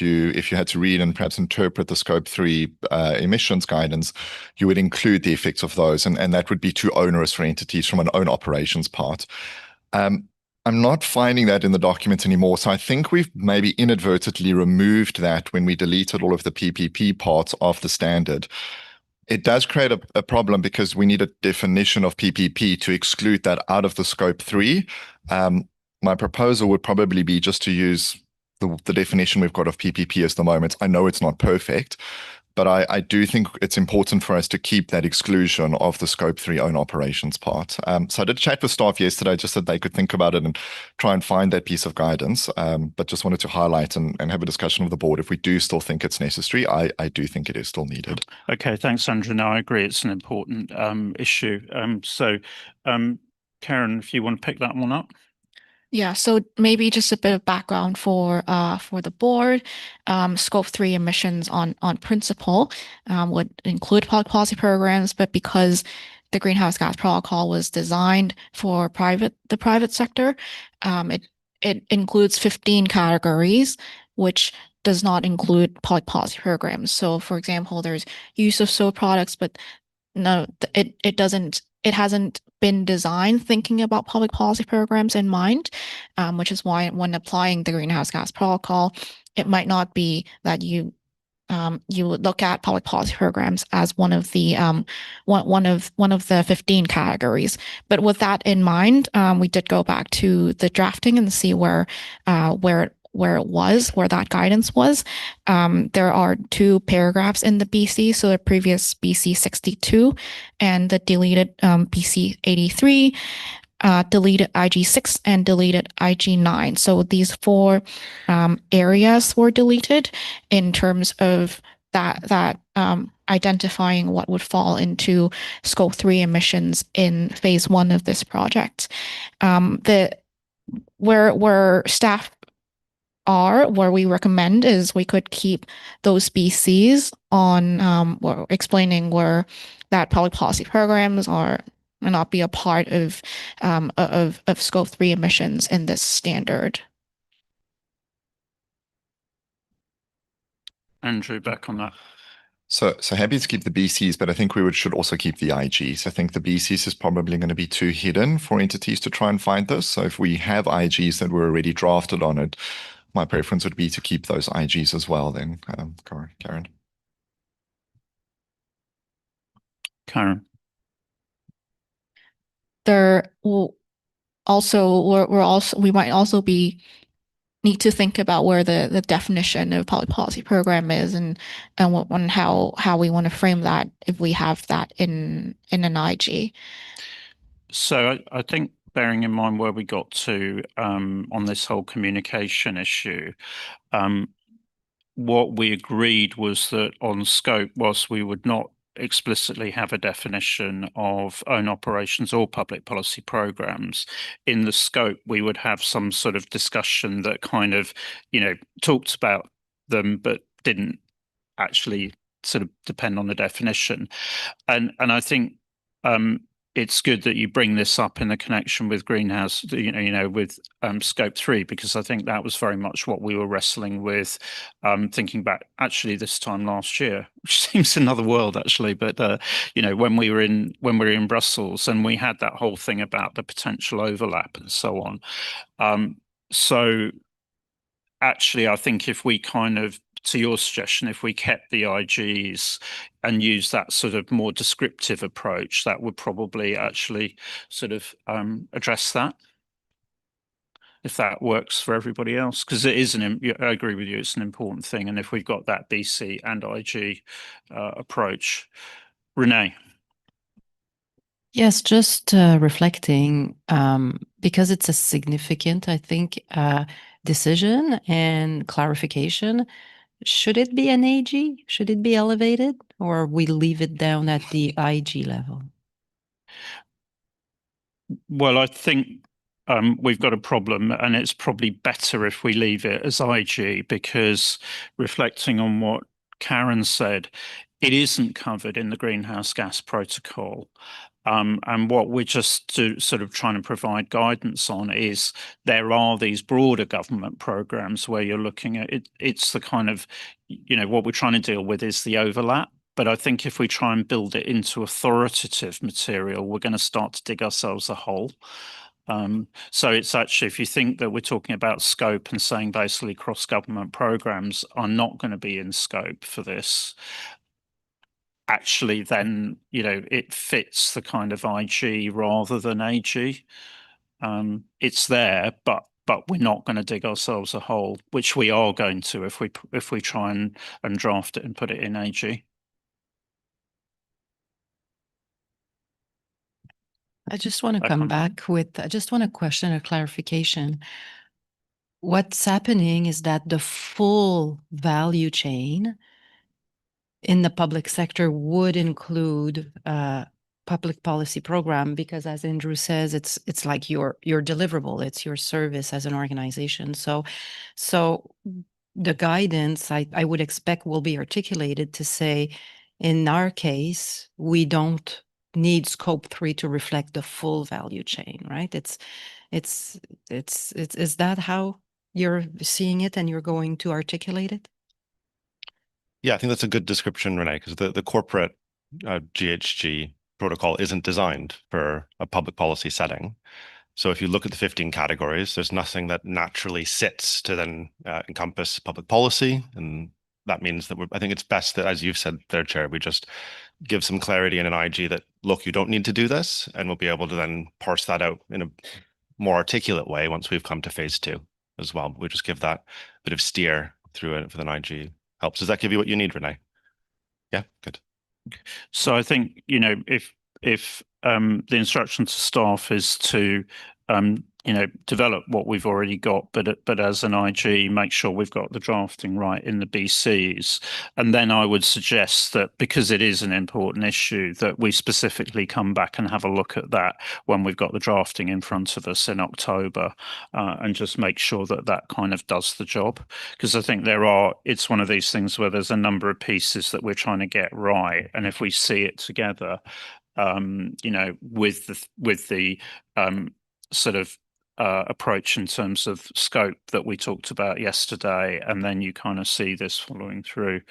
if you had to read and perhaps interpret the Scope 3 emissions guidance, you would include the effects of those, and that would be too onerous for entities from an own operations part. I'm not finding that in the document anymore, so I think we've maybe inadvertently removed that when we deleted all of the PPP parts of the standard. It does create a problem because we need a definition of PPP to exclude that out of the Scope 3. My proposal would probably be just to use the definition we've got of PPP at the moment. I know it's not perfect, but I do think it's important for us to keep that exclusion of the Scope 3 own operations part. So I did chat with staff yesterday just that they could think about it and try and find that piece of guidance, but just wanted to highlight and have a discussion with the board. If we do still think it's necessary, I do think it is still needed. Okay, thanks, Andrew. No, I agree. It's an important issue. Karen, if you want to pick that one up. Yeah, so maybe just a bit of background for the board. Scope 3 emissions on principle would include public policy programs, but because the greenhouse gas protocol was designed for the private sector, it includes 15 categories, which does not include public policy programs. So, for example, there's use of soap products, but no, it hasn't been designed thinking about public policy programs in mind, which is why when applying the greenhouse gas protocol, it might not be that you would look at public policy programs as one of the 15 categories. But with that in mind, we did go back to the drafting and see where that guidance was. There are 2 paragraphs in the BC, so the previous BC 62 and the deleted BC 83, deleted IG 6 and deleted IG 9. So these 4 areas were deleted in terms of that identifying what would fall into Scope 3 emissions in phase 1 of this project. Where staff where we recommend is we could keep those BCs on explaining where that public policy programs are not be a part of Scope 3 emissions in this standard. Andrew, back on that. So happy to keep the BCs, but I think we should also keep the IGs. I think the BCs is probably going to be too hidden for entities to try and find this. So if we have IGs that were already drafted on it, my preference would be to keep those IGs as well then, Karen. Karen. There will also, we might also need to think about where the definition of public policy program is and how we want to frame that if we have that in an IG. So I think bearing in mind where we got to on this whole communication issue, what we agreed was that on scope, whilst we would not explicitly have a definition of own operations or public policy programs, in the scope we would have some sort of discussion that kind of, talked about them but didn't actually sort of depend on the definition. And I think it's good that you bring this up in the connection with greenhouse, with Scope 3, because I think that was very much what we were wrestling with, thinking back actually this time last year, which seems another world actually, but when we were in Brussels and we had that whole thing about the potential overlap and so on. So actually, I think if we kind of, to your suggestion, if we kept the IGs and use that sort of more descriptive approach, that would probably actually sort of address that, if that works for everybody else, because it is I agree with you, it's an important thing. And if we've got that BC and IG approach. Renee. Yes, just reflecting, because it's a significant, I think, decision and clarification. Should it be an AG? Should it be elevated, or we leave it down at the IG level? Well, I think we've got a problem, and it's probably better if we leave it as IG, because reflecting on what Karen said, it isn't covered in the greenhouse gas protocol. And what we're just sort of trying to provide guidance on is there are these broader government programs where you're looking at it. It's the kind of, what we're trying to deal with is the overlap. But I think if we try and build it into authoritative material, we're going to start to dig ourselves a hole. So it's actually, if you think that we're talking about scope and saying basically cross-government programs are not going to be in scope for this, actually then, it fits the kind of IG rather than AG. It's there, but we're not going to dig ourselves a hole, which we are going to if we try and draft it and put it in AG. I just want to come back with, I just want a question, a clarification. What's happening is that the full value chain in the public sector would include public policy program, because as Andrew says, it's like your deliverable, it's your service as an organization. So the guidance I would expect will be articulated to say, in our case, we don't need scope 3 to reflect the full value chain, right? Is that how you're seeing it and you're going to articulate it? Yeah, I think that's a good description, Renee, because the corporate GHG protocol isn't designed for a public policy setting. So if you look at the 15 categories, there's nothing that naturally sits to then encompass public policy. And that means that I think it's best that, as you've said there, Chair, we just give some clarity in an IG that, look, you don't need to do this, and we'll be able to then parse that out in a more articulate way once we've come to phase 2 as well. We just give that bit of steer through it for an IG. Helps. Does that give you what you need, Renee? Yeah, good. So I think, if the instruction to staff is to develop what we've already got, but as an IG, make sure we've got the drafting right in the BCs. And then I would suggest that, because it is an important issue, that we specifically come back and have a look at that when we've got the drafting in front of us in October, and just make sure that that kind of does the job. Because I think it's one of these things where there's a number of pieces that we're trying to get right. And if we see it together, with the sort of approach in terms of scope that we talked about yesterday, and then you kind of see this following through,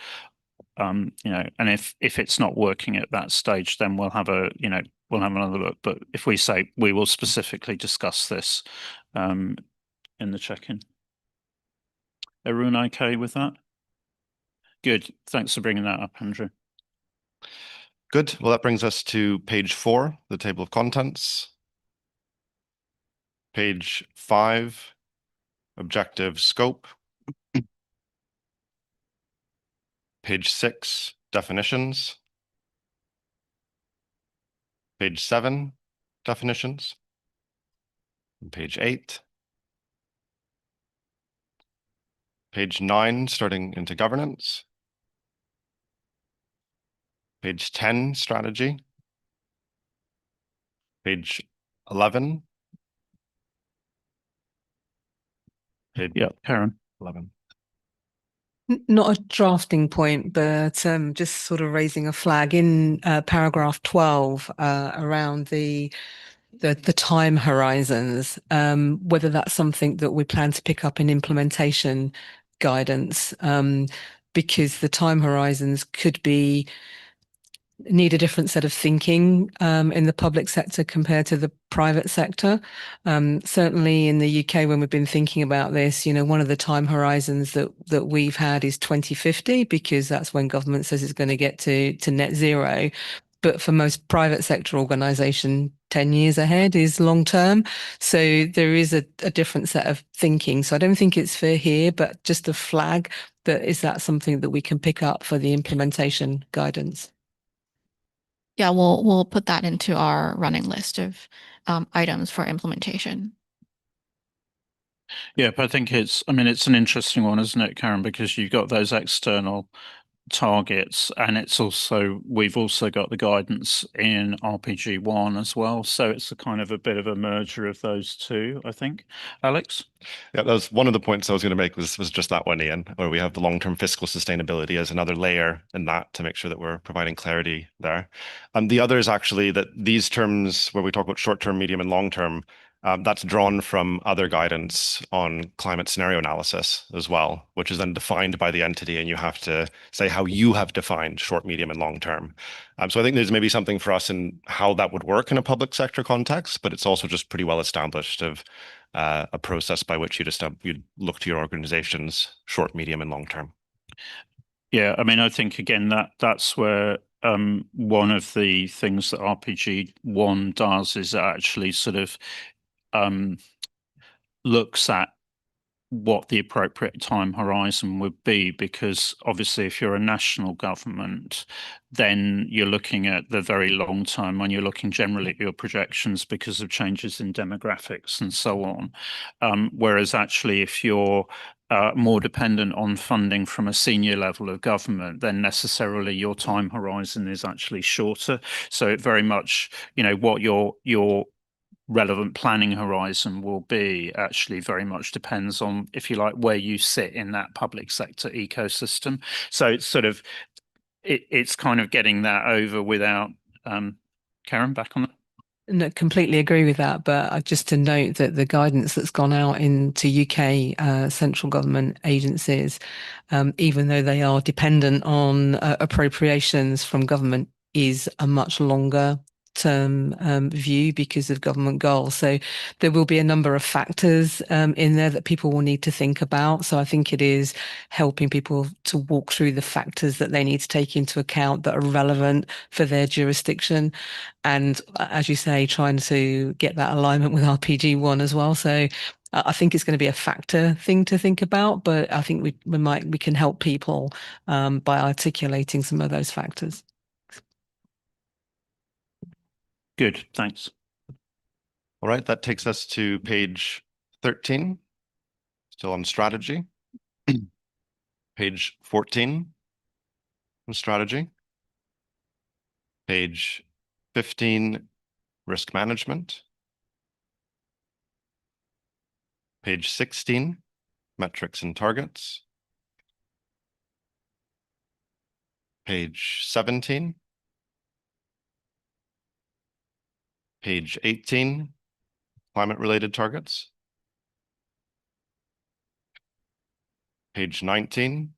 and if it's not working at that stage, then we'll have another look. But if we say we will specifically discuss this in the check-in. Everyone okay with that? Good. Thanks for bringing that up, Andrew. Good. Well, that brings us to page 4, the table of contents. Page 5, objective scope. Page 6, definitions. Page 7, definitions. And page 8. Page 9, starting into governance. Page 10, strategy. Page 11. Yeah, Karen. 11. Not a drafting point, but just sort of raising a flag in paragraph 12 around the time horizons, whether that's something that we plan to pick up in implementation guidance, because the time horizons could need a different set of thinking in the public sector compared to the private sector. Certainly in the UK, when we've been thinking about this, one of the time horizons that we've had is 2050, because that's when government says it's going to get to net zero. But for most private sector organisation, 10 years ahead is long term. So there is a different set of thinking. So I don't think it's for here, but just a flag that is that something that we can pick up for the implementation guidance. Yeah, we'll put that into our running list of items for implementation. Yeah, but I think it's an interesting one, isn't it, Karen? Because you've got those external targets, and we've also got the guidance in RPG1 as well. So it's a kind of a bit of a merger of those two, I think. Alex? Yeah, that was one of the points I was going to make was just that one, Ian, where we have the long-term fiscal sustainability as another layer in that to make sure that we're providing clarity there. The other is actually that these terms where we talk about short-term, medium, and long-term, that's drawn from other guidance on climate scenario analysis as well, which is then defined by the entity, and you have to say how you have defined short, medium, and long term. So I think there's maybe something for us in how that would work in a public sector context, but it's also just pretty well established of a process by which you'd look to your organization's short, medium, and long term. Yeah, I mean, I think again that's where one of the things that RPG1 does is actually sort of looks at what the appropriate time horizon would be, because obviously if you're a national government, then you're looking at the very long term when you're looking generally at your projections because of changes in demographics and so on. Whereas actually if you're more dependent on funding from a senior level of government, then necessarily your time horizon is actually shorter. So it very much, what your relevant planning horizon will be actually very much depends on, if you like, where you sit in that public sector ecosystem. So it's sort of, it's kind of getting that over without, Karen, back on that. No, completely agree with that. But just to note that the guidance that's gone out into UK central government agencies, even though they are dependent on appropriations from government, is a much longer term view because of government goals. So there will be a number of factors in there that people will need to think about. So I think it is helping people to walk through the factors that they need to take into account that are relevant for their jurisdiction. And as you say, trying to get that alignment with RPG1 as well. So I think it's going to be a factor thing to think about, but I think we can help people by articulating some of those factors. Good, thanks. All right, that takes us to page 13, still on strategy. Page 14 on strategy. Page 15, risk management. Page 16, metrics and targets. Page 17. Page 18, climate-related targets. Page 19.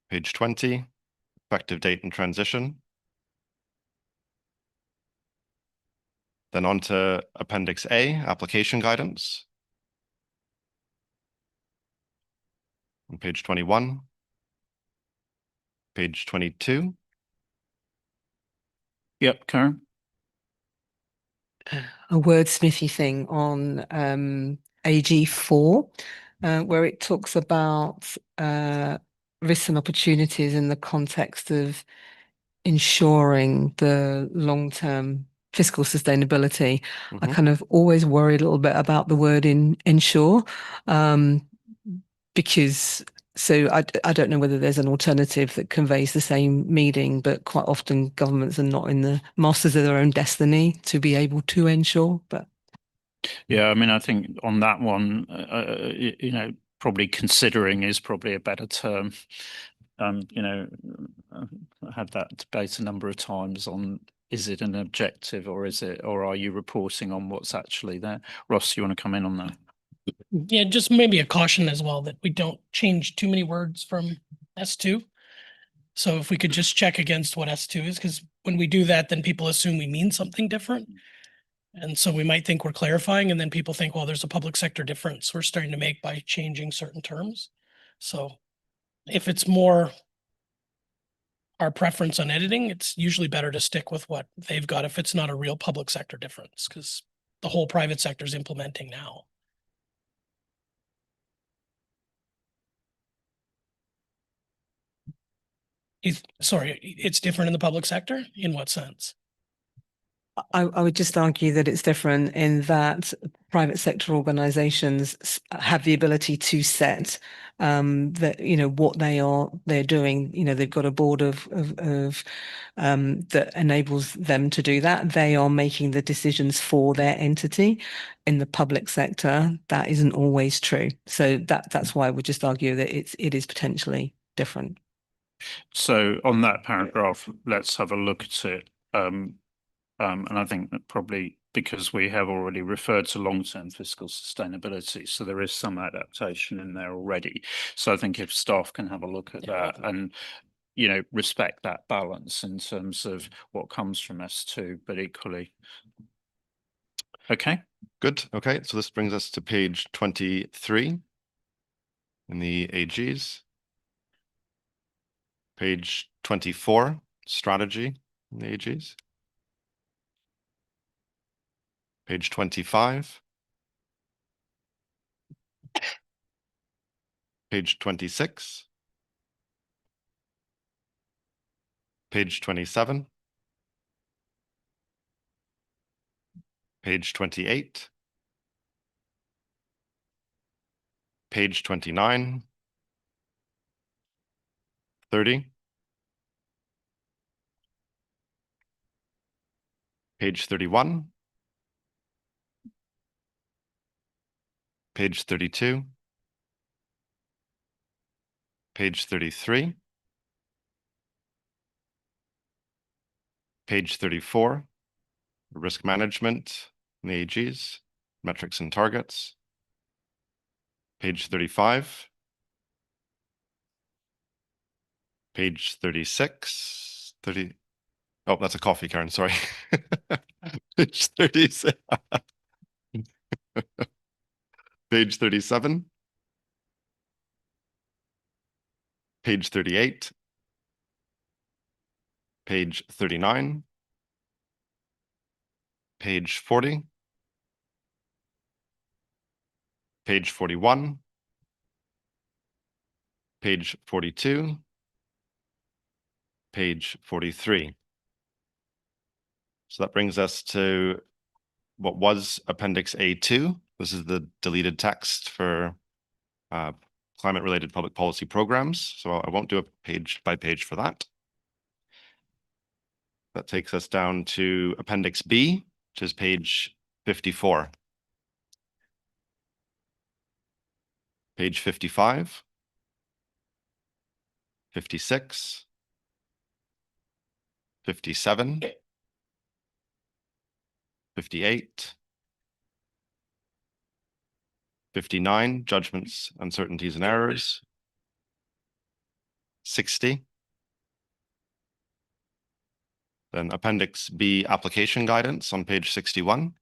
Page 20, effective date and transition. Then on to Appendix A, application guidance. On page 21. Page 22. Yep, Karen. A wordsmithy thing on AG4, where it talks about risks and opportunities in the context of ensuring the long-term fiscal sustainability. I kind of always worry a little bit about the word ensure, because I don't know whether there's an alternative that conveys the same meaning, but quite often governments are not in the masters of their own destiny to be able to ensure. But yeah, I mean, I think on that one, probably considering is probably a better term. I had that debate a number of times on, is it an objective or are you reporting on what's actually there? Ross, you want to come in on that? Yeah, just maybe a caution as well that we don't change too many words from S2. So if we could just check against what S2 is, because when we do that, then people assume we mean something different. And so we might think we're clarifying, and then people think, well, there's a public sector difference we're starting to make by changing certain terms. So if it's more our preference on editing, it's usually better to stick with what they've got if it's not a real public sector difference, because the whole private sector is implementing now. Sorry, it's different in the public sector? In what sense? I would just argue that it's different in that private sector organizations have the ability to set that, what they're doing. They've got a board of that enables them to do that. They are making the decisions for their entity. In the public sector, that isn't always true. So that's why I would just argue that it is potentially different. So on that paragraph, let's have a look at it. And I think that probably because we have already referred to long-term fiscal sustainability, so there is some adaptation in there already. So I think if staff can have a look at that and, respect that balance in terms of what comes from S2, but equally. Okay. Good. Okay. So this brings us to page 23 in the AGs. Page 24, strategy in the AGs. Page 25. Page 26. Page 27. Page 28. Page 29. 30. Page 31. Page 32. Page 33. Page 34, risk management in the AGs, metrics and targets. Page 35. Page 36. Oh, that's a coffee, Karen, sorry. Page 36. Page 37. Page 38. Page 39. Page 40. Page 41. Page 42. Page 43. So that brings us to what was Appendix A2. This is the deleted text for climate-related public policy programs. So I won't do a page by page for that. That takes us down to Appendix B, which is page 54. Page 55. 56. 57. 58. 59, judgments, uncertainties, and errors. 60. Then Appendix B, application guidance on page 61.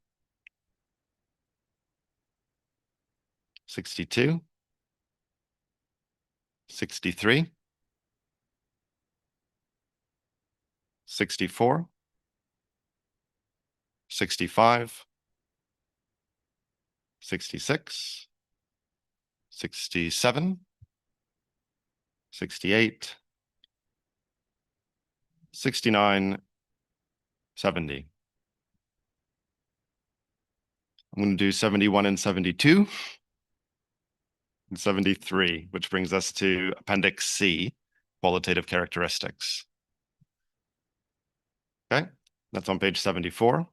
62. 63. 64. 65. 66. 67. 68. 69. 70. I'm going to do 71 and 72. And 73, which brings us to Appendix C, qualitative characteristics. Okay, that's on page 74.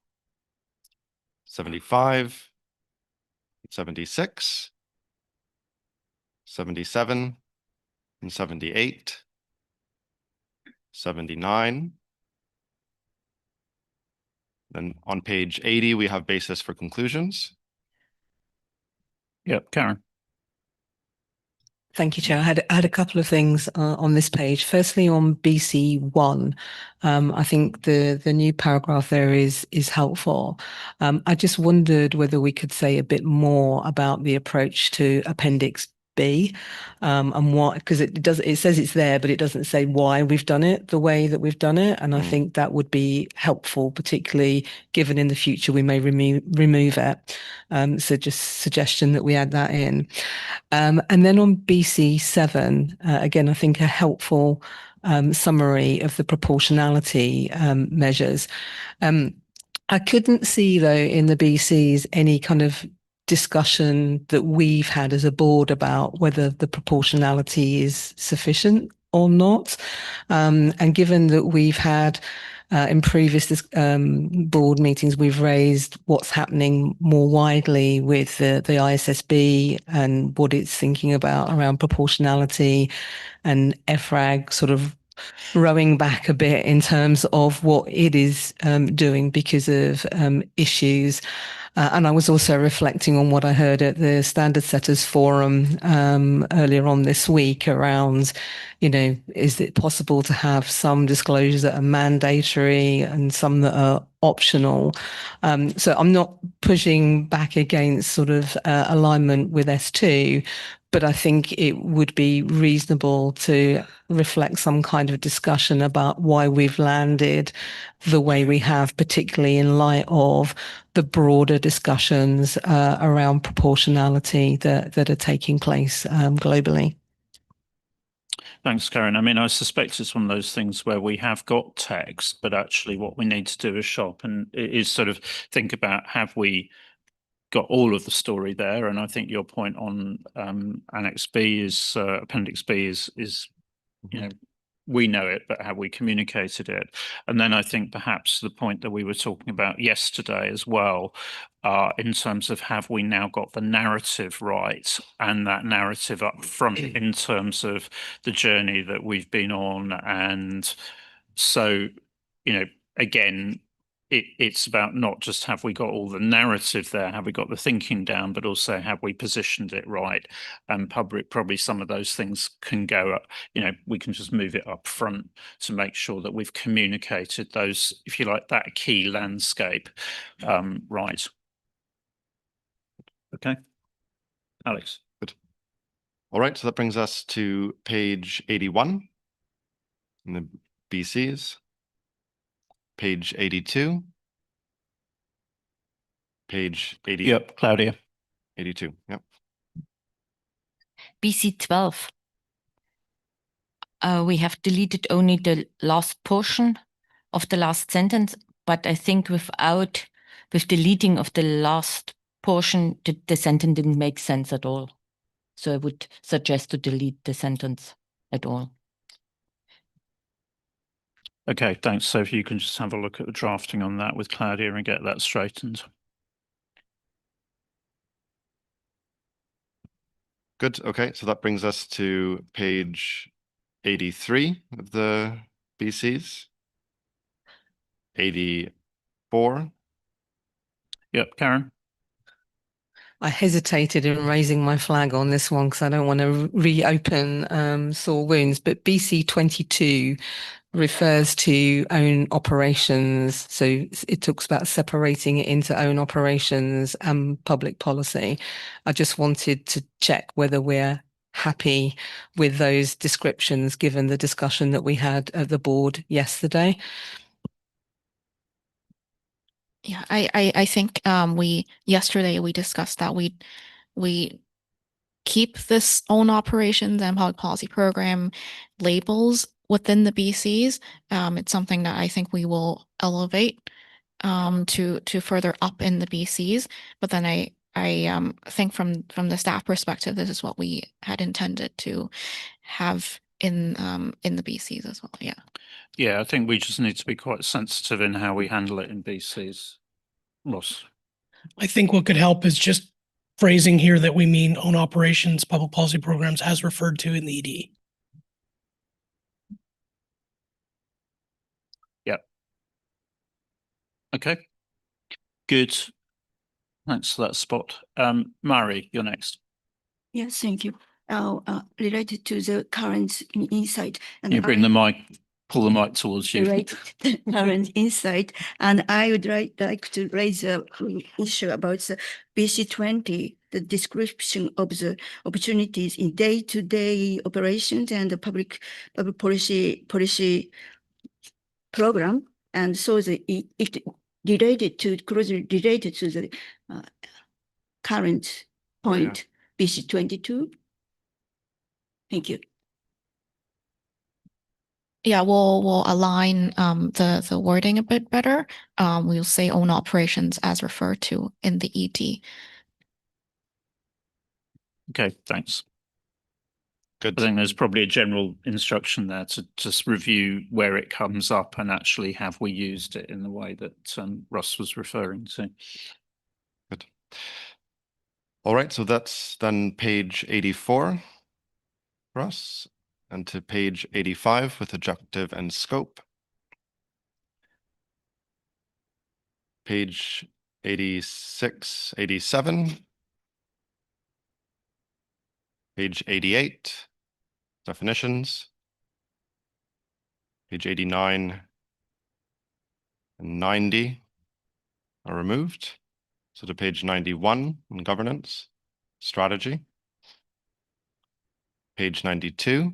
75. 76. 77 and 78. 79. Then on page 80, we have basis for conclusions. Yep, Karen. Thank you, Chair. I had a couple of things on this page. Firstly, on BC1, I think the new paragraph there is helpful. I just wondered whether we could say a bit more about the approach to Appendix B, and what, because it says it's there, but it doesn't say why we've done it the way that we've done it. And I think that would be helpful, particularly given in the future we may remove it. So just suggestion that we add that in. And then on BC7, again, I think a helpful summary of the proportionality measures. I couldn't see, though, in the BCs any kind of discussion that we've had as a board about whether the proportionality is sufficient or not. And given that we've had in previous board meetings, we've raised what's happening more widely with the ISSB and what it's thinking about around proportionality, and EFRAG sort of rowing back a bit in terms of what it is doing because of issues. And I was also reflecting on what I heard at the Standard Setters Forum earlier on this week around, is it possible to have some disclosures that are mandatory and some that are optional? So I'm not pushing back against sort of alignment with S2, but I think it would be reasonable to reflect some kind of discussion about why we've landed the way we have, particularly in light of the broader discussions around proportionality that are taking place globally. Thanks, Karen. I mean, I suspect it's one of those things where we have got text, but actually what we need to do is shop and is sort of think about, have we got all of the story there? And I think your point on Annex B is Appendix B is we know it, but have we communicated it? And then I think perhaps the point that we were talking about yesterday as well, in terms of, have we now got the narrative right, and that narrative up front in terms of the journey that we've been on. And so, again, it's about not just have we got all the narrative there, have we got the thinking down, but also have we positioned it right? And probably some of those things can go up, we can just move it up front to make sure that we've communicated those, if you like, that key landscape right. Okay. Alex. Good. All right, so that brings us to page 81 in the BCs. Page 82, page 80. Yep, Claudia. 82, yep. BC 12. We have deleted only the last portion of the last sentence, but I think with deleting of the last portion, the sentence didn't make sense at all. So I would suggest to delete the sentence at all. Okay, thanks. So if you can just have a look at the drafting on that with Claudia and get that straightened. Good. Okay, so that brings us to page 83 of the BCs. 84. Yep, Karen. I hesitated in raising my flag on this one because I don't want to reopen sore wounds, but BC 22 refers to own operations. So it talks about separating it into own operations and public policy. I just wanted to check whether we're happy with those descriptions given the discussion that we had at the board yesterday. Yeah, I think yesterday we discussed that we keep this own operations and public policy program labels within the BCs. It's something that I think we will elevate to further up in the BCs. But then I think from the staff perspective, this is what we had intended to have in the BCs as well. Yeah. Yeah, I think we just need to be quite sensitive in how we handle it in BCs. Ross. I think what could help is just phrasing here that we mean own operations, public policy programs as referred to in the ED. Yep. Okay. Good. Thanks for that spot. Mari, you're next. Yes, thank you. Related to the current insight. And you bring the mic, pull the mic towards you. Related to the current insight. And I would like to raise a issue about the BC20, the description of the opportunities in day-to-day operations and the public policy program. And so it closely related to the current point, BC 22. Thank you. Yeah, we'll align the wording a bit better. We'll say own operations as referred to in the ED. Okay, thanks. Good. I think there's probably a general instruction there to just review where it comes up and actually have we used it in the way that Russ was referring to. Good. All right, so that's then page 84 for us, and to page 85 with objective and scope. Page 86, 87. Page 88, definitions. Page 89 and 90 are removed. So to page 91 in governance, strategy. Page 92.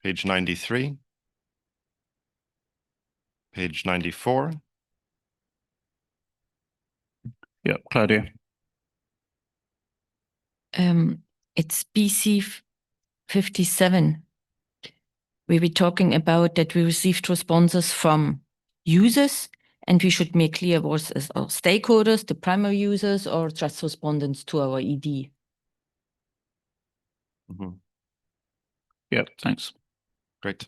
Page 93. Page 94. Yeah, Claudia. It's BC 57. We were talking about that we received responses from users, and we should make clear was as our stakeholders, the primary users, or just respondents to our ED. Mhm. Yeah, thanks. Great.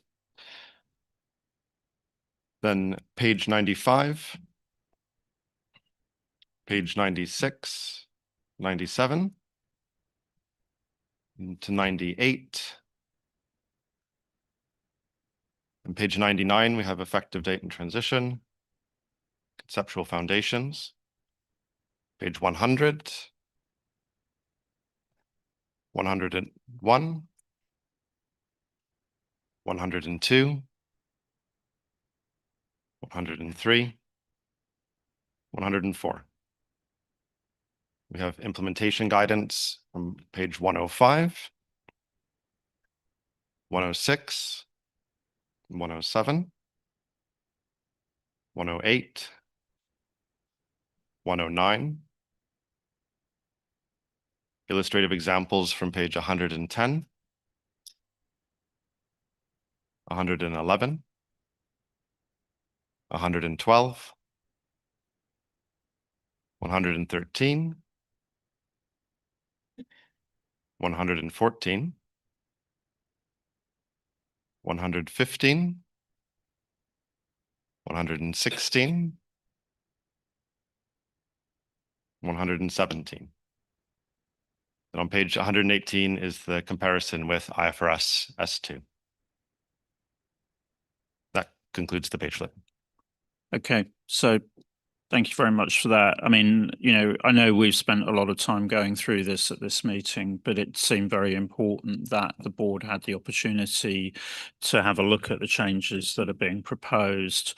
Then page 95, page 96, 97, to 98. And page 99, we have effective date and transition, conceptual foundations. Page 100, 101, 102, 103, 104. We have implementation guidance from page 105, 106, 107, 108, 109. Illustrative examples from page 110, 111, 112, 113, 114, 115, 116, 117. And on page 118 is the comparison with IFRS S2. That concludes the page flip. Okay, so thank you very much for that. I mean, I know we've spent a lot of time going through this at this meeting, but it seemed very important that the board had the opportunity to have a look at the changes that are being proposed,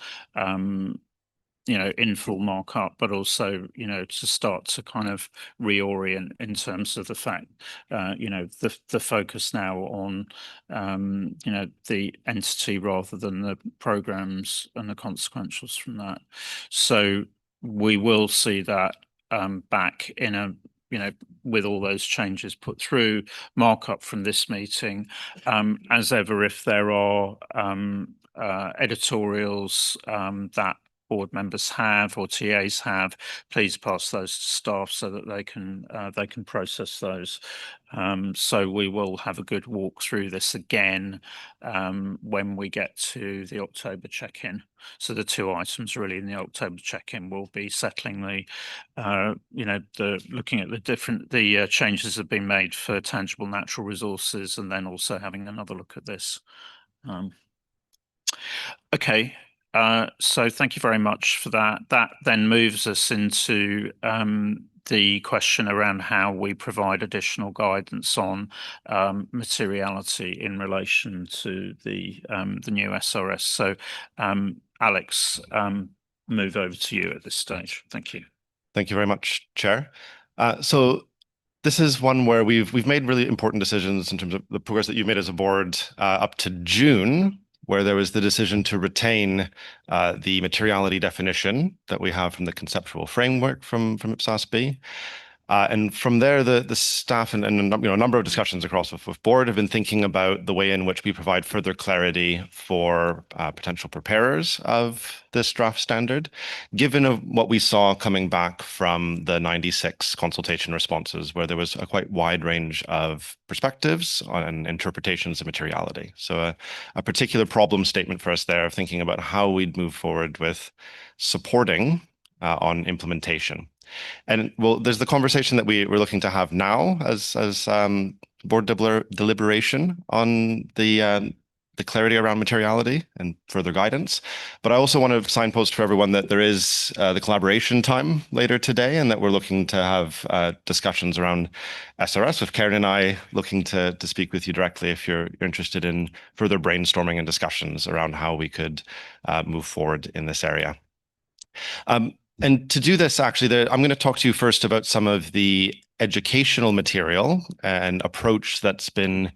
in full markup, but also, to start to kind of reorient in terms of the fact, the focus now on, the entity rather than the programs and the consequentials from that. So we will see that back in a, with all those changes put through, markup from this meeting. As ever, if there are editorials that board members have or TAs have, please pass those to staff so that they can process those. So we will have a good walk through this again when we get to the October check-in. So the two items really in the October check-in will be settling looking at the changes that have been made for tangible natural resources, and then also having another look at this. Okay. So thank you very much for that. That then moves us into the question around how we provide additional guidance on materiality in relation to the new SRS. So Alex, move over to you at this stage. Thank you. Thank you very much, Chair. So this is one where we've made really important decisions in terms of the progress that you've made as a board up to June, where there was the decision to retain the materiality definition that we have from the conceptual framework from IPSASB. And from there, the staff and a number of discussions across with board have been thinking about the way in which we provide further clarity for potential preparers of this draft standard, given what we saw coming back from the 96 consultation responses, where there was a quite wide range of perspectives and interpretations of materiality. So a particular problem statement for us there of thinking about how we'd move forward with supporting on implementation. And well, there's the conversation that we're looking to have now as board deliberation on the clarity around materiality and further guidance. But I also want to signpost for everyone that there is the collaboration time later today, and that we're looking to have discussions around SRS with Karen and I, looking to speak with you directly if you're interested in further brainstorming and discussions around how we could move forward in this area. And to do this, actually, I'm going to talk to you first about some of the educational material and approach that's been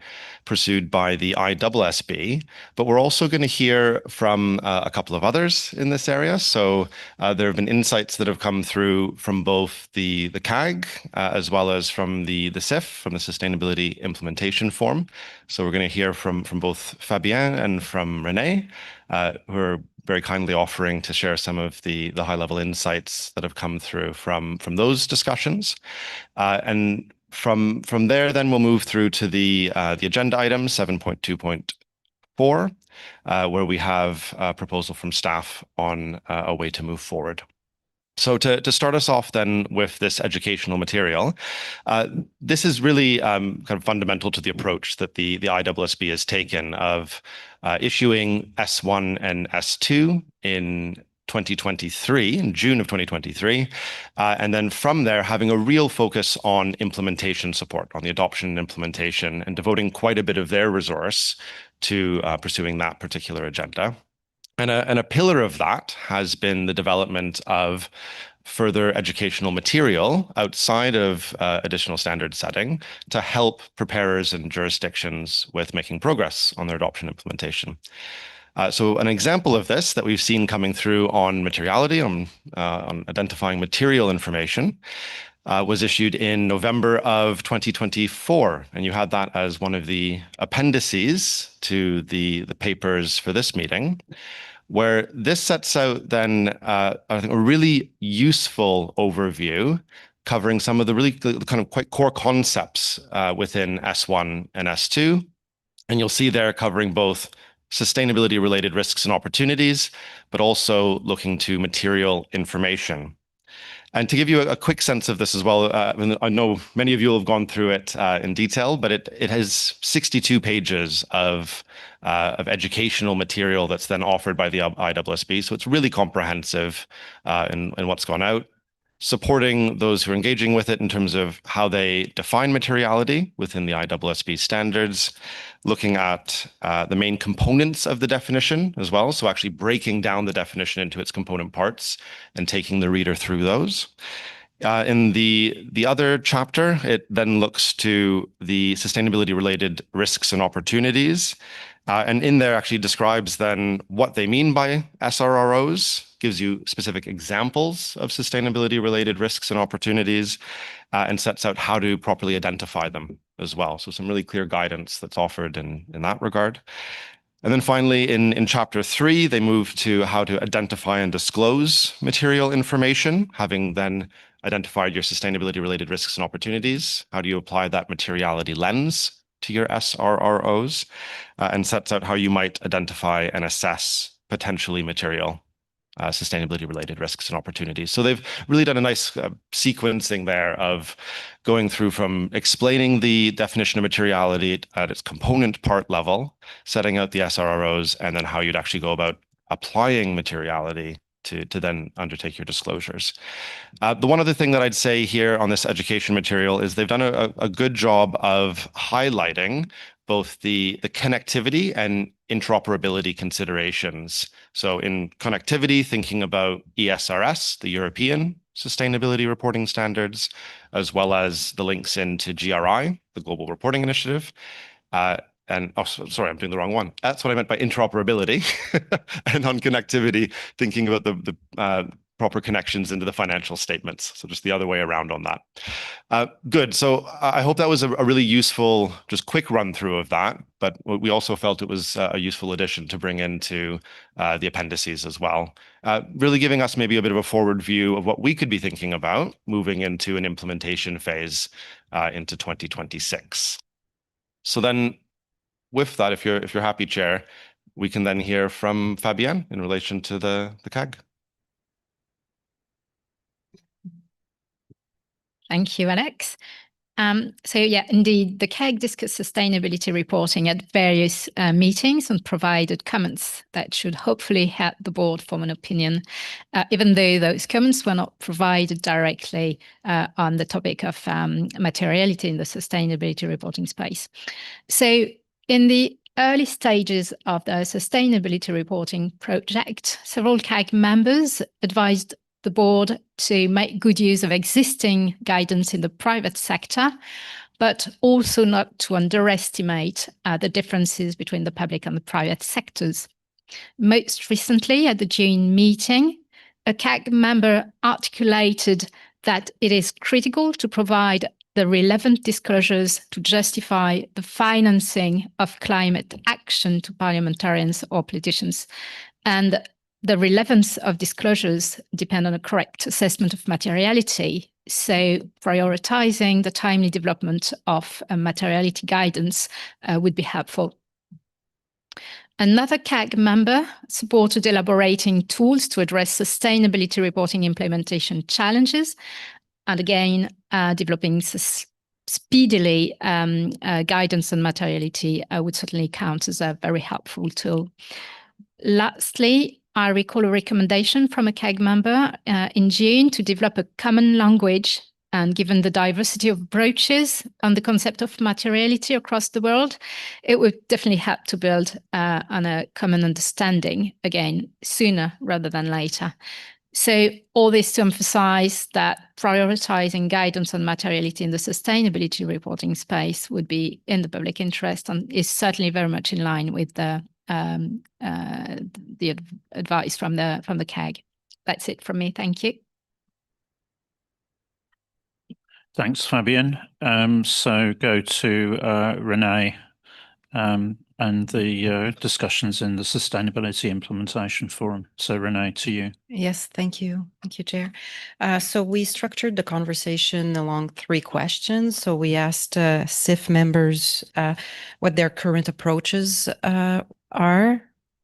pursued by the IPSASB, but we're also going to hear from a couple of others in this area. So there have been insights that have come through from both the CAG as well as from the SIF, from the Sustainability Implementation Forum. So we're going to hear from both Fabien and from Renee, who are very kindly offering to share some of the high-level insights that have come through from those discussions. And from there, then we'll move through to the agenda item 7.2.4, where we have a proposal from staff on a way to move forward. So to start us off then with this educational material, this is really kind of fundamental to the approach that the IPSASB has taken of issuing S1 and S2 in 2023, in June of 2023, and then from there having a real focus on implementation support, on the adoption and implementation, and devoting quite a bit of their resource to pursuing that particular agenda. And a pillar of that has been the development of further educational material outside of additional standard setting to help preparers and jurisdictions with making progress on their adoption implementation. So an example of this that we've seen coming through on materiality, on identifying material information, was issued in November of 2024. And you had that as one of the appendices to the papers for this meeting, where this sets out then, I think, a really useful overview covering some of the really kind of quite core concepts within S1 and S2. And you'll see there covering both sustainability-related risks and opportunities, but also looking to material information. And to give you a quick sense of this as well, I know many of you have gone through it in detail, but it has 62 pages of educational material that's then offered by the IPSASB. So it's really comprehensive in what's gone out, supporting those who are engaging with it in terms of how they define materiality within the IPSASB standards, looking at the main components of the definition as well. So actually breaking down the definition into its component parts and taking the reader through those. In the other chapter, it then looks to the sustainability-related risks and opportunities. And in there actually describes then what they mean by SRROs, gives you specific examples of sustainability-related risks and opportunities, and sets out how to properly identify them as well. So some really clear guidance that's offered in that regard. And then finally, in chapter 3, they move to how to identify and disclose material information, having then identified your sustainability-related risks and opportunities. How do you apply that materiality lens to your SRROs, and sets out how you might identify and assess potentially material sustainability-related risks and opportunities. So they've really done a nice sequencing there of going through from explaining the definition of materiality at its component part level, setting out the SRROs, and then how you'd actually go about applying materiality to then undertake your disclosures. The one other thing that I'd say here on this education material is they've done a good job of highlighting both the connectivity and interoperability considerations. So in connectivity, thinking about ESRS, the European Sustainability Reporting Standards, as well as the links into GRI, the Global Reporting Initiative. And oh, sorry, I'm doing the wrong one. That's what I meant by interoperability. And on connectivity, thinking about the proper connections into the financial statements. So just the other way around on that. Good. So I hope that was a really useful, just quick run through of that. But we also felt it was a useful addition to bring into the appendices as well. Really giving us maybe a bit of a forward view of what we could be thinking about moving into an implementation phase into 2026. So then with that, if you're happy, Chair, we can then hear from Fabienne in relation to the CAG. Thank you, Alex. So yeah, indeed, the CAG discussed sustainability reporting at various meetings and provided comments that should hopefully help the board form an opinion, even though those comments were not provided directly on the topic of materiality in the sustainability reporting space. So in the early stages of the sustainability reporting project, several CAG members advised the board to make good use of existing guidance in the private sector, but also not to underestimate the differences between the public and the private sectors. Most recently, at the June meeting, a CAG member articulated that it is critical to provide the relevant disclosures to justify the financing of climate action to parliamentarians or politicians. And the relevance of disclosures depend on a correct assessment of materiality. So prioritizing the timely development of materiality guidance would be helpful. Another CAG member supported elaborating tools to address sustainability reporting implementation challenges, and again, developing speedily guidance on materiality would certainly count as a very helpful tool. Lastly, I recall a recommendation from a CAG member in June to develop a common language, and given the diversity of approaches on the concept of materiality across the world, it would definitely help to build on a common understanding, again, sooner rather than later. So all this to emphasize that prioritizing guidance on materiality in the sustainability reporting space would be in the public interest and is certainly very much in line with the advice from the CAG. That's it from me. Thank you. Thanks, Fabienne. So go to Renee and the discussions in the Sustainability Implementation Forum. So Renee, to you. Yes, thank you. Thank you, Chair. So we structured the conversation along 3 questions. So we asked SIF members what their current approaches are,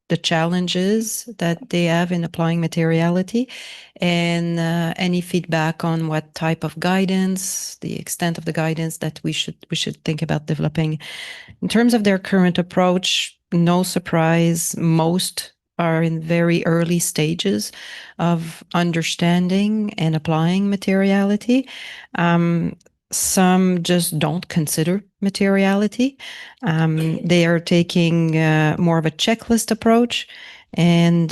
the challenges that they have in applying materiality, and any feedback on what type of guidance, the extent of the guidance that we should think about developing. In terms of their current approach, no surprise, most are in very early stages of understanding and applying materiality. Some just don't consider materiality. They are taking more of a checklist approach, and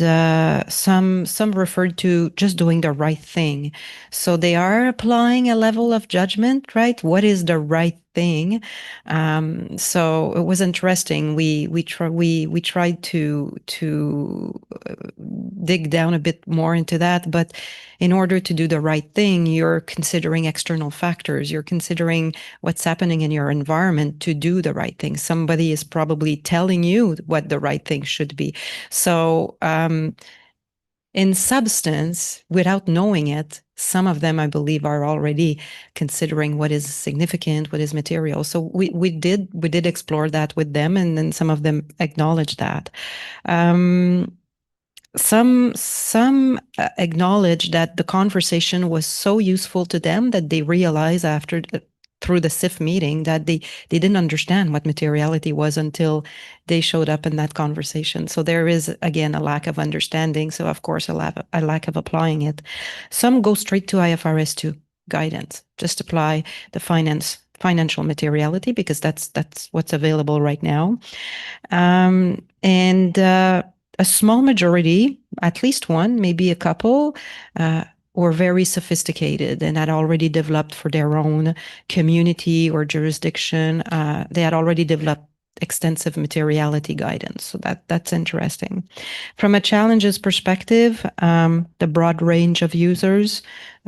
some referred to just doing the right thing. So they are applying a level of judgment, right? What is the right thing? So it was interesting. We tried to dig down a bit more into that, but in order to do the right thing, you're considering external factors. You're considering what's happening in your environment to do the right thing. Somebody is probably telling you what the right thing should be. So in substance, without knowing it, some of them, I believe, are already considering what is significant, what is material. So we did explore that with them, and then some of them acknowledged that. Some acknowledged that the conversation was so useful to them that they realized through the SIF meeting that they didn't understand what materiality was until they showed up in that conversation. So there is, again, a lack of understanding. So of course, a lack of applying it. Some go straight to IFRS 2 guidance, just apply the financial materiality because that's what's available right now. And a small majority, at least one, maybe a couple, were very sophisticated and had already developed for their own community or jurisdiction. They had already developed extensive materiality guidance. So that's interesting. From a challenges perspective, the broad range of users,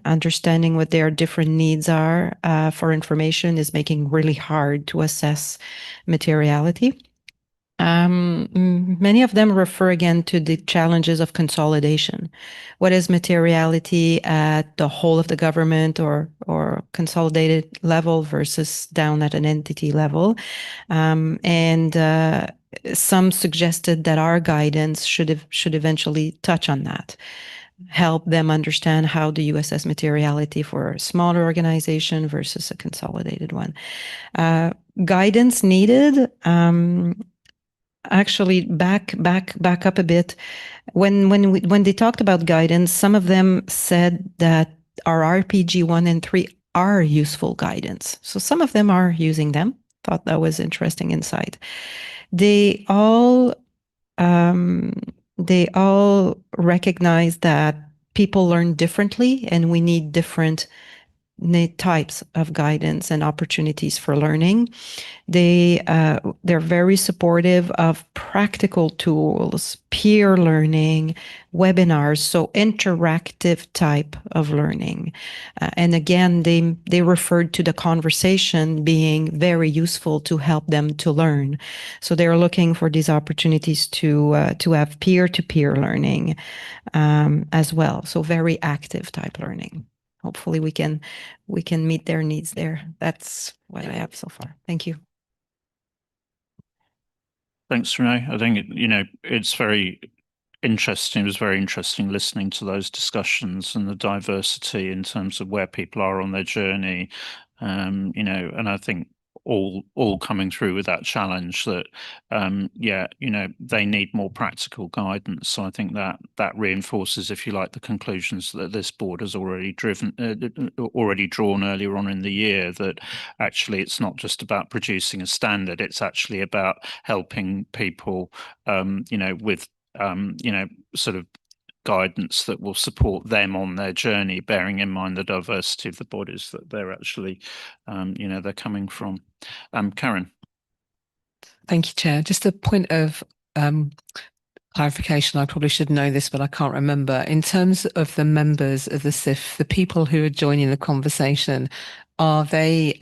understanding what their different needs are for information is making really hard to assess materiality. Many of them refer again to the challenges of consolidation. What is materiality at the whole of the government or consolidated level versus down at an entity level? Some suggested that our guidance should eventually touch on that, help them understand how do you assess materiality for a smaller organization versus a consolidated one. Guidance needed. Actually, back up a bit. When they talked about guidance, some of them said that our RPG 1 and 3 are useful guidance. So some of them are using them. Thought that was interesting insight. They all recognize that people learn differently, and we need different types of guidance and opportunities for learning. They're very supportive of practical tools, peer learning, webinars, so interactive type of learning. And again, they referred to the conversation being very useful to help them to learn. So they're looking for these opportunities to have peer-to-peer learning as well. So very active type learning. Hopefully we can meet their needs there. That's what I have so far. Thank you. Thanks, Renee. I think, it's very interesting. It was very interesting listening to those discussions and the diversity in terms of where people are on their journey. And I think all coming through with that challenge that, they need more practical guidance. So I think that reinforces, if you like, the conclusions that this board has already drawn earlier on in the year, that actually it's not just about producing a standard, it's actually about helping people, with, sort of guidance that will support them on their journey, bearing in mind the diversity of the bodies that they're actually, they're coming from. Karen. Thank you, Chair. Just a point of clarification. I probably should know this, but I can't remember. In terms of the members of the SIF, the people who are joining the conversation, are they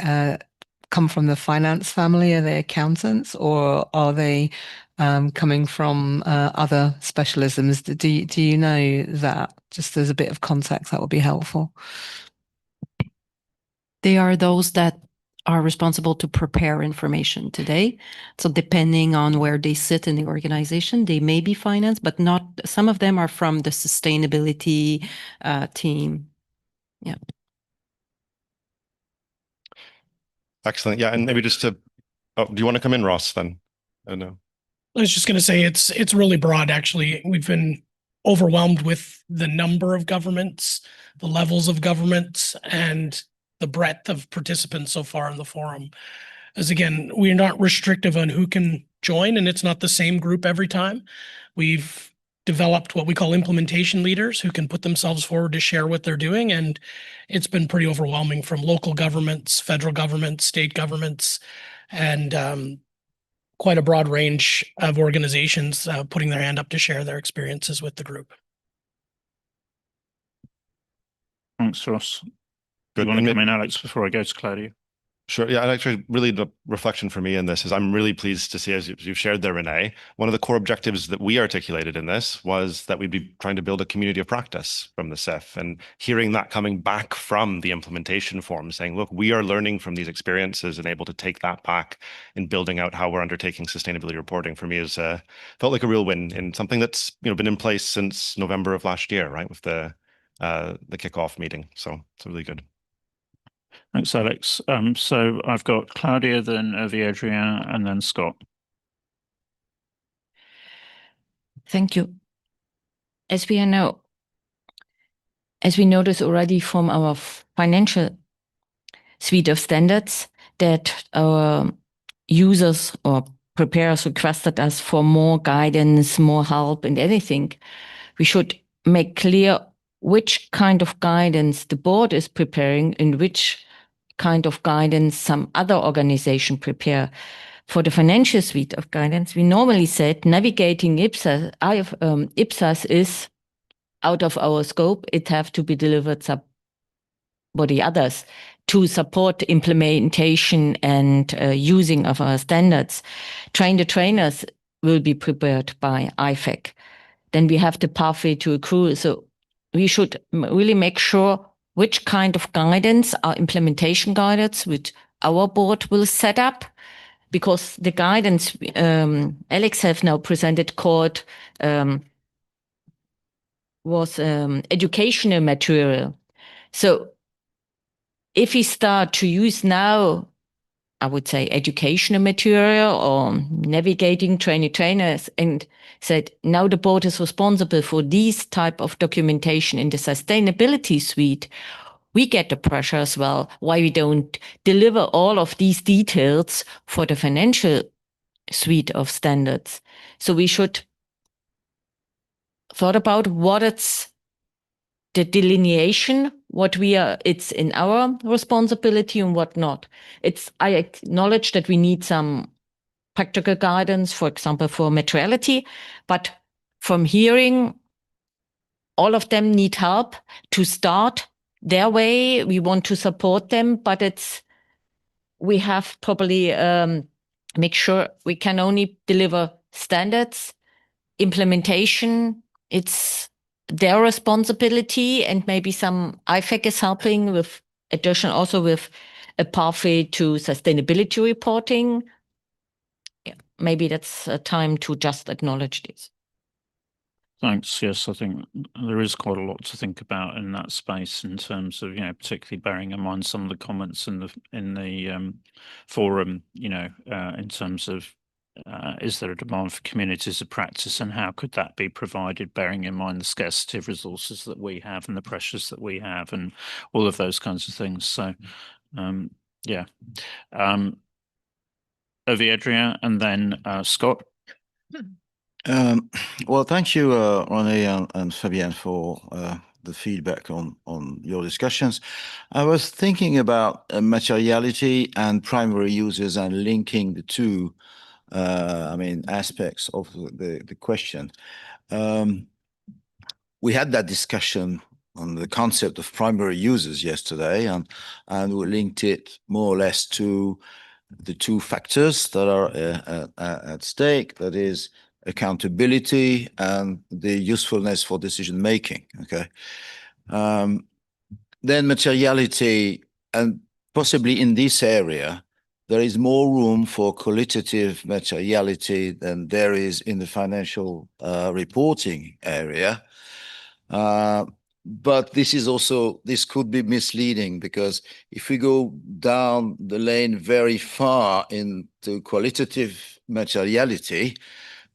come from the finance family? Are they accountants, or are they coming from other specialisms? Do you know that? Just as a bit of context, that would be helpful. They are those that are responsible to prepare information today. So depending on where they sit in the organization, they may be finance, but not, some of them are from the sustainability team. Yeah. Excellent. Yeah, and maybe just to, do you want to come in, Ross, then? Oh, no. I was just going to say it's really broad, actually. We've been overwhelmed with the number of governments, the levels of governments, and the breadth of participants so far in the forum. As again, we're not restrictive on who can join, and it's not the same group every time. We've developed what we call implementation leaders who can put themselves forward to share what they're doing, and it's been pretty overwhelming, from local governments, federal governments, state governments, and quite a broad range of organizations putting their hand up to share their experiences with the group. Thanks, Ross. Good. You want to come in, Alex, before I go to Claudia? Sure. Yeah, and actually, really, the reflection for me in this is I'm really pleased to see, as you've shared there, Renee, one of the core objectives that we articulated in this was that we'd be trying to build a community of practice from the SIF, and hearing that coming back from the implementation forum, saying, look, we are learning from these experiences and able to take that back in building out how we're undertaking sustainability reporting, for me is felt like a real win in something that's been in place since November of last year, right, with the kickoff meeting. So it's really good. Thanks, Alex. So I've got Claudia, then Adrienne, and then Scott. Thank you. As we noticed already from our financial suite of standards, that our users or preparers requested us for more guidance, more help, and anything. We should make clear which kind of guidance the board is preparing and which kind of guidance some other organization prepare. For the financial suite of guidance, we normally said navigating IPSAS is out of our scope. It have to be delivered somebody others to support implementation and using of our standards. Train the trainers will be prepared by IFAC. Then we have the pathway to accrual. So we should really make sure which kind of guidance are implementation guidance, which our board will set up, because the guidance Alex have now presented called was educational material. So if we start to use now, I would say educational material or navigating trainers, and said now the board is responsible for these type of documentation in the sustainability suite, we get the pressure as well why we don't deliver all of these details for the financial suite of standards. So we should thought about what it's the delineation, what we are, it's in our responsibility and what not. I acknowledge that we need some practical guidance, for example, for materiality, but from hearing, all of them need help to start their way. We want to support them, but we have probably make sure we can only deliver standards, implementation. It's their responsibility, and maybe some IFAC is helping with addition, also with a pathway to sustainability reporting. Yeah, maybe that's a time to just acknowledge this. Thanks. Yes, I think there is quite a lot to think about in that space in terms of, particularly bearing in mind some of the comments in the forum, in terms of is there a demand for communities of practice, and how could that be provided, bearing in mind the scarcity of resources that we have and the pressures that we have and all of those kinds of things. So, yeah. Over Adrien and then Scott. Well, thank you, René and Fabienne, for the feedback on your discussions. I was thinking about materiality and primary users and linking the two aspects of the question. We had that discussion on the concept of primary users yesterday, and we linked it more or less to the two factors that are at stake, that is accountability and the usefulness for decision making. Okay. Then materiality, and possibly in this area, there is more room for qualitative materiality than there is in the financial reporting area. But this could be misleading, because if we go down the lane very far into qualitative materiality,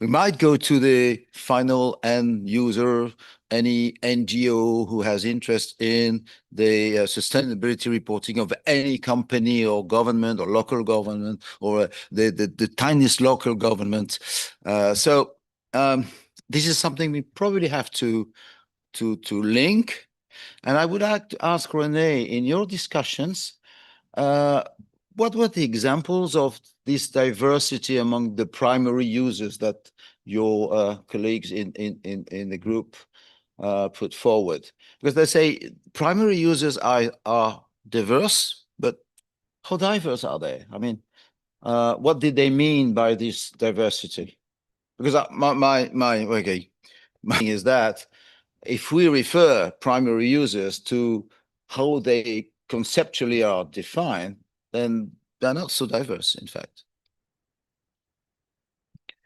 we might go to the final end user, any NGO who has interest in the sustainability reporting of any company or government or local government, or the tiniest local government. So this is something we probably have to link. And I would like to ask René, in your discussions, what were the examples of this diversity among the primary users that your colleagues in the group put forward? Because they say primary users are diverse, but how diverse are they? I mean, what did they mean by this diversity? Because my thing is that if we refer primary users to how they conceptually are defined, then they're not so diverse, in fact.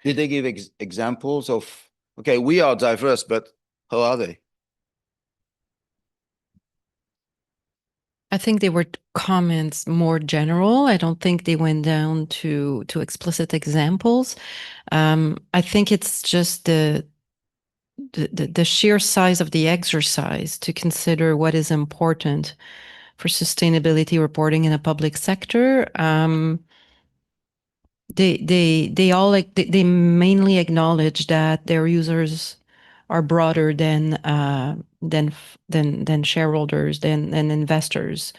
Did they give examples of, okay, we are diverse, but how are they? I think they were comments more general. I don't think they went down to explicit examples. I think it's just the sheer size of the exercise to consider what is important for sustainability reporting in a public sector. They mainly acknowledge that their users are broader than shareholders, than investors,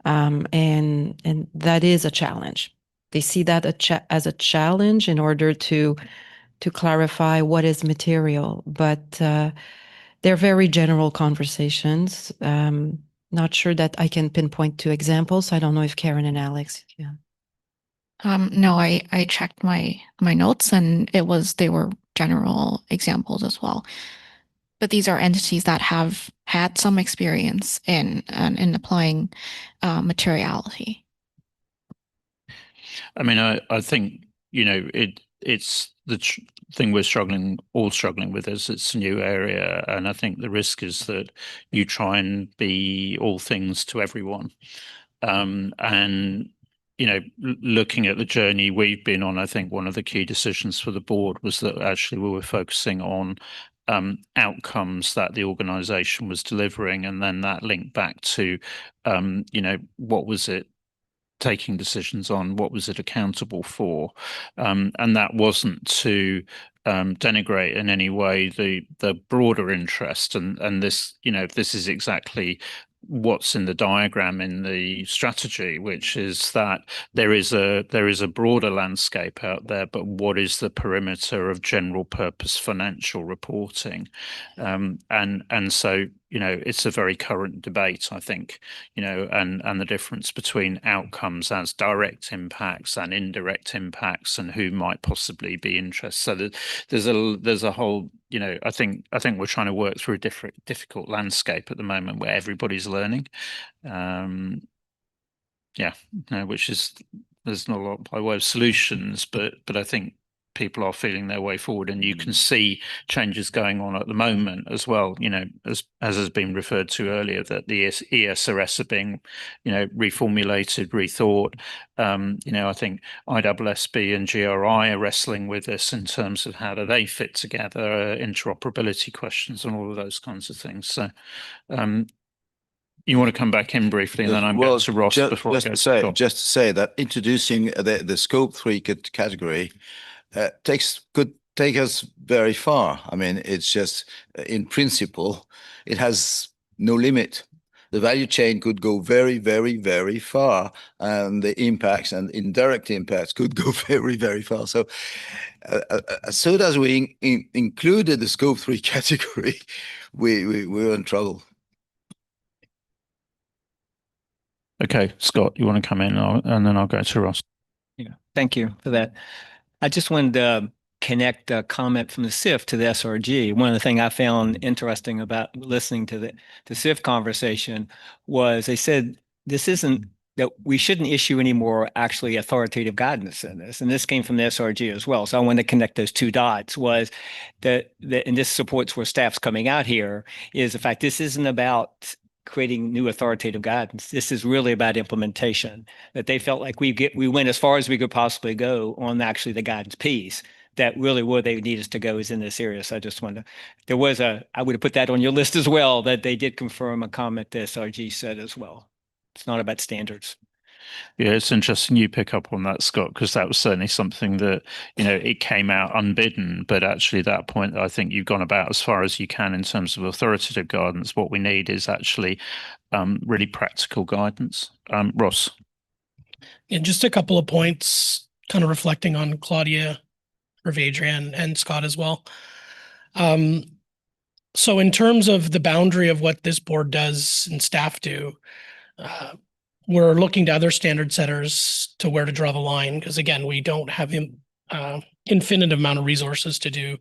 and that is a challenge. they see that as a challenge in order to clarify what is material. But they're very general conversations. Not sure that I can pinpoint 2 examples. I don't know if Karen and Alex. Yeah. No, I checked my notes, and they were general examples as well. But these are entities that have had some experience in applying materiality. I mean, I think, you know, it's the thing we're all struggling with is it's a new area. And I think the risk is that you try and be all things to everyone. And, you know, looking at the journey we've been on, I think one of the key decisions for the board was that actually we were focusing on outcomes that the organization was delivering, and then that linked back to, you know, what was it taking decisions on, what was it accountable for, and that wasn't to denigrate in any way the broader interest, and this, you know, this is exactly what's in the diagram in the strategy, which is that there is a broader landscape out there, but what is the perimeter of general purpose financial reporting, and so, you know, it's a very current debate, I think, you know, and the difference between outcomes as direct impacts and indirect impacts, and who might possibly be interested. So there's a whole, you know, I think we're trying to work through a difficult landscape at the moment where everybody's learning. Yeah, no, which is, there's not a lot by way of solutions, but I think people are feeling their way forward, and you can see changes going on at the moment as well, you know, as has been referred to earlier, that the ESRS are being, you know, reformulated, rethought. You know, I think IPSASB and GRI are wrestling with this in terms of how do they fit together, interoperability questions and all of those kinds of things. So you want to come back in briefly, and then I'm going to Ross before I go to Scott. Just to say that introducing the scope 3 category could take us very far. I mean, it's just, in principle, it has no limit. The value chain could go very, very, very far, and the impacts and indirect impacts could go very, very far. So as soon as we included the scope 3 category, we were in trouble. Okay, Scott, you want to come in, and then I'll go to Ross. Yeah, thank you for that. I just wanted to connect a comment from the SIF to the SRG. One of the things I found interesting about listening to the SIF conversation was they said this isn't that we shouldn't issue any more actually authoritative guidance in this. And this came from the SRG as well. So I wanted to connect those 2 dots, was that and this supports where staff's coming out here, is the fact this isn't about creating new authoritative guidance. This is really about implementation, that they felt like we went as far as we could possibly go on actually the guidance piece, that really where they need us to go is in this area. So I just wanted to, I would have put that on your list as well, that they did confirm a comment that SRG said as well. It's not about standards. Yeah, it's interesting you pick up on that, Scott, because that was certainly something that, you know, it came out unbidden, but actually that point, I think you've gone about as far as you can in terms of authoritative guidance. What we need is actually really practical guidance. Ross. Yeah, just a couple of points, kind of reflecting on Claudia, Adrian, and Scott as well. So in terms of the boundary of what this board does and staff do, we're looking to other standard setters to where to draw the line, because again, we don't have infinite amount of resources to do,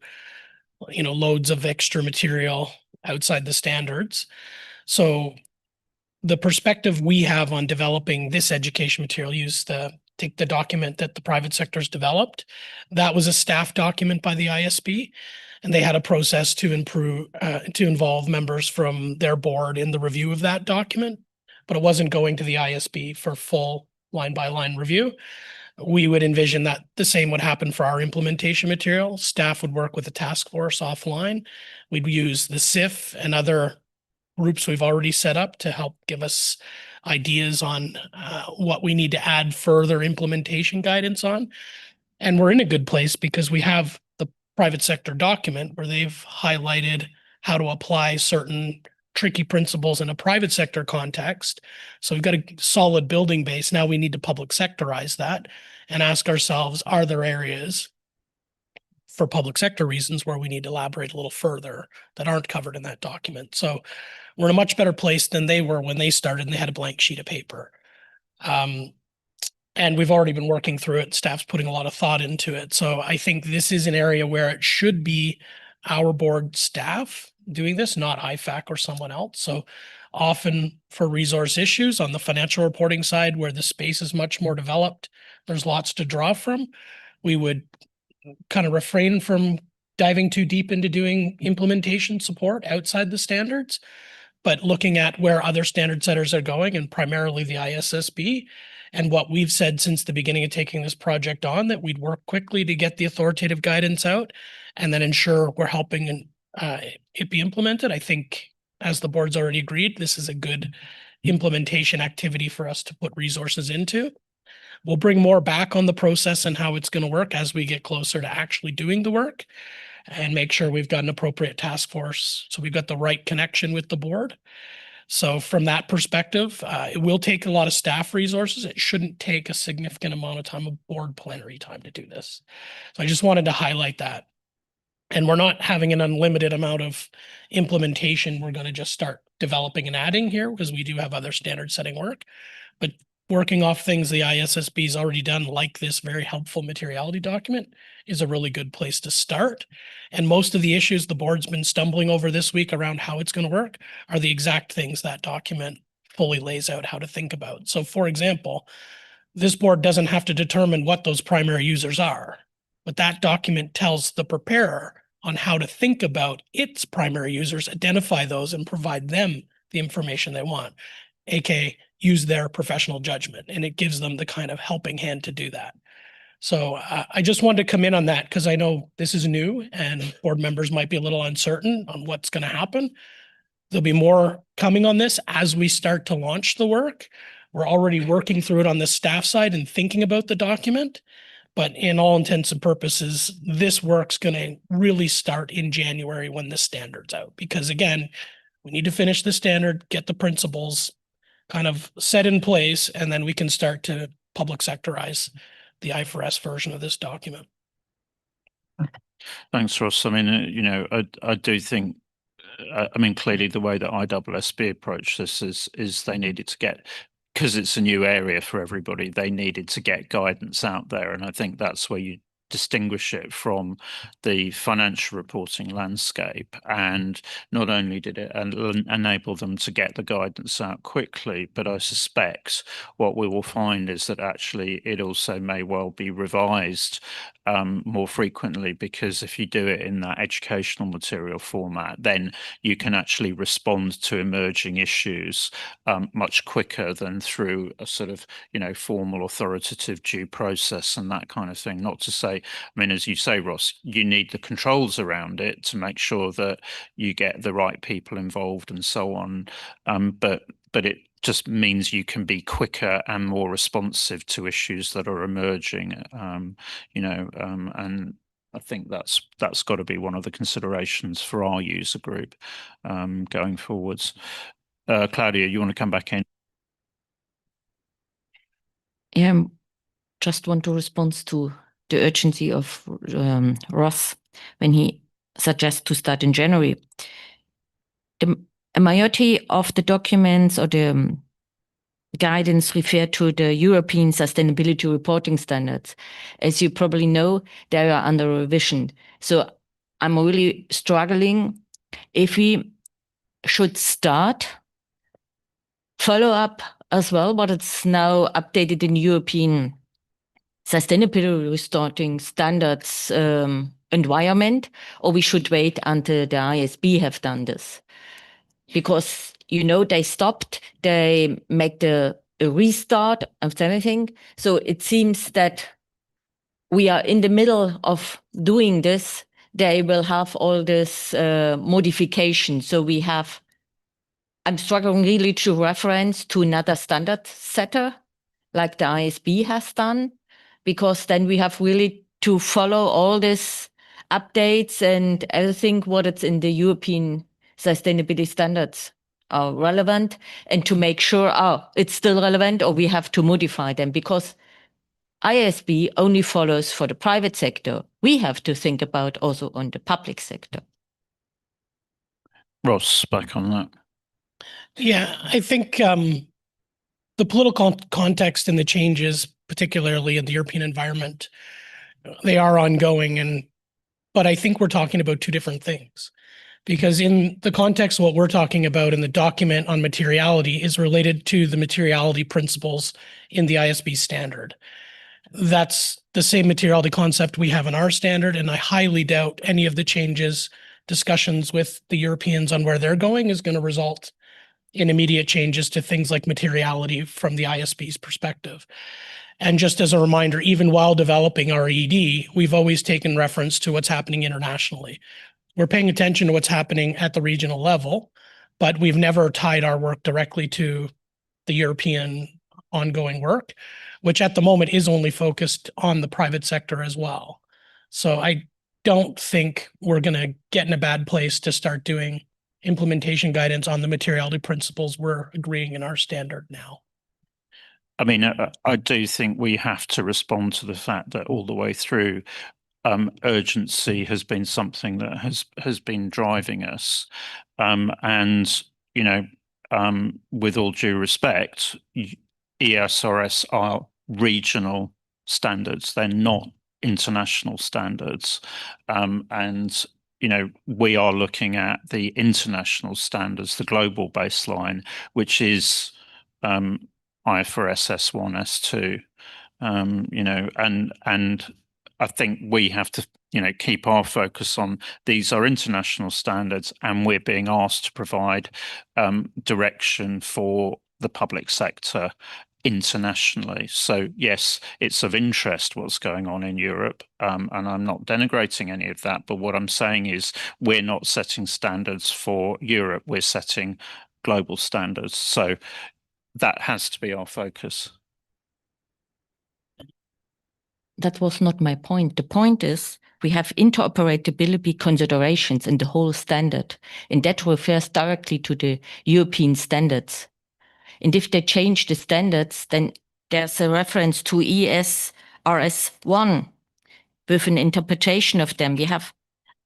you know, loads of extra material outside the standards. So the perspective we have on developing this education material, take the document that the private sector's developed. That was a staff document by the ISB, and they had a process to involve members from their board in the review of that document, but it wasn't going to the ISB for full line-by-line review. We would envision that the same would happen for our implementation material. Staff would work with the task force offline. We'd use the SIF and other groups we've already set up to help give us ideas on what we need to add further implementation guidance on. And we're in a good place because we have the private sector document where they've highlighted how to apply certain tricky principles in a private sector context. So we've got a solid building base. Now we need to public sectorize that. and ask ourselves, are there areas for public sector reasons where we need to elaborate a little further that aren't covered in that document? So we're in a much better place than they were when they started and they had a blank sheet of paper. And we've already been working through it. Staff's putting a lot of thought into it. So I think this is an area where it should be our board staff doing this, not IFAC or someone else. So often for resource issues on the financial reporting side, where the space is much more developed, there's lots to draw from. We would kind of refrain from diving too deep into doing implementation support outside the standards, but looking at where other standard setters are going, and primarily the IPSASB, and what we've said since the beginning of taking this project on, that we'd work quickly to get the authoritative guidance out and then ensure we're helping it be implemented. I think, as the board's already agreed, this is a good implementation activity for us to put resources into. We'll bring more back on the process and how it's going to work as we get closer to actually doing the work, and make sure we've got an appropriate task force so we've got the right connection with the board. So from that perspective, it will take a lot of staff resources. It shouldn't take a significant amount of time of board plenary time to do this. So I just wanted to highlight that. And we're not having an unlimited amount of implementation. We're going to just start developing and adding here because we do have other standard setting work. But working off things the IPSASB has already done, like this very helpful materiality document, is a really good place to start. And most of the issues the board's been stumbling over this week around how it's going to work are the exact things that document fully lays out how to think about. So for example, this board doesn't have to determine what those primary users are, but that document tells the preparer on how to think about its primary users, identify those, and provide them the information they want, aka use their professional judgment, and it gives them the kind of helping hand to do that. So I just wanted to come in on that because I know this is new and board members might be a little uncertain on what's going to happen. There'll be more coming on this as we start to launch the work. We're already working through it on the staff side and thinking about the document, but in all intents and purposes, this work's going to really start in January when the standard's out, because again, we need to finish the standard, get the principles kind of set in place, and then we can start to public sectorize the IFRS version of this document. Thanks, Ross. I mean, I do think, clearly the way that IPSASB approached this is they needed to get, because it's a new area for everybody, they needed to get guidance out there. And I think that's where you distinguish it from the financial reporting landscape. And not only did it enable them to get the guidance out quickly, but I suspect what we will find is that actually it also may well be revised more frequently, because if you do it in that educational material format, then you can actually respond to emerging issues much quicker than through a sort of, formal authoritative due process and that kind of thing. Not to say, as you say, Ross, you need the controls around it to make sure that you get the right people involved and so on. But it just means you can be quicker and more responsive to issues that are emerging, and I think that's got to be one of the considerations for our user group going forwards. Claudia, you want to come back in? Yeah, just want to respond to the urgency of Ross when he suggests to start in January. A majority of the documents or the guidance refer to the European Sustainability Reporting Standards. As you probably know, they are under revision. So I'm really struggling if we should start follow up as well, but it's now updated in European Sustainability Reporting Standards environment, or we should wait until the ISB have done this. Because, they stopped, they make a restart of everything. So it seems that we are in the middle of doing this. They will have all this modification. So I'm struggling really to reference to another standard setter like the ISB has done, because then we have really to follow all these updates and everything what it's in the European sustainability standards are relevant, and to make sure it's still relevant, or we have to modify them, because ISB only follows for the private sector. We have to think about also on the public sector. Ross, back on that. Yeah, I think the political context and the changes, particularly in the European environment, they are ongoing. But I think we're talking about two different things. Because in the context of what we're talking about in the document on materiality is related to the materiality principles in the ISB standard. That's the same materiality concept we have in our standard, and I highly doubt any of the changes, discussions with the Europeans on where they're going is going to result in immediate changes to things like materiality from the ISB's perspective. And just as a reminder, even while developing our ED, we've always taken reference to what's happening internationally. We're paying attention to what's happening at the regional level, but we've never tied our work directly to the European ongoing work, which at the moment is only focused on the private sector as well. So I don't think we're going to get in a bad place to start doing implementation guidance on the materiality principles we're agreeing in our standard now. I mean, I do think we have to respond to the fact that all the way through, urgency has been something that has been driving us, and you know, with all due respect, ESRS are regional standards; they're not international standards, and you know, we are looking at the international standards, the global baseline, which is IFRS S1, S2. You know, and I think we have to, you know, keep our focus on these are international standards, and we're being asked to provide direction for the public sector internationally. So yes, it's of interest what's going on in Europe, and I'm not denigrating any of that. But what I'm saying is we're not setting standards for Europe, we're setting global standards. So that has to be our focus. That was not my point. The point is we have interoperability considerations in the whole standard, and that refers directly to the European standards. And if they change the standards, then there's a reference to ESRS 1 with an interpretation of them.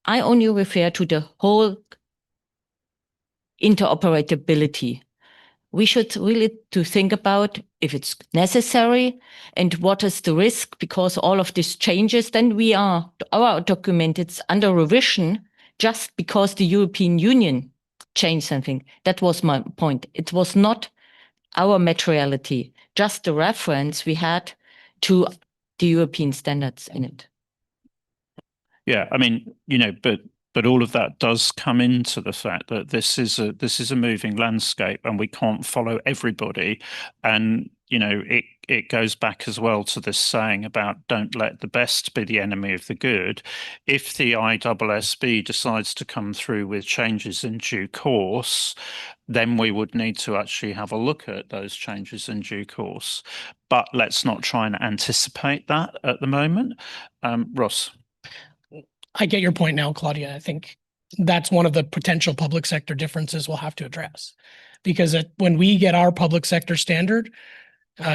I only refer to the whole interoperability. We should really to think about if it's necessary and what is the risk, because all of these changes, then our document, it's under revision just because the European Union changed something. That was my point. It was not our materiality, just the reference we had to the European standards in it. Yeah, I mean, you know, but all of that does come into the fact that this is a moving landscape, and we can't follow everybody. And you know, it goes back as well to this saying about don't let the best be the enemy of the good. If the IPSASB decides to come through with changes in due course, then we would need to actually have a look at those changes in due course. But let's not try and anticipate that at the moment. Ross. I get your point now, Claudia. I think that's one of the potential public sector differences we'll have to address. Because when we get our public sector standard,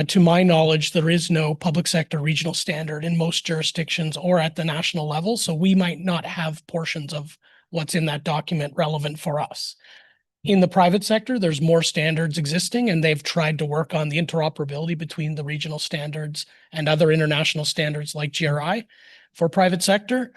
to my knowledge, there is no public sector regional standard in most jurisdictions or at the national level. So we might not have portions of what's in that document relevant for us. In the private sector, there's more standards existing, and they've tried to work on the interoperability between the regional standards and other international standards like GRI. For private sector,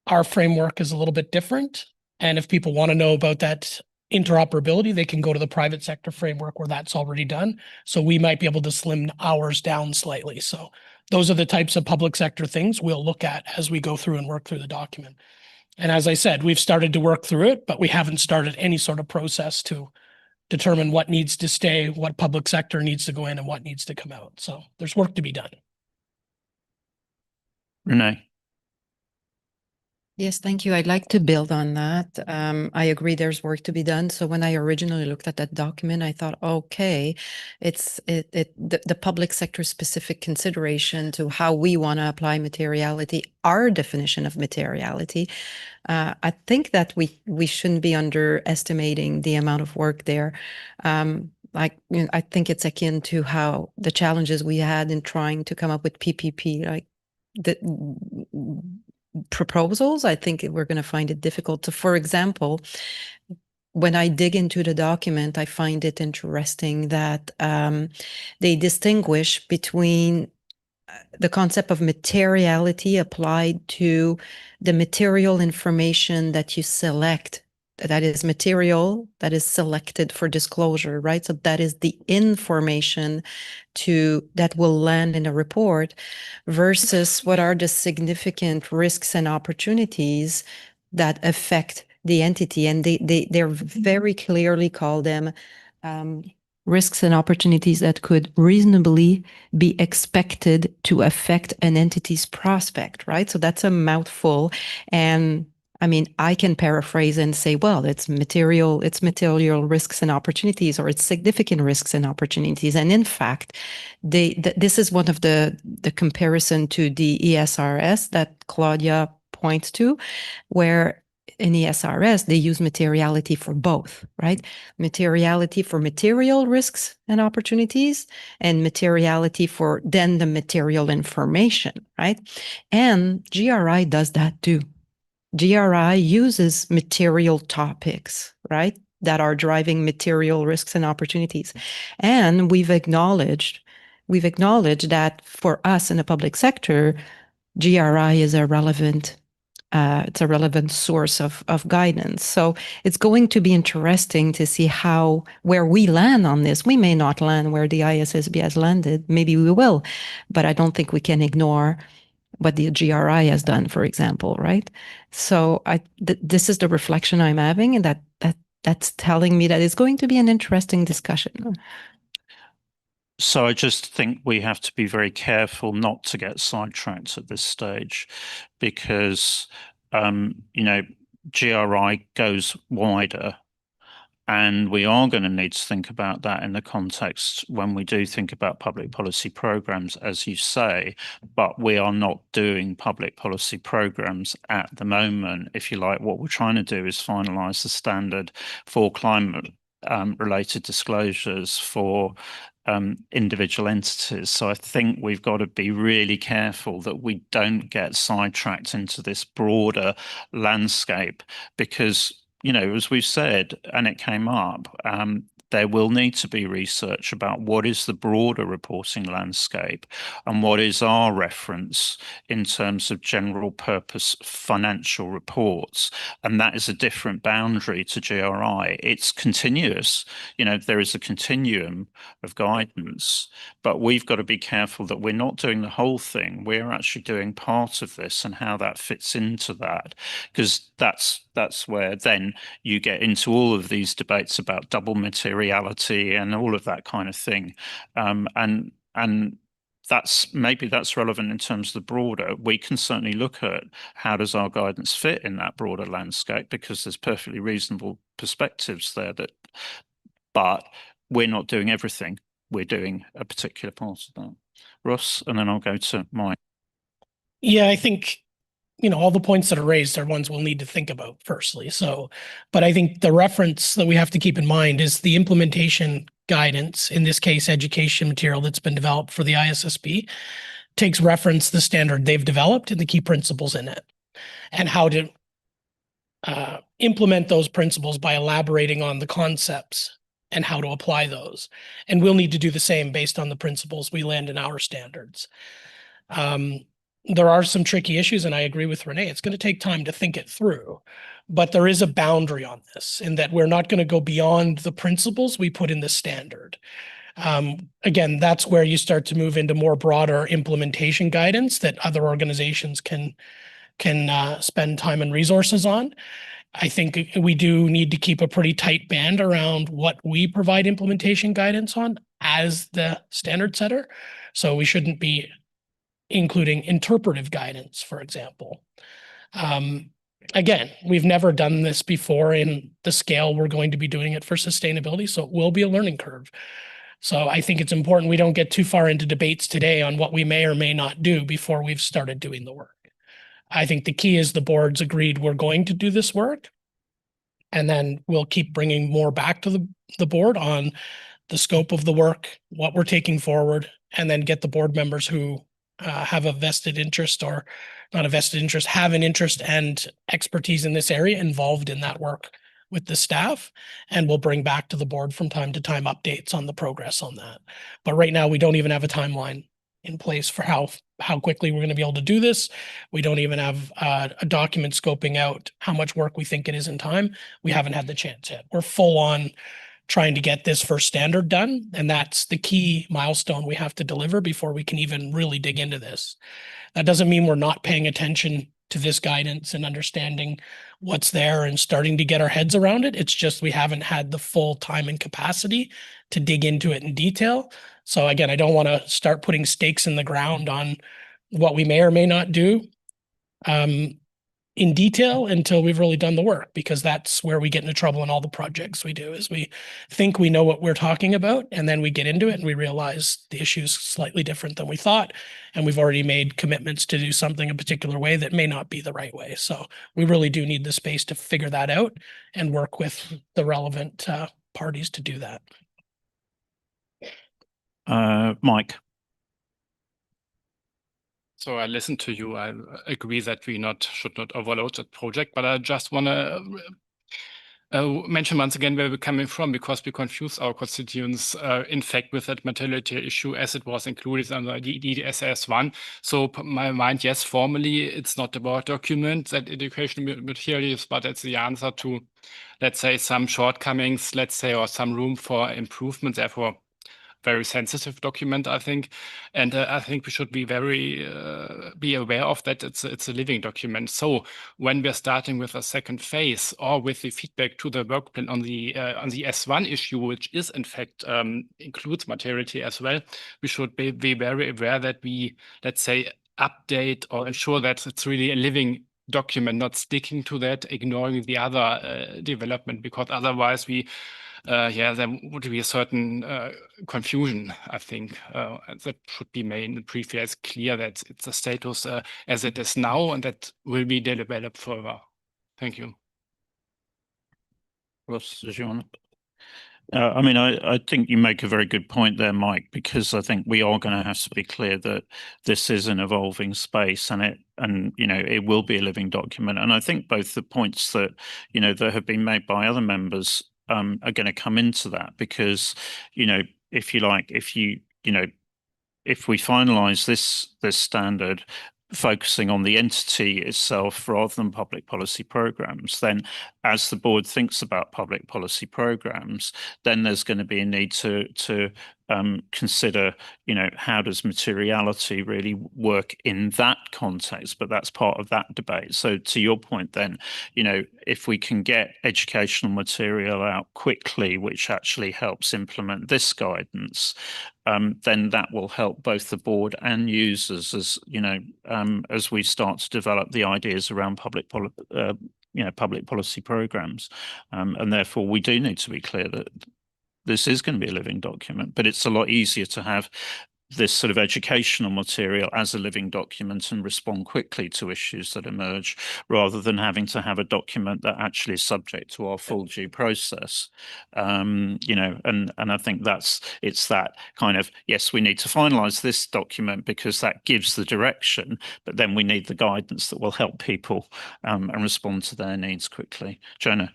our framework is a little bit different. And if people want to know about that interoperability, they can go to the private sector framework where that's already done. So we might be able to slim ours down slightly. So those are the types of public sector things we'll look at as we go through and work through the document. And as I said, we've started to work through it, but we haven't started any sort of process to determine what needs to stay, what public sector needs to go in, and what needs to come out. So there's work to be done. Renee. Yes, thank you. I'd like to build on that. I agree there's work to be done. So when I originally looked at that document, I thought, okay, it's the public sector specific consideration to how we want to apply materiality, our definition of materiality. I think that we shouldn't be underestimating the amount of work there. I think it's akin to how the challenges we had in trying to come up with PPP, like the proposals. I think we're going to find it difficult to, for example, when I dig into the document, I find it interesting that they distinguish between the concept of materiality applied to the material information that you select, that is material that is selected for disclosure, right? So that is the information that will land in a report, versus what are the significant risks and opportunities that affect the entity. And they're very clearly call them risks and opportunities that could reasonably be expected to affect an entity's prospect, right? So that's a mouthful. And I mean, I can paraphrase and say, well, it's material risks and opportunities, or it's significant risks and opportunities. And in fact, this is one of the comparison to the ESRS that Claudia points to, where in ESRS, they use materiality for both, right? Materiality for material risks and opportunities, and materiality for then the material information, right? And GRI does that too. GRI uses material topics, right, that are driving material risks and opportunities. And we've acknowledged that for us in the public sector, GRI is it's a relevant source of guidance. So it's going to be interesting to see where we land on this. We may not land where the ISSB has landed. Maybe we will, but I don't think we can ignore what the GRI has done, for example, right? So this is the reflection I'm having, and that's telling me that it's going to be an interesting discussion. So I just think we have to be very careful not to get sidetracked at this stage, because GRI goes wider, and we are going to need to think about that in the context when we do think about public policy programs, as you say, but we are not doing public policy programs at the moment. If you like, what we're trying to do is finalise the standard for climate related disclosures for individual entities. So I think we've got to be really careful that we don't get sidetracked into this broader landscape, because, as we've said, and it came up, there will need to be research about what is the broader reporting landscape and what is our reference in terms of general purpose financial reports. And that is a different boundary to GRI. It's continuous. There is a continuum of guidance, but we've got to be careful that we're not doing the whole thing. We're actually doing part of this and how that fits into that, because that's where then you get into all of these debates about double materiality and all of that kind of thing. And that's relevant in terms of the broader. We can certainly look at how does our guidance fit in that broader landscape, because there's perfectly reasonable perspectives there, but we're not doing everything. We're doing a particular part of that. Russ, and then I'll go to Mike. Yeah, I think all the points that are raised are ones we'll need to think about firstly. But I think the reference that we have to keep in mind is the implementation guidance, in this case, education material that's been developed for the ISSB, takes reference the standard they've developed and the key principles in it, and how to implement those principles by elaborating on the concepts and how to apply those. And we'll need to do the same based on the principles we land in our standards. There are some tricky issues, and I agree with Renee. It's going to take time to think it through, but there is a boundary on this, in that we're not going to go beyond the principles we put in the standard. Again, that's where you start to move into more broader implementation guidance that other organizations can spend time and resources on. I think we do need to keep a pretty tight band around what we provide implementation guidance on as the standard setter. So we shouldn't be including interpretive guidance, for example. Again, we've never done this before in the scale we're going to be doing it for sustainability, so it will be a learning curve. So I think it's important we don't get too far into debates today on what we may or may not do before we've started doing the work. I think the key is the board's agreed we're going to do this work, and then we'll keep bringing more back to the board on the scope of the work, what we're taking forward, and then get the board members who have a vested interest, or not a vested interest, have an interest and expertise in this area involved in that work with the staff. And we'll bring back to the board from time to time updates on the progress on that. But right now, we don't even have a timeline in place for how quickly we're going to be able to do this. We don't even have a document scoping out how much work we think it is in time. We haven't had the chance yet. We're full on trying to get this first standard done. And that's the key milestone we have to deliver before we can even really dig into this. That doesn't mean we're not paying attention to this guidance and understanding what's there and starting to get our heads around it. It's just we haven't had the full time and capacity to dig into it in detail. So again, I don't want to start putting stakes in the ground on what we may or may not do in detail until we've really done the work, because that's where we get into trouble in all the projects we do, is we think we know what we're talking about, and then we get into it and we realize the issue is slightly different than we thought, and we've already made commitments to do something a particular way that may not be the right way. So we really do need the space to figure that out and work with the relevant parties to do that. Mike. So I listened to you. I agree that we should not overload that project, but I just want to mention once again where we're coming from, because we confuse our constituents, in fact, with that materiality issue as it was included in the DDSS1. So my mind, yes, formally, it's not about document that education materials, but it's the answer to, let's say, some shortcomings, let's say, or some room for improvement. Therefore, very sensitive document, I think, and I think we should be very be aware of that. It's a living document. So when we're starting with a second phase, or with the feedback to the work plan on the S1 issue, which is in fact includes materiality as well, we should be very aware that we, let's say, update or ensure that it's really a living document, not sticking to that, ignoring the other development, because otherwise we there would be a certain confusion, I think. That should be made in the preface clear that it's a status as it is now, and that will be developed further. Thank you. Ross, did you want to? I mean, I think you make a very good point there, Mike, because I think we are going to have to be clear that this is an evolving space, and it will be a living document. And I think both the points that that have been made by other members are going to come into that, because if you like, if we finalize this standard, focusing on the entity itself rather than public policy programs, then as the board thinks about public policy programs, then there's going to be a need to consider, how does materiality really work in that context? But that's part of that debate. So to your point, then, if we can get educational material out quickly, which actually helps implement this guidance, then that will help both the board and users as we start to develop the ideas around public policy programs. And therefore, we do need to be clear that this is going to be a living document, but it's a lot easier to have this sort of educational material as a living document and respond quickly to issues that emerge, rather than having to have a document that actually is subject to our full due process. And I think it's that kind of, yes, we need to finalize this document because that gives the direction, but then we need the guidance that will help people and respond to their needs quickly. Jonah.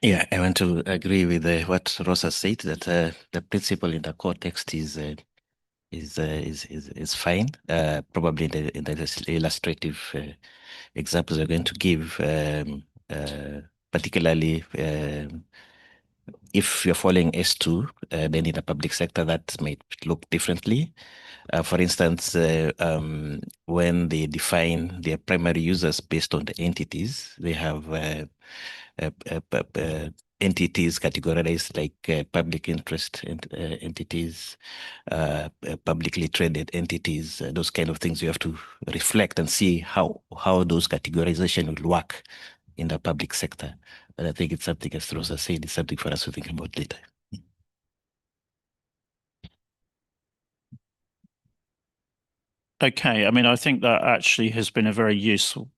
Yeah, I want to agree with what Rosa said, that the principle in the core text is fine. Probably in the illustrative examples we're going to give, particularly if you're following S2, then in the public sector that may look differently. For instance, when they define their primary users based on the entities, they have entities categorized like public interest entities, publicly traded entities, those kind of things. You have to reflect and see how those categorization will work in the public sector. And I think it's something, as Rosa said, it's something for us to think about later. Okay, I mean, I think that actually has been a very useful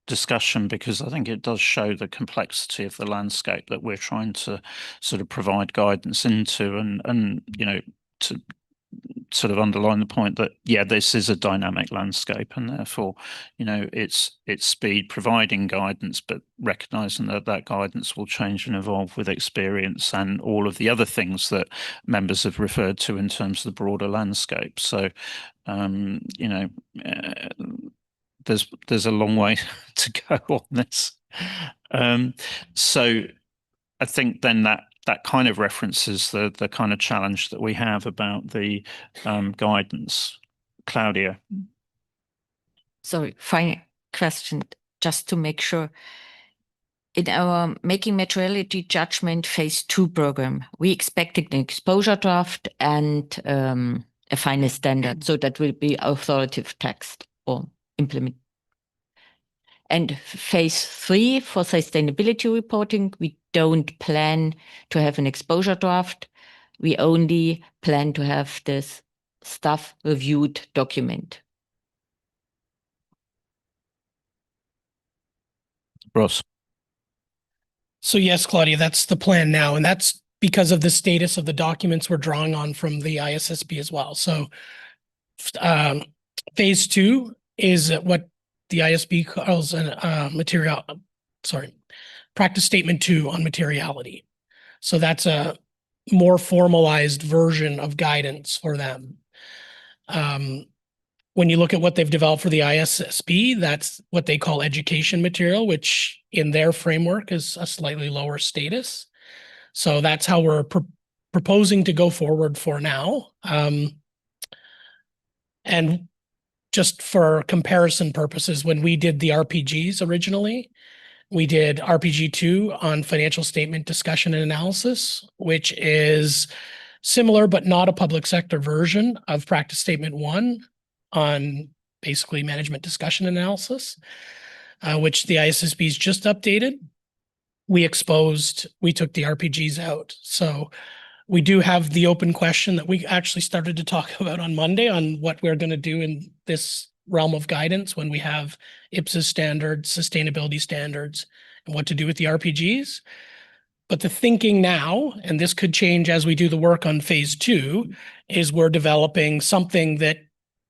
discussion, because I think it does show the complexity of the landscape that we're trying to sort of provide guidance into, and you know, to sort of underline the point that, yeah, this is a dynamic landscape, and therefore, you know, it's speed providing guidance, but recognizing that that guidance will change and evolve with experience and all of the other things that members have referred to in terms of the broader landscape. So, you know, there's a long way to go on this. So I think then that kind of references the kind of challenge that we have about the guidance. Claudia. Sorry, final question, just to make sure. In our Making Materiality Judgment Phase 2 program, we expected an exposure draft and a final standard, so that will be authoritative text or implement. And Phase 3 for sustainability reporting, we don't plan to have an exposure draft. We only plan to have this staff reviewed document. Ross. So yes, Claudia, that's the plan now. And that's because of the status of the documents we're drawing on from the ISSB as well. So Phase 2 is what the ISB calls practice statement 2 on materiality. So that's a more formalized version of guidance for them. When you look at what they've developed for the ISSB, that's what they call education material, which in their framework is a slightly lower status. So that's how we're proposing to go forward for now. And just for comparison purposes, when we did the RPGs originally, we did RPG 2 on financial statement discussion and analysis, which is similar but not a public sector version of practice statement 1 on basically management discussion analysis, which the ISSB's just updated. We took the RPGs out. So we do have the open question that we actually started to talk about on Monday on what we're going to do in this realm of guidance when we have IPSASB standards, sustainability standards, and what to do with the RPGs. But the thinking now, and this could change as we do the work on Phase 2, is we're developing something that,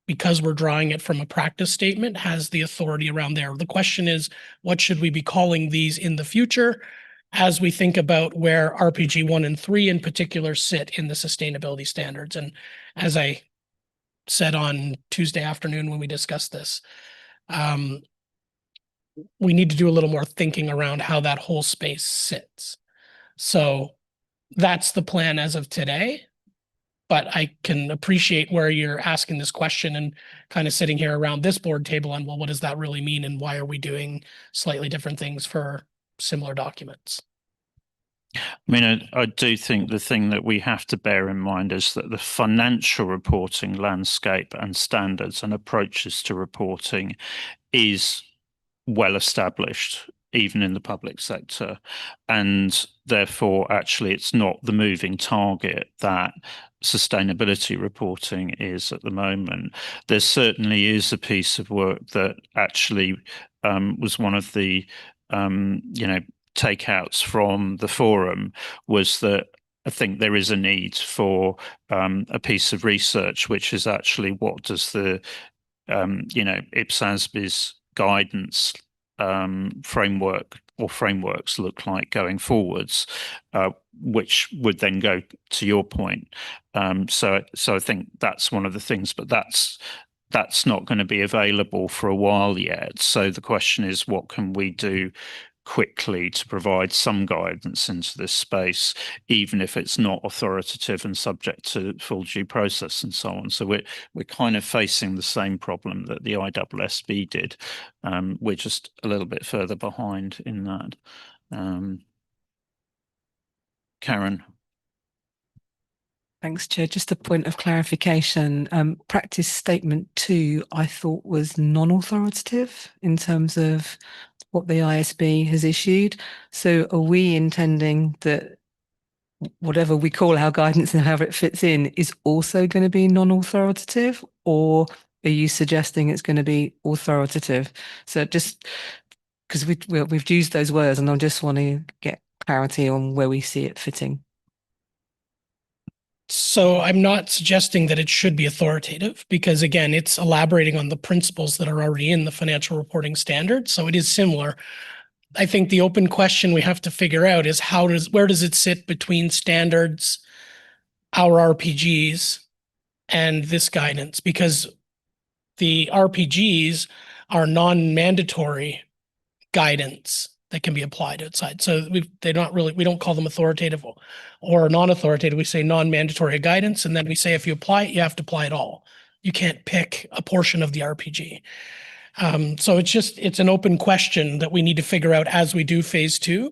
because we're drawing it from a practice statement, has the authority around there. The question is, what should we be calling these in the future as we think about where RPG 1 and 3 in particular sit in the sustainability standards? And as I said on Tuesday afternoon when we discussed this, we need to do a little more thinking around how that whole space sits. So that's the plan as of today. But I can appreciate where you're asking this question and kind of sitting here around this board table on, well, what does that really mean? And why are we doing slightly different things for similar documents? I mean, I do think the thing that we have to bear in mind is that the financial reporting landscape and standards and approaches to reporting is well established, even in the public sector. And therefore, actually, it's not the moving target that sustainability reporting is at the moment. There certainly is a piece of work that actually was one of the, takeouts from the forum, was that I think there is a need for a piece of research, which is actually what does the, IPSASB's guidance framework or frameworks look like going forwards, which would then go to your point. So I think that's one of the things, but that's not going to be available for a while yet. So the question is, what can we do quickly to provide some guidance into this space, even if it's not authoritative and subject to full due process and so on. So we're kind of facing the same problem that the IPSASB did. We're just a little bit further behind in that. Karen. Thanks, Chair. Just a point of clarification. Practice statement 2, I thought, was non-authoritative in terms of what the ISB has issued. So are we intending that whatever we call our guidance and however it fits in is also going to be non-authoritative, or are you suggesting it's going to be authoritative? So just because we've used those words, and I just want to get clarity on where we see it fitting. So I'm not suggesting that it should be authoritative because, again, it's elaborating on the principles that are already in the financial reporting standards. So it is similar. I think the open question we have to figure out is where does it sit between standards, our RPGs, and this guidance? Because the RPGs are non-mandatory guidance that can be applied outside. So we don't call them authoritative or non-authoritative. We say non-mandatory guidance. And then we say, if you apply it, you have to apply it all. You can't pick a portion of the RPG. So it's an open question that we need to figure out as we do phase 2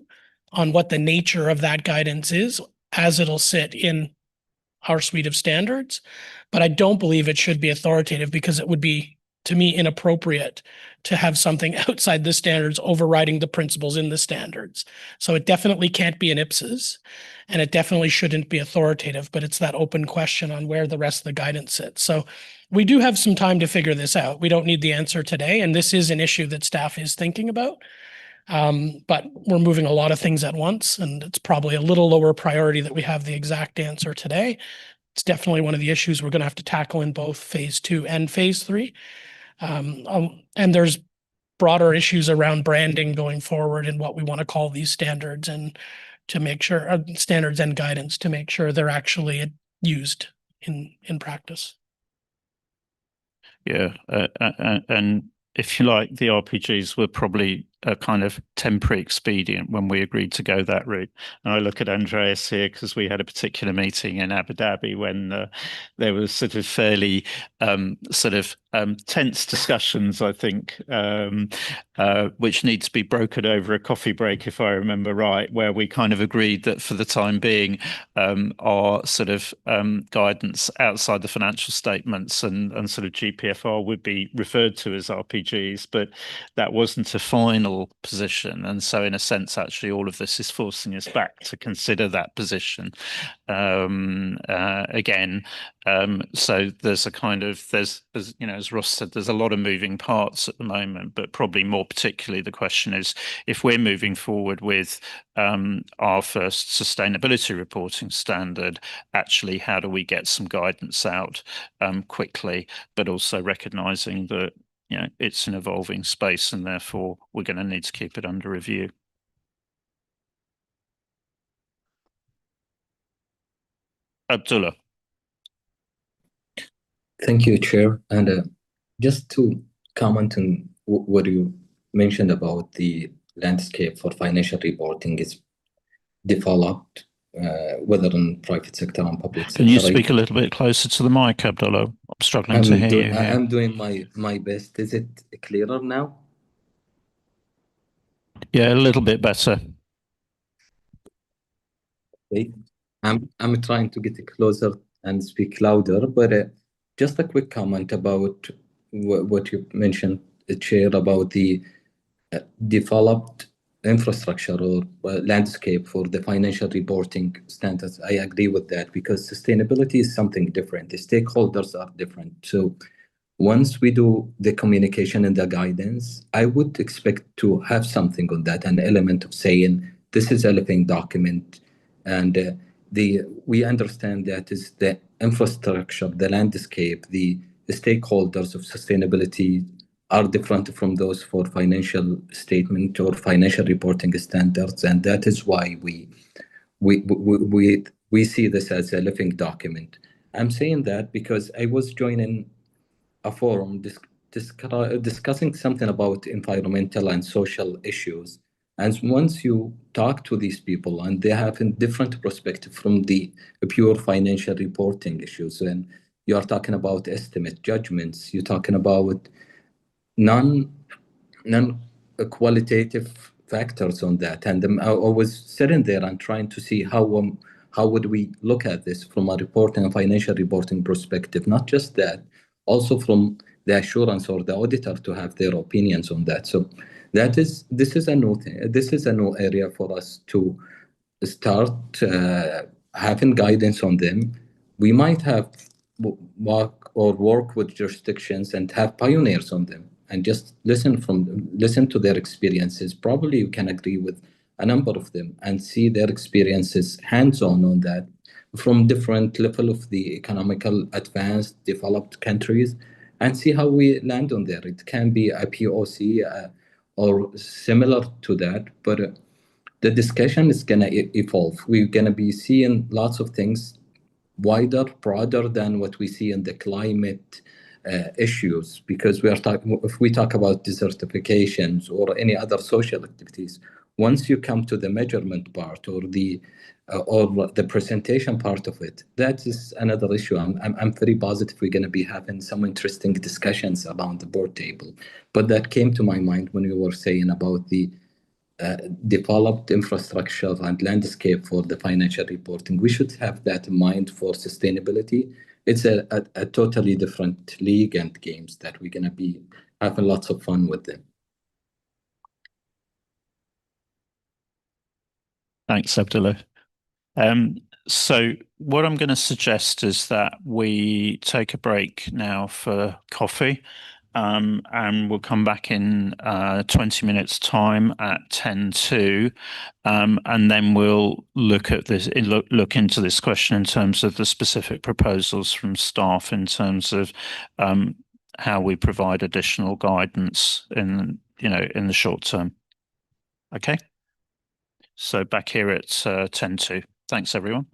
on what the nature of that guidance is as it'll sit in our suite of standards. But I don't believe it should be authoritative because it would be, to me, inappropriate to have something outside the standards overriding the principles in the standards. So it definitely can't be an IPSAS, and it definitely shouldn't be authoritative, but it's that open question on where the rest of the guidance sits. So we do have some time to figure this out. We don't need the answer today, and this is an issue that staff is thinking about. But we're moving a lot of things at once, and it's probably a little lower priority that we have the exact answer today. It's definitely one of the issues we're going to have to tackle in both phase 2 and phase 3. And there's broader issues around branding going forward and what we want to call these standards, and to make sure standards and guidance to make sure they're actually used in practice. Yeah, and if you like, the RPGs were probably a kind of temporary expedient when we agreed to go that route. And I look at Andreas here because we had a particular meeting in Abu Dhabi when there was sort of fairly tense discussions, I think, which need to be brokered over a coffee break, if I remember right, where we kind of agreed that for the time being, our sort of guidance outside the financial statements and sort of GPFR would be referred to as RPGs, but that wasn't a final position. And so in a sense, actually, all of this is forcing us back to consider that position again. So there's a kind of, there's, you know, as Ross said, there's a lot of moving parts at the moment, but probably more particularly the question is, if we're moving forward with our first sustainability reporting standard, actually, how do we get some guidance out quickly, but also recognizing that, you know, it's an evolving space and therefore we're going to need to keep it under review. Abdullah. Thank you, Chair. And just to comment on what you mentioned about the landscape for financial reporting is developed, whether in private sector and public sector. Can you speak a little bit closer to the mic, Abdullah? I'm struggling to hear you. I'm doing my best. Is it clearer now? Yeah, a little bit better. Okay. I'm trying to get closer and speak louder, but just a quick comment about what you mentioned, Chair, about the developed infrastructure or landscape for the financial reporting standards. I agree with that because sustainability is something different. The stakeholders are different. So once we do the communication and the guidance, I would expect to have something on that, an element of saying this is a living document, and we understand that is the infrastructure, the landscape, the stakeholders of sustainability are different from those for financial statement or financial reporting standards, and that is why we see this as a living document. I'm saying that because I was joining a forum discussing something about environmental and social issues, and once you talk to these people and they have a different perspective from the pure financial reporting issues, and you are talking about estimate judgments, you're talking about non-qualitative factors on that. And I was sitting there and trying to see how would we look at this from a reporting and financial reporting perspective, not just that, also from the assurance or the auditor to have their opinions on that. So this is a new thing. This is a new area for us to start having guidance on them. We might have work with jurisdictions and have pioneers on them. and just listen to their experiences. Probably you can agree with a number of them and see their experiences hands-on on that from different level of the economical advanced developed countries, and see how we land on there. It can be a POC or similar to that, but the discussion is going to evolve. We're going to be seeing lots of things wider, broader than what we see in the climate issues, because we are talking, if we talk about desertifications or any other social activities, once you come to the measurement part or the presentation part of it, that is another issue. I'm very positive we're going to be having some interesting discussions around the board table. But that came to my mind when you were saying about the developed infrastructure and landscape for the financial reporting. We should have that in mind for sustainability. It's a totally different league and games that we're going to be having lots of fun with them. Thanks, Abdullah. So what I'm going to suggest is that we take a break now for coffee, and we'll come back in 20 minutes time at 10:02, and then we'll look at this, look into this question in terms of the specific proposals from staff in terms of how we provide additional guidance in the short term. Okay. So back here at 10:02. Thanks, everyone.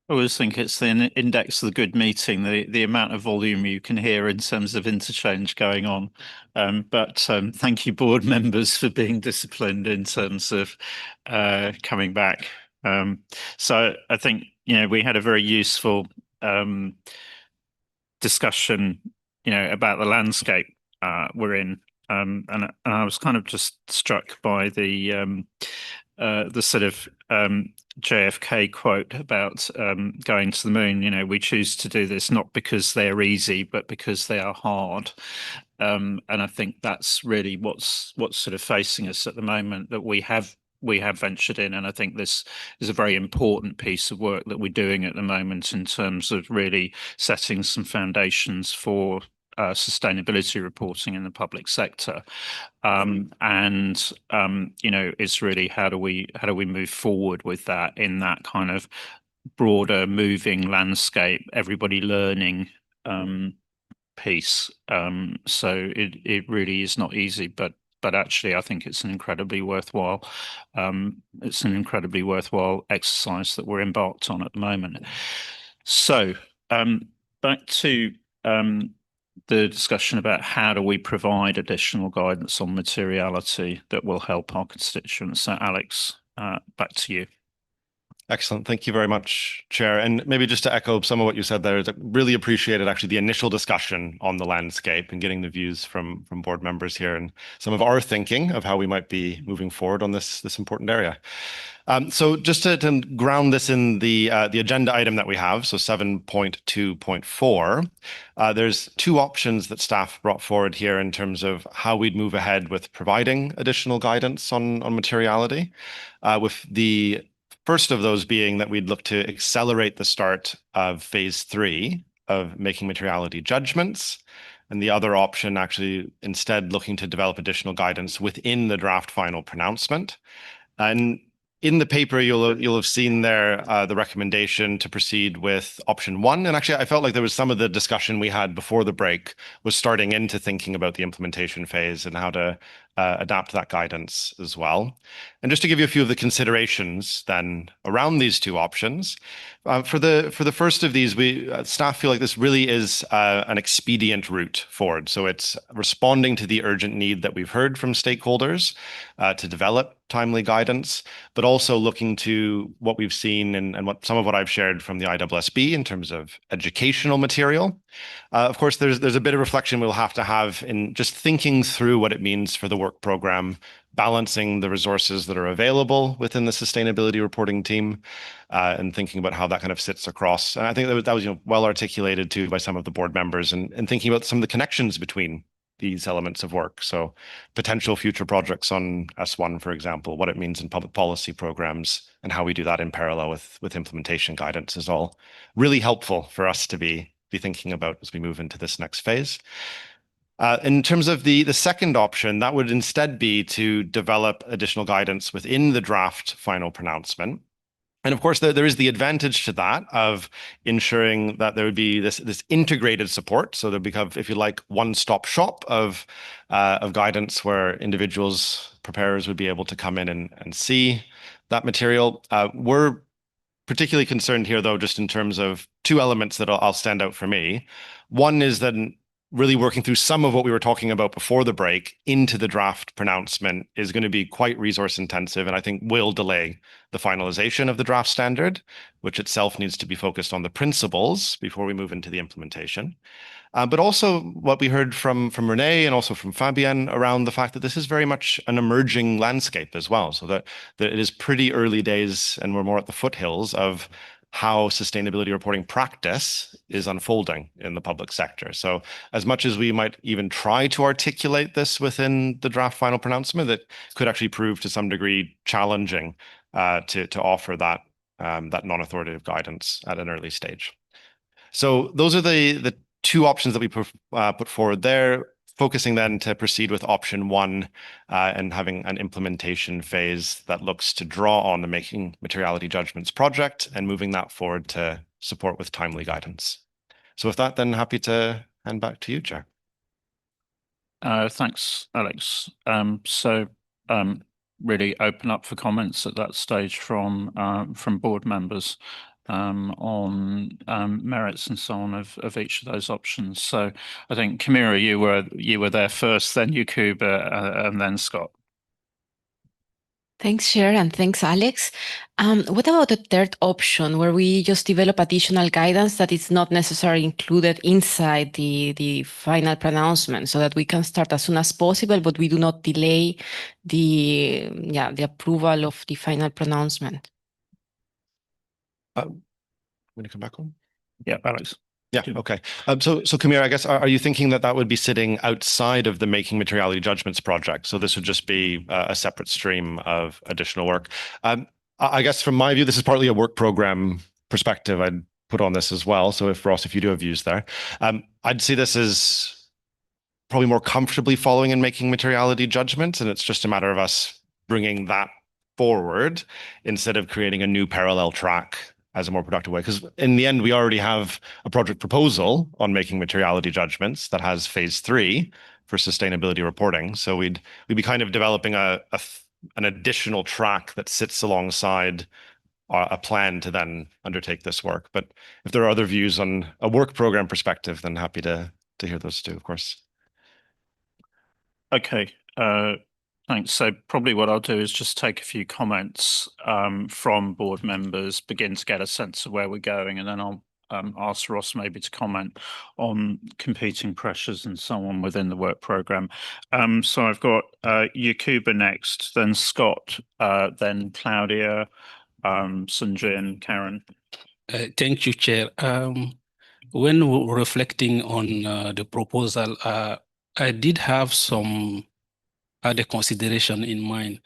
I always think it's the index of the good meeting, the amount of volume you can hear in terms of interchange going on. But thank you, board members, for being disciplined in terms of coming back. So I think, we had a very useful discussion, about the landscape we're in. And I was kind of just struck by the sort of JFK quote about going to the moon. We choose to do this not because they're easy, but because they are hard. And I think that's really what's sort of facing us at the moment, that we have ventured in. And I think this is a very important piece of work that we're doing at the moment in terms of really setting some foundations for sustainability reporting in the public sector. It's really how do we move forward with that in that kind of broader moving landscape, everybody learning piece. So it really is not easy, but actually I think it's an incredibly worthwhile exercise that we're embarked on at the moment. So back to the discussion about how do we provide additional guidance on materiality that will help our constituents. So Alex, back to you. Excellent. Thank you very much, Chair. And maybe just to echo some of what you said there, I really appreciated actually the initial discussion on the landscape and getting the views from board members here and some of our thinking of how we might be moving forward on this important area. So just to ground this in the agenda item that we have, so 7.2.4, there's two options that staff brought forward here in terms of how we'd move ahead with providing additional guidance on materiality, with the first of those being that we'd look to accelerate the start of phase 3 of making materiality judgments, and the other option actually instead looking to develop additional guidance within the draft final pronouncement. And in the paper, you'll have seen there the recommendation to proceed with option 1. And actually, I felt like there was some of the discussion we had before the break was starting into thinking about the implementation phase and how to adapt that guidance as well. And just to give you a few of the considerations then around these two options, for the first of these, staff feel like this really is an expedient route forward. So it's responding to the urgent need that we've heard from stakeholders to develop timely guidance, but also looking to what we've seen and some of what I've shared from the IPSASB in terms of educational material. Of course, there's a bit of reflection we'll have to have in just thinking through what it means for the work program, balancing the resources that are available within the sustainability reporting team, and thinking about how that kind of sits across. And I think that was well articulated too by some of the board members, and thinking about some of the connections between these elements of work. So potential future projects on S1, for example, what it means in public policy programs and how we do that in parallel with implementation guidance is all really helpful for us to be thinking about as we move into this next phase. In terms of the second option, that would instead be to develop additional guidance within the draft final pronouncement. And of course, there is the advantage to that of ensuring that there would be this integrated support. So there'd become, if you like, one-stop shop of guidance where individuals, preparers would be able to come in and see that material. We're particularly concerned here, though, just in terms of two elements that I'll stand out for me. One is that really working through some of what we were talking about before the break into the draft pronouncement is going to be quite resource intensive, and I think will delay the finalization of the draft standard, which itself needs to be focused on the principles before we move into the implementation. But also what we heard from Renee and also from Fabienne around the fact that this is very much an emerging landscape as well. So that it is pretty early days and we're more at the foothills of how sustainability reporting practice is unfolding in the public sector. So as much as we might even try to articulate this within the draft final pronouncement, that could actually prove to some degree challenging to offer that non-authoritative guidance at an early stage. So those are the two options that we put forward there, focusing then to proceed with option 1 and having an implementation phase that looks to draw on the Making Materiality Judgments project and moving that forward to support with timely guidance. So with that, then happy to hand back to you, Chair. Thanks, Alex. Really open up for comments at that stage from board members. on merits and so on of each of those options. So I think Camilla, you were there first, then Yakuba, and then Scott. Thanks, Chair, and thanks, Alex. What about the third option, where we just develop additional guidance that is not necessarily included inside the final pronouncement, so that we can start as soon as possible, but we do not delay the approval of the final pronouncement? I'm going to come back on. Yeah, Alex. Yeah. Okay. So Camille, I guess, are you thinking that would be sitting outside of the Making Materiality Judgments project? So this would just be a separate stream of additional work. I guess from my view, this is partly a work program perspective I'd put on this as well. So if Ross, if you do have views there, I'd see this as probably more comfortably following and Making Materiality Judgments, and it's just a matter of us bringing that forward instead of creating a new parallel track as a more productive way. Because in the end, we already have a project proposal on Making Materiality Judgments that has phase 3 for sustainability reporting. So we'd be kind of developing an additional track that sits alongside a plan to then undertake this work. But if there are other views on a work program perspective, then happy to hear those too, of course. Okay. Thanks. So probably what I'll do is just take a few comments from board members, begin to get a sense of where we're going, and then I'll ask Ross maybe to comment on competing pressures and so on within the work programme. So I've got Yakuba next, then Scott, then Claudia, Sanjay and Karen. Thank you, Chair. When reflecting on the proposal, I did have some other consideration in mind.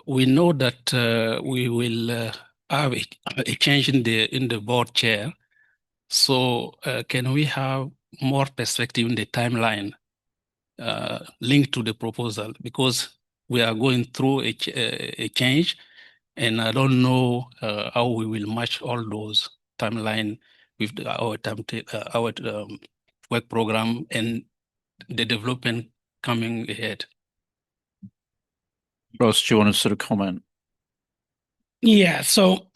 We know that we will have a change in the board chair. So can we have more perspective in the timeline linked to the proposal? Because we are going through a change, and I don't know how we will match all those timeline with our work program and the development coming ahead. Ross, do you want to sort of comment? Yeah, so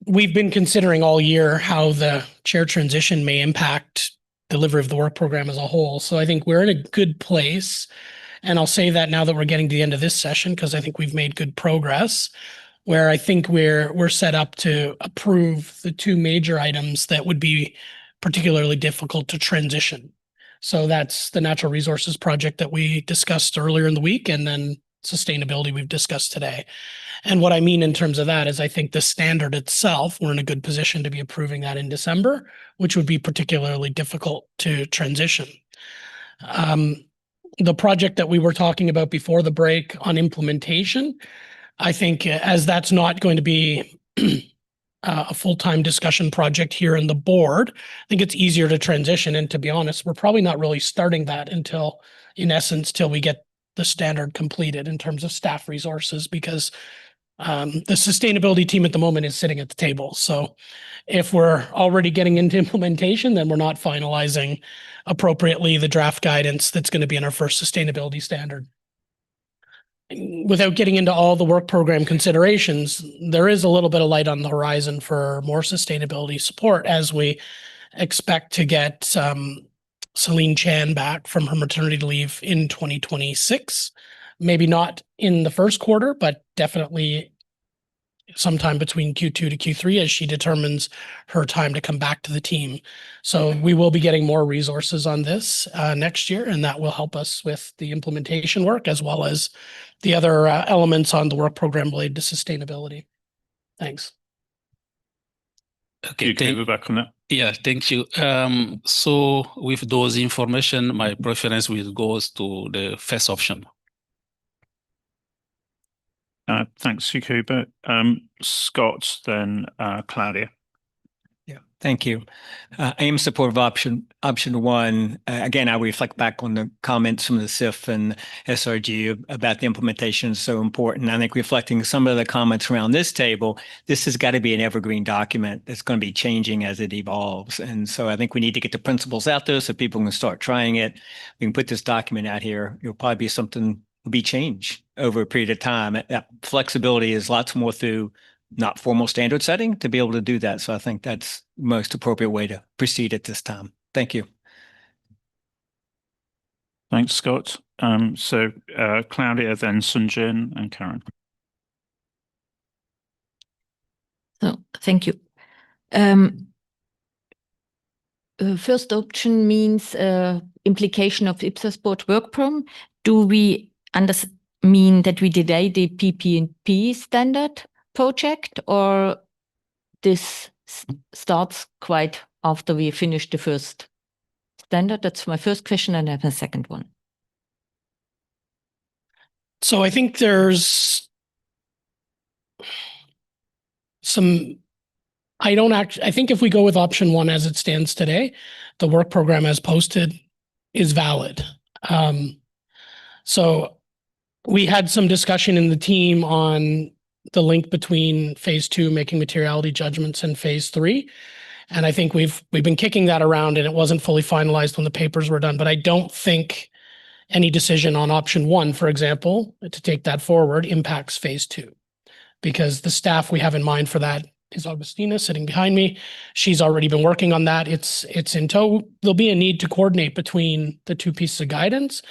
we've been considering all year how the chair transition may impact delivery of the work program as a whole. So I think we're in a good place. And I'll say that now that we're getting to the end of this session, because I think we've made good progress, where I think we're set up to approve the two major items that would be particularly difficult to transition. So that's the natural resources project that we discussed earlier in the week, and then sustainability we've discussed today. And what I mean in terms of that is I think the standard itself, we're in a good position to be approving that in December, which would be particularly difficult to transition. The project that we were talking about before the break on implementation, I think as that's not going to be a full-time discussion project here in the board, I think it's easier to transition. And to be honest, we're probably not really starting that until, in essence, till we get the standard completed in terms of staff resources, because the sustainability team at the moment is sitting at the table. So if we're already getting into implementation, then we're not finalizing appropriately the draft guidance that's going to be in our first sustainability standard. Without getting into all the work program considerations, there is a little bit of light on the horizon for more sustainability support as we expect to get Celine Chan back from her maternity leave in 2026. Maybe not in the first quarter, but definitely sometime between Q2 to Q3 as she determines her time to come back to the team. So we will be getting more resources on this next year, and that will help us with the implementation work as well as the other elements on the work program related to sustainability. Thanks. Okay, We're back on that. Yeah, thank you. So with those information, my preference will go to the first option. Thanks, Yakuba. Scott, then Claudia. Yeah, thank you. I am supportive of option one. Again, I reflect back on the comments from the CIF and SRG about the implementation is so important. I think reflecting some of the comments around this table, this has got to be an evergreen document that's going to be changing as it evolves. And so I think we need to get the principles out there so people can start trying it. We can put this document out here. It'll probably be something will be changed over a period of time. That flexibility is lots more through not formal standard setting to be able to do that. So I think that's the most appropriate way to proceed at this time. Thank you. Thanks, Scott. Claudia, then Sunjin and Karen. So thank you. First option means implication of IPSASB work program. Do we mean that we delay the PP&P standard project, or this starts quite after we finish the first standard? That's my first question, and I have a second one. So I think there's some, I think if we go with option one as it stands today, the work program as posted is valid. So we had some discussion in the team on the link between phase 2 making materiality judgments and phase 3. And I think we've been kicking that around, and it wasn't fully finalized when the papers were done. But I don't think any decision on option 1, for example, to take that forward, impacts phase 2, because the staff we have in mind for that is Augustina sitting behind me. She's already been working on that. It's in tow. There'll be a need to coordinate between the two pieces of guidance,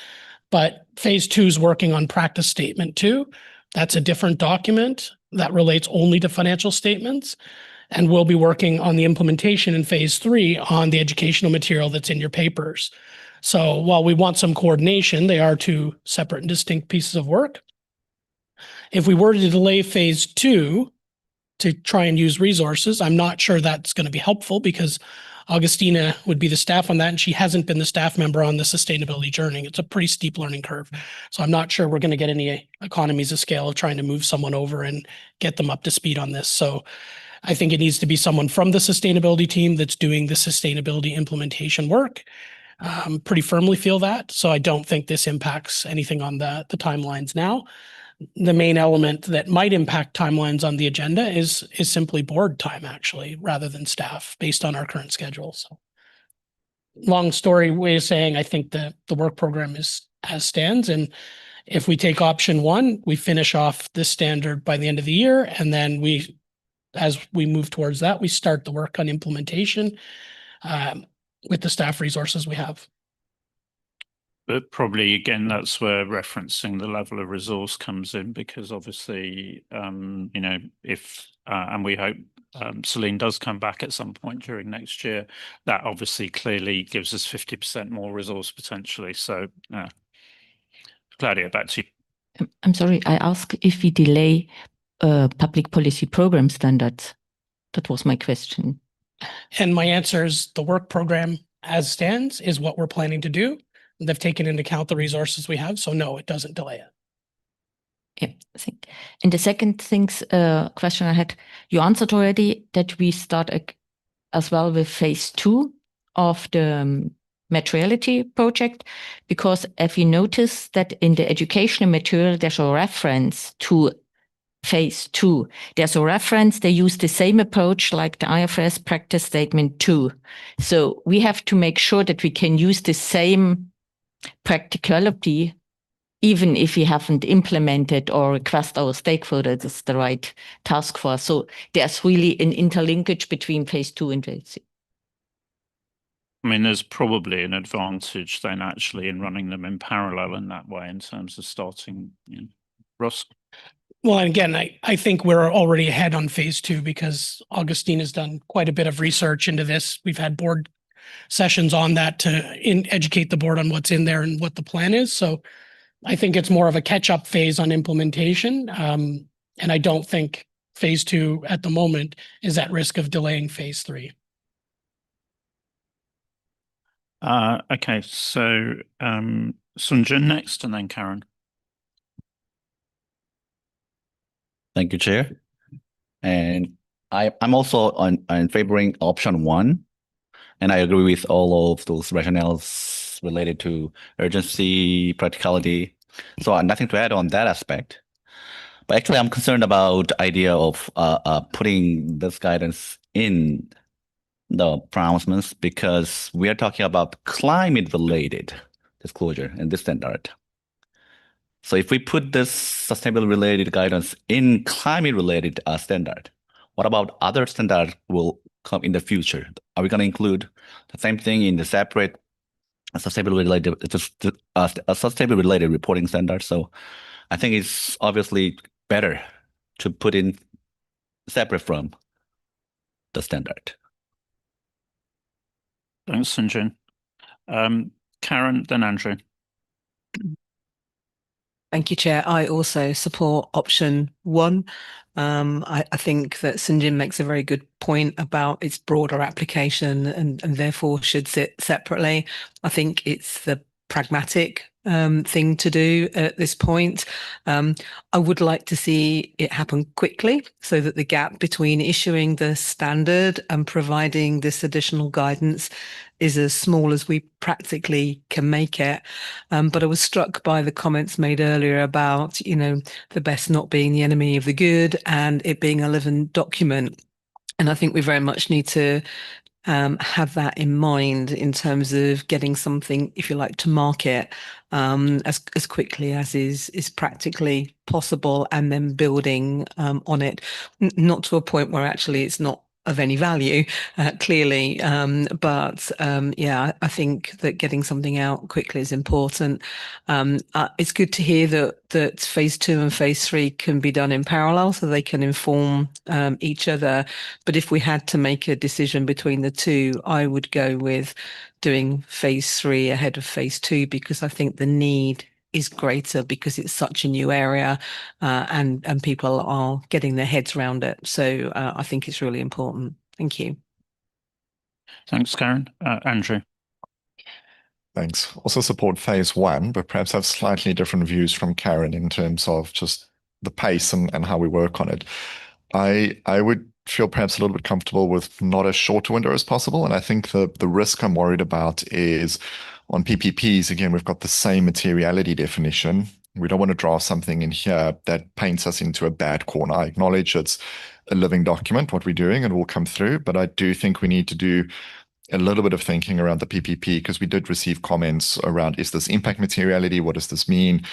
but phase 2 is working on practice statement 2. That's a different document that relates only to financial statements. And we'll be working on the implementation in phase 3 on the educational material that's in your papers. So while we want some coordination, they are two separate and distinct pieces of work. If we were to delay phase 2 to try and use resources, I'm not sure that's going to be helpful, because Augustina would be the staff on that, and she hasn't been the staff member on the sustainability journey. It's a pretty steep learning curve. So I'm not sure we're going to get any economies of scale of trying to move someone over and get them up to speed on this. So I think it needs to be someone from the sustainability team that's doing the sustainability implementation work. Pretty firmly feel that. So I don't think this impacts anything on the timelines now. The main element that might impact timelines on the agenda is simply board time, actually, rather than staff, based on our current schedule. So long story way of saying, I think the work program is as stands. And if we take option 1, we finish off this standard by the end of the year. And then as we move towards that, we start the work on implementation with the staff resources we have. But probably, again, that's where referencing the level of resource comes in, because obviously, if, and we hope Celine does come back at some point during next year, that obviously clearly gives us 50% more resource potentially. So, Claudia, back to you. I'm sorry, I asked if we delay public policy program standards. That was my question. And my answer is the work program as stands is what we're planning to do. They've taken into account the resources we have. So no, it doesn't delay it. Yeah, I think. And the second question I had, you answered already that we start as well with phase 2 of the materiality project, because if you notice that in the educational material, there's a reference to phase 2. There's a reference, they use the same approach like the IFRS practice statement 2. So we have to make sure that we can use the same practicality, even if we haven't implemented or request our stakeholders is the right task force. So there's really an interlinkage between phase 2 and phase 3. I mean, there's probably an advantage then actually in running them in parallel in that way in terms of starting, Ross. Well, and again, I think we're already ahead on phase 2 because Augustine has done quite a bit of research into this. We've had board sessions on that to educate the board on what's in there and what the plan is. So I think it's more of a catch-up phase on implementation. And I don't think phase 2 at the moment is at risk of delaying phase 3. Okay, so Sunjin next and then Karen. Thank you, Chair. And I'm also in favoring option 1. And I agree with all of those rationales related to urgency, practicality. So nothing to add on that aspect. But actually, I'm concerned about the idea of putting this guidance in the pronouncements, because we are talking about climate-related disclosure in this standard. So if we put this sustainable related guidance in climate related standard, what about other standards will come in the future? Are we going to include the same thing in the separate sustainable related reporting standard? So I think it's obviously better to put in separate from the standard. Thanks, Sunjin. Karen, then Andrew. Thank you, Chair. I also support option 1. I think that Sunjin makes a very good point about its broader application and therefore should sit separately. I think it's the pragmatic thing to do at this point. I would like to see it happen quickly so that the gap between issuing the standard and providing this additional guidance is as small as we practically can make it. But I was struck by the comments made earlier about, the best not being the enemy of the good and it being a living document. And I think we very much need to have that in mind in terms of getting something, if you like, to market as quickly as is practically possible, and then building on it, not to a point where actually it's not of any value, clearly. But yeah, I think that getting something out quickly is important. It's good to hear that phase 2 and phase 3 can be done in parallel, so they can inform each other. But if we had to make a decision between the two, I would go with doing phase 3 ahead of phase 2, because I think the need is greater because it's such a new area and people are getting their heads around it. So I think it's really important. Thank you. Thanks, Karen. Andrew. Thanks. Also support phase 1, but perhaps have slightly different views from Karen in terms of just the pace and how we work on it. I would feel perhaps a little bit comfortable with not as short a window as possible. And I think the risk I'm worried about is on PPPs, again, we've got the same materiality definition. We don't want to draw something in here that paints us into a bad corner. I acknowledge it's a living document, what we're doing, and will come through. But I do think we need to do a little bit of thinking around the PPP, because we did receive comments around, is this impact materiality? What does this mean?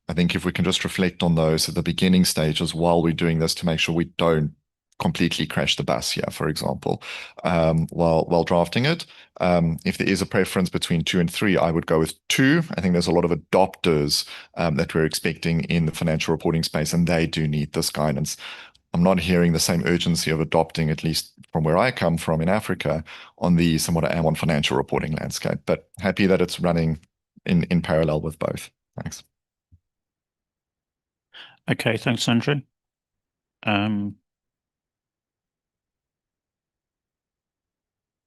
I think if we can just reflect on those at the beginning stages while we're doing this to make sure we don't completely crash the bus here, for example, while drafting it. If there is a preference between 2 and 3, I would go with 2. I think there's a lot of adopters that we're expecting in the financial reporting space, and they do need this guidance. I'm not hearing the same urgency of adopting, at least from where I come from in Africa, on these and what I am on financial reporting landscape, but happy that it's running in parallel with both. Thanks. Okay, thanks, Andrew.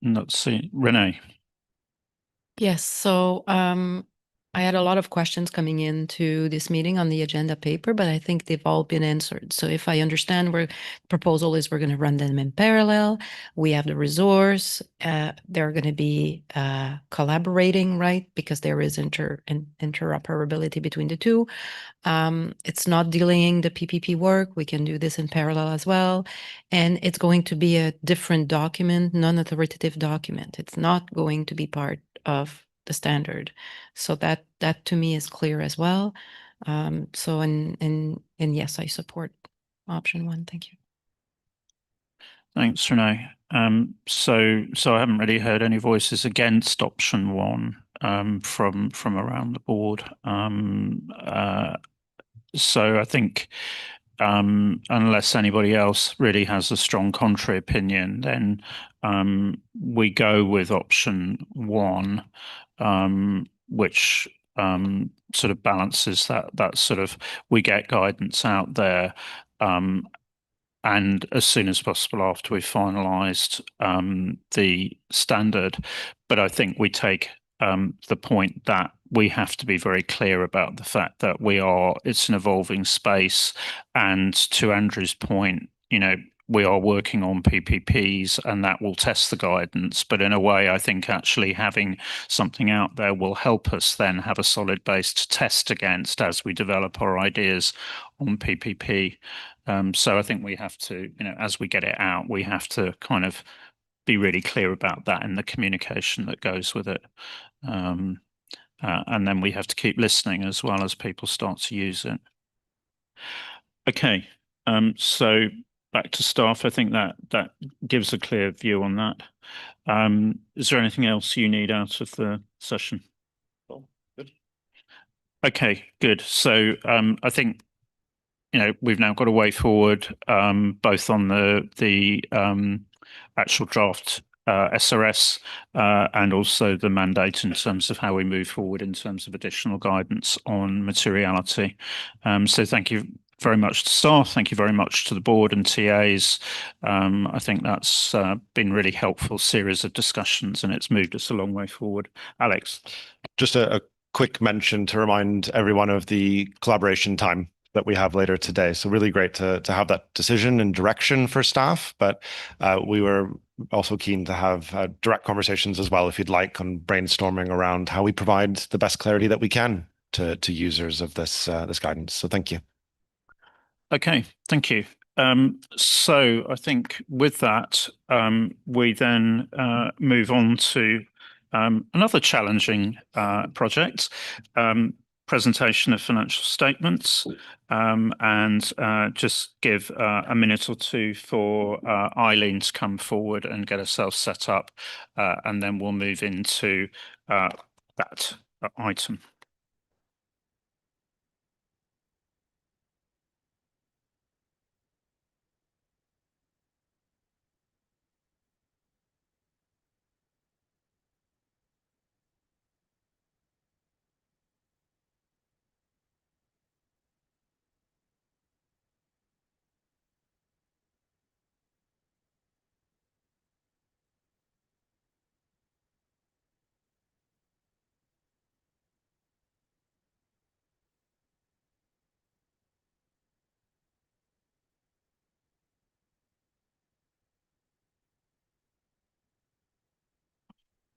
Let's see, Renee. Yes, so I had a lot of questions coming into this meeting on the agenda paper, but I think they've all been answered. So if I understand where the proposal is, we're going to run them in parallel. We have the resource. They're going to be collaborating, right? Because there is interoperability between the two. It's not delaying the PPP work. We can do this in parallel as well. And it's going to be a different document, non-authoritative document. It's not going to be part of the standard. So that to me is clear as well. So and yes, I support option 1. Thank you. Thanks, Renee. So I haven't really heard any voices against option 1 from around the board. So I think unless anybody else really has a strong contrary opinion, then we go with option 1, which sort of balances that sort of, we get guidance out there, and as soon as possible after we've finalised the standard. But I think we take the point that we have to be very clear about the fact that it's an evolving space, and to Andrew's point, we are working on PPPs and that will test the guidance. But in a way, I think actually having something out there will help us then have a solid base to test against as we develop our ideas on PPP. So I think we have to, as we get it out, we have to kind of be really clear about that in the communication that goes with it. And then we have to keep listening as well as people start to use it. Okay, so back to staff. I think that gives a clear view on that. Is there anything else you need out of the session? Good. Okay, good. So I think we've now got a way forward, both on the actual draft SRS and also the mandate in terms of how we move forward in terms of additional guidance on materiality. So thank you very much to staff. Thank you very much to the board and TAs. I think that's been really helpful series of discussions, and it's moved us a long way forward. Alex. Just a quick mention to remind everyone of the collaboration time that we have later today. So really great to have that decision and direction for staff, but we were also keen to have direct conversations as well, if you'd like, on brainstorming around how we provide the best clarity that we can to users of this guidance. So thank you. Okay, thank you. So I think with that, we then move on to another challenging project, presentation of financial statements, and just give a minute or two for Eileen to come forward and get herself set up, and then we'll move into that item.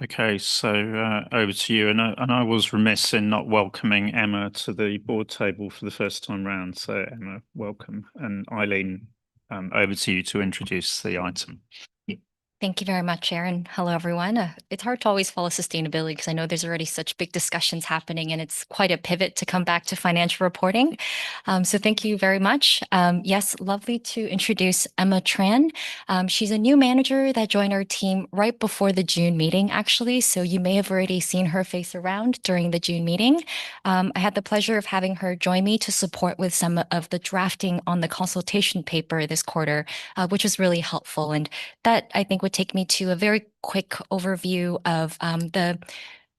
Okay, so over to you, and I was remiss in not welcoming Emma to the board table for the first time round. So Emma, welcome, and Eileen, over to you to introduce the item. Thank you very much, Sharon. Hello, everyone. It's hard to always follow sustainability because I know there's already such big discussions happening, and it's quite a pivot to come back to financial reporting. So thank you very much. Yes, lovely to introduce Emma Tran. She's a new manager that joined our team right before the June meeting, actually. So you may have already seen her face around during the June meeting. I had the pleasure of having her join me to support with some of the drafting on the consultation paper this quarter, which was really helpful. And that, I think, would take me to a very quick overview of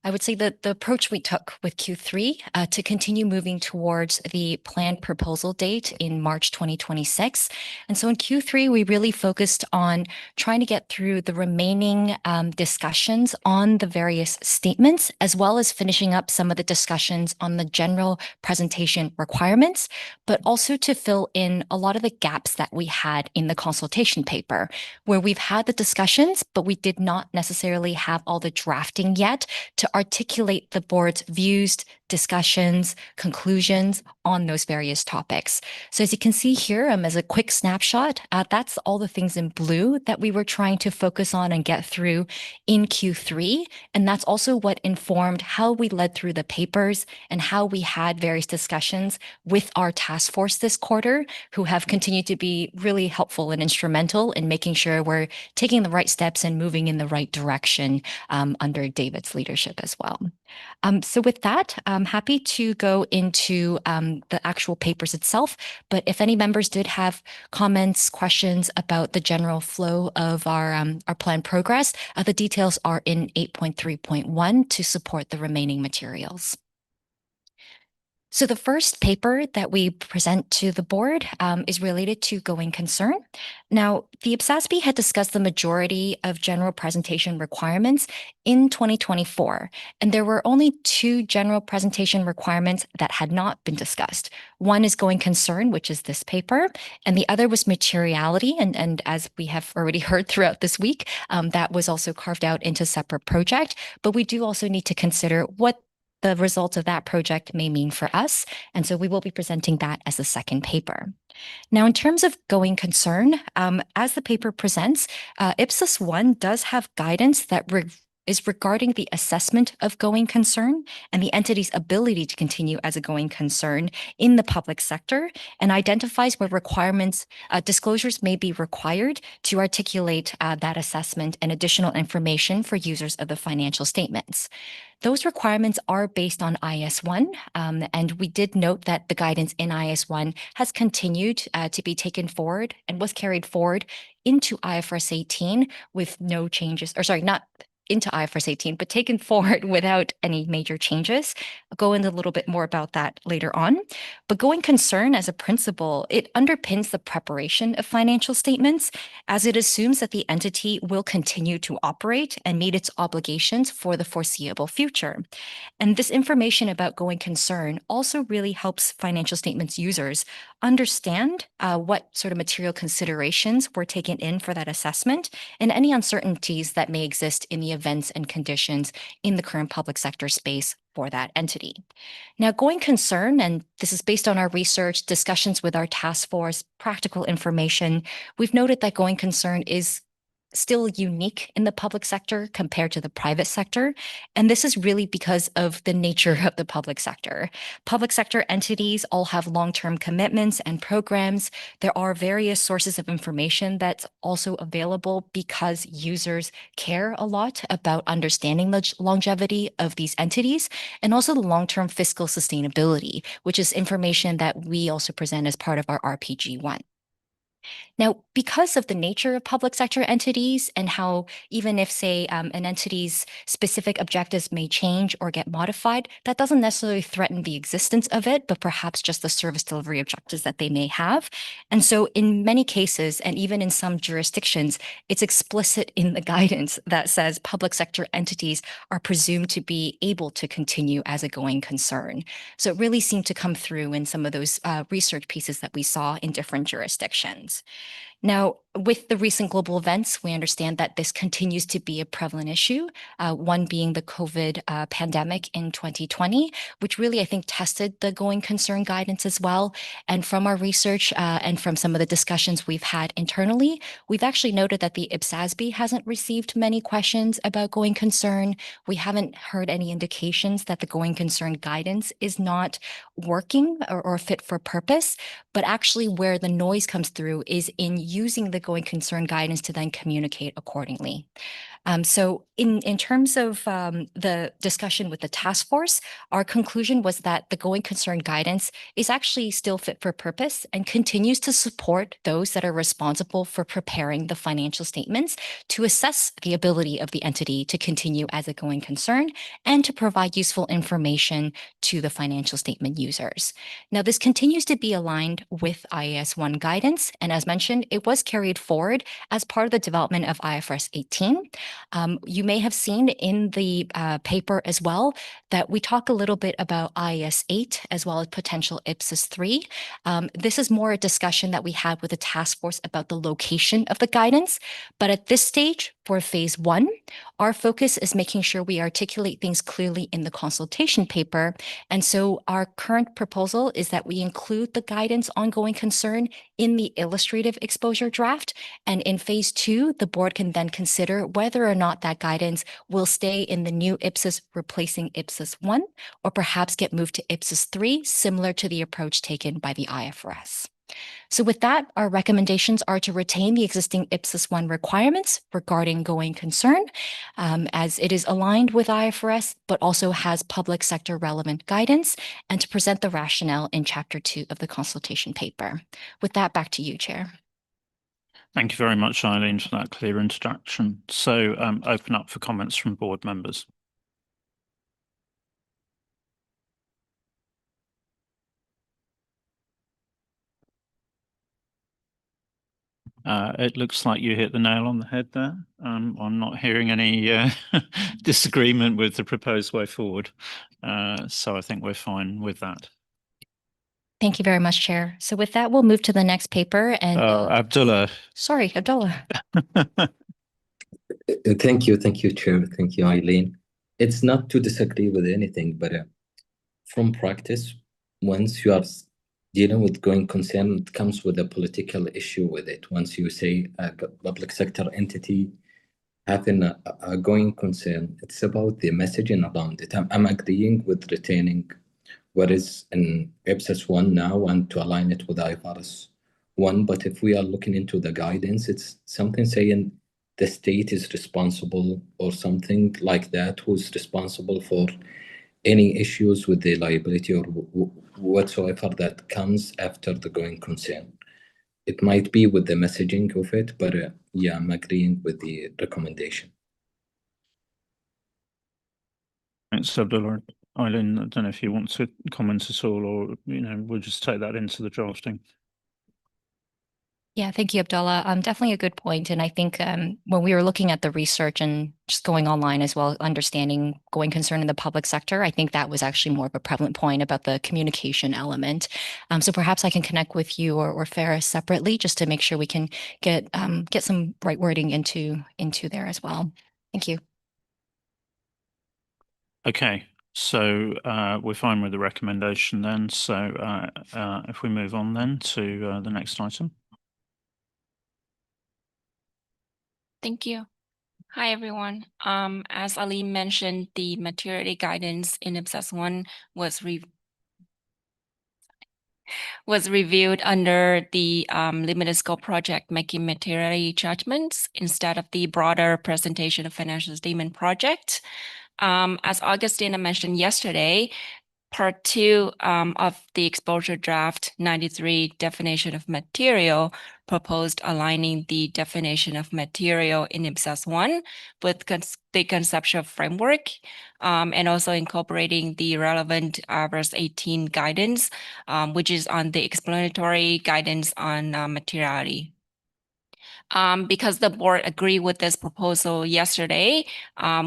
I would say the approach we took with Q3 to continue moving towards the planned proposal date in March 2026. And so in Q3, we really focused on trying to get through the remaining discussions on the various statements, as well as finishing up some of the discussions on the general presentation requirements, but also to fill in a lot of the gaps that we had in the consultation paper, where we've had the discussions, but we did not necessarily have all the drafting yet to articulate the board's views, discussions, conclusions on those various topics. So as you can see here, as a quick snapshot, that's all the things in blue that we were trying to focus on and get through in Q3. And that's also what informed how we led through the papers and how we had various discussions with our task force this quarter, who have continued to be really helpful and instrumental in making sure we're taking the right steps and moving in the right direction under David's leadership as well. So with that, I'm happy to go into the actual papers itself. But if any members did have comments, questions about the general flow of our planned progress, the details are in 8.3.1 to support the remaining materials. So the first paper that we present to the board is related to going concern. Now, the IPSASB had discussed the majority of general presentation requirements in 2024, and there were only two general presentation requirements that had not been discussed. One is going concern, which is this paper, and the other was materiality. And as we have already heard throughout this week, that was also carved out into a separate project. But we do also need to consider what the results of that project may mean for us. And so we will be presenting that as the second paper. Now, in terms of going concern, as the paper presents, IPSAS 1 does have guidance that is regarding the assessment of going concern and the entity's ability to continue as a going concern in the public sector, and identifies where requirements, disclosures may be required to articulate that assessment and additional information for users of the financial statements. Those requirements are based on IS1, and we did note that the guidance in IS1 has continued to be taken forward and was carried forward into IFRS 18 with no changes, or sorry, not into IFRS 18, but taken forward without any major changes. I'll go into a little bit more about that later on. But going concern as a principle, it underpins the preparation of financial statements as it assumes that the entity will continue to operate and meet its obligations for the foreseeable future. And this information about going concern also really helps financial statements users understand what sort of material considerations were taken in for that assessment and any uncertainties that may exist in the events and conditions in the current public sector space for that entity. Now, going concern, and this is based on our research, discussions with our task force, practical information, we've noted that going concern is still unique in the public sector compared to the private sector. And this is really because of the nature of the public sector. Public sector entities all have long-term commitments and programs. There are various sources of information that's also available because users care a lot about understanding the longevity of these entities and also the long-term fiscal sustainability, which is information that we also present as part of our RPG1. Now, because of the nature of public sector entities and how even if, say, an entity's specific objectives may change or get modified, that doesn't necessarily threaten the existence of it, but perhaps just the service delivery objectives that they may have. And so in many cases, and even in some jurisdictions, it's explicit in the guidance that says public sector entities are presumed to be able to continue as a going concern. So it really seemed to come through in some of those research pieces that we saw in different jurisdictions. Now, with the recent global events, we understand that this continues to be a prevalent issue, one being the COVID pandemic in 2020, which really, I think, tested the going concern guidance as well. And from our research and from some of the discussions we've had internally, we've actually noted that the IPSASB hasn't received many questions about going concern. We haven't heard any indications that the going concern guidance is not working or fit for purpose, but actually where the noise comes through is in using the going concern guidance to then communicate accordingly. So in terms of the discussion with the task force, our conclusion was that the going concern guidance is actually still fit for purpose and continues to support those that are responsible for preparing the financial statements to assess the ability of the entity to continue as a going concern and to provide useful information to the financial statement users. Now, this continues to be aligned with IAS1 guidance, and as mentioned, it was carried forward as part of the development of IFRS 18. You may have seen in the paper as well that we talk a little bit about IAS 8 as well as potential IPSAS 3. This is more a discussion that we had with the task force about the location of the guidance. But at this stage, for phase 1, our focus is making sure we articulate things clearly in the consultation paper. And so our current proposal is that we include the guidance on going concern in the illustrative exposure draft. And in phase 2, the board can then consider whether or not that guidance will stay in the new IPSAS replacing IPSAS 1, or perhaps get moved to IPSAS 3, similar to the approach taken by the IFRS. So with that, our recommendations are to retain the existing IPSAS 1 requirements regarding going concern, as it is aligned with IFRS, but also has public sector relevant guidance, and to present the rationale in Chapter 2 of the consultation paper. With that, back to you, Chair. Thank you very much, Eileen, for that clear introduction. So open up for comments from board members. It looks like you hit the nail on the head there. I'm not hearing any disagreement with the proposed way forward. So I think we're fine with that. Thank you very much, Chair. So with that, we'll move to the next paper. And Abdullah. Sorry, Abdullah. Thank you, Chair. Thank you, Eileen. It's not to disagree with anything, but from practice, once you are dealing with going concern, it comes with a political issue with it. Once you say a public sector entity having a going concern. It's about the messaging around it. I'm agreeing with retaining what is in IPSAS 1 now and to align it with IFRS 1. But if we are looking into the guidance, it's something saying the state is responsible or something like that, who's responsible for any issues with the liability or whatsoever that comes after the going concern. It might be with the messaging of it, but yeah, I'm agreeing with the recommendation. Thanks, Abdullah. Eileen, I don't know if you want to comment at all, or we'll just take that into the drafting. Yeah, thank you, Abdullah. Definitely a good point. And I think when we were looking at the research and just going online as well, understanding going concern in the public sector, I think that was actually more of a prevalent point about the communication element. So perhaps I can connect with you or Ferris separately just to make sure we can get some right wording into there as well. Thank you. Okay, so we're fine with the recommendation then. So if we move on then to the next item. Thank you. Hi, everyone. As Ali mentioned, the materiality guidance in IPSAS 1 was reviewed under the limited scope project making materiality judgments instead of the broader presentation of financial statement project. As Augustina mentioned yesterday, Part 2 of the exposure draft 93 definition of material proposed aligning the definition of material in IPSAS 1 with the conceptual framework and also incorporating the relevant verse 18 guidance, which is on the explanatory guidance on materiality. Because the board agreed with this proposal yesterday,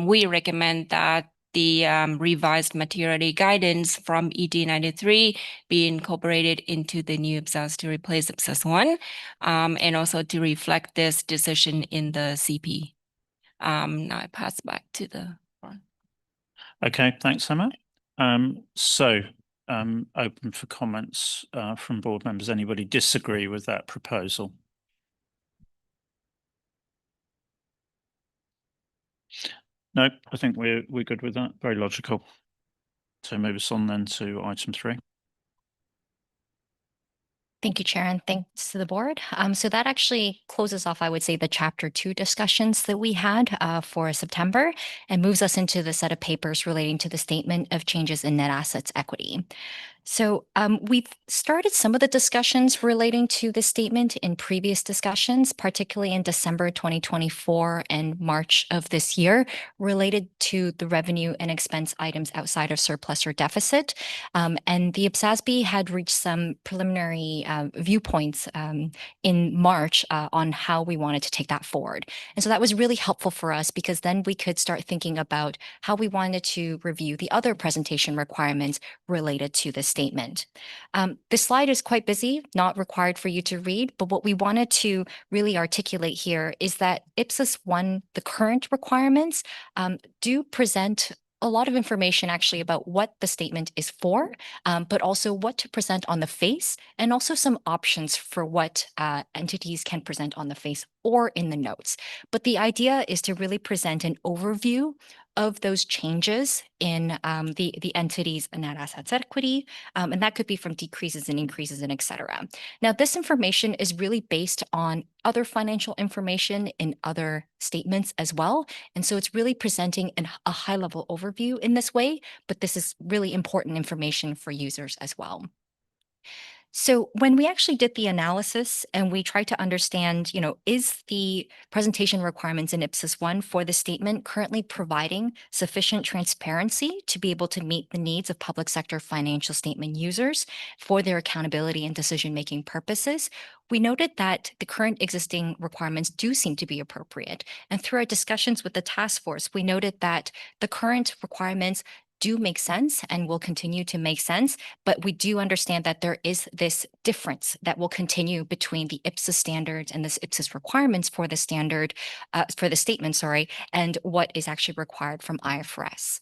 we recommend that the revised materiality guidance from ED 93 be incorporated into the new IPSAS to replace IPSAS 1 and also to reflect this decision in the CP. Now I pass back to the board. Okay, thanks, Emma. Open for comments from board members. Anybody disagree with that proposal? No, I think we're good with that. Very logical. So move us on then to item 3. Thank you, Chair, and thanks to the board. So that actually closes off, I would say, the Chapter 2 discussions that we had for September and moves us into the set of papers relating to the statement of changes in net assets equity. So we've started some of the discussions relating to the statement in previous discussions, particularly in December 2024 and March of this year, related to the revenue and expense items outside of surplus or deficit. And the IPSASB had reached some preliminary viewpoints in March on how we wanted to take that forward. And so that was really helpful for us because then we could start thinking about how we wanted to review the other presentation requirements related to this statement. This slide is quite busy, not required for you to read, but what we wanted to really articulate here is that IPSAS 1, the current requirements, do present a lot of information actually about what the statement is for, but also what to present on the face, and also some options for what entities can present on the face or in the notes. But the idea is to really present an overview of those changes in the entity's net assets equity, and that could be from decreases and increases and et cetera. Now, this information is really based on other financial information in other statements as well, and so it's really presenting a high-level overview in this way, but this is really important information for users as well. So when we actually did the analysis and we tried to understand, is the presentation requirements in IPSAS 1 for the statement currently providing sufficient transparency to be able to meet the needs of public sector financial statement users for their accountability and decision-making purposes? We noted that the current existing requirements do seem to be appropriate. And through our discussions with the task force, we noted that the current requirements do make sense and will continue to make sense, but we do understand that there is this difference that will continue between the IPSAS standards and this IPSAS requirements for the standard, for the statement, and what is actually required from IFRS.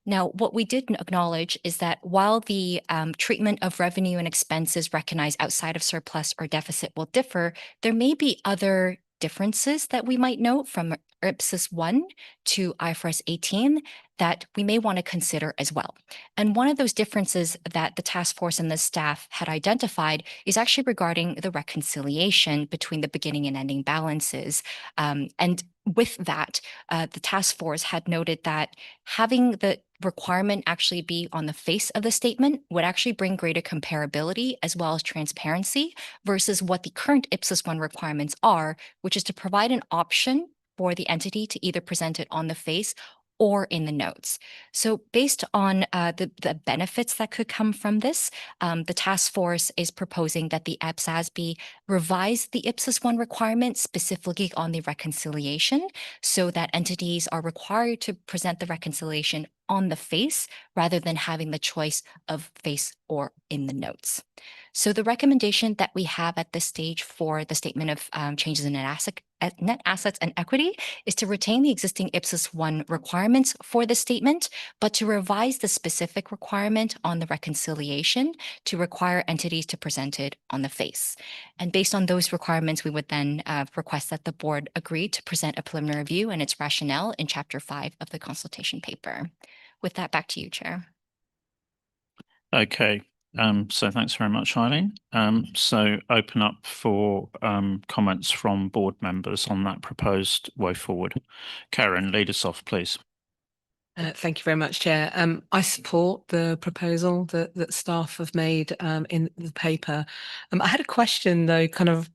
Now, what we did acknowledge is that while the treatment of revenue and expenses recognized outside of surplus or deficit will differ, there may be other differences that we might note from IPSAS 1 to IFRS 18 that we may want to consider as well. And one of those differences that the task force and the staff had identified is actually regarding the reconciliation between the beginning and ending balances. And with that, the task force had noted that having the requirement actually be on the face of the statement would actually bring greater comparability as well as transparency versus what the current IPSAS 1 requirements are, which is to provide an option for the entity to either present it on the face or in the notes. So based on the benefits that could come from this, the task force is proposing that the IPSASB revise the IPSAS 1 requirement specifically on the reconciliation so that entities are required to present the reconciliation on the face rather than having the choice of face or in the notes. So the recommendation that we have at this stage for the statement of changes in net assets and equity is to retain the existing IPSAS 1 requirements for the statement, but to revise the specific requirement on the reconciliation to require entities to present it on the face. And based on those requirements, we would then request that the board agree to present a preliminary review and its rationale in Chapter 5 of the consultation paper. With that, back to you, Chair. Okay. So thanks very much, Eileen. So open up for comments from board members on that proposed way forward. Karen, lead us off, please. Thank you very much, Chair. I support the proposal that staff have made in the paper. I had a question, though, kind of,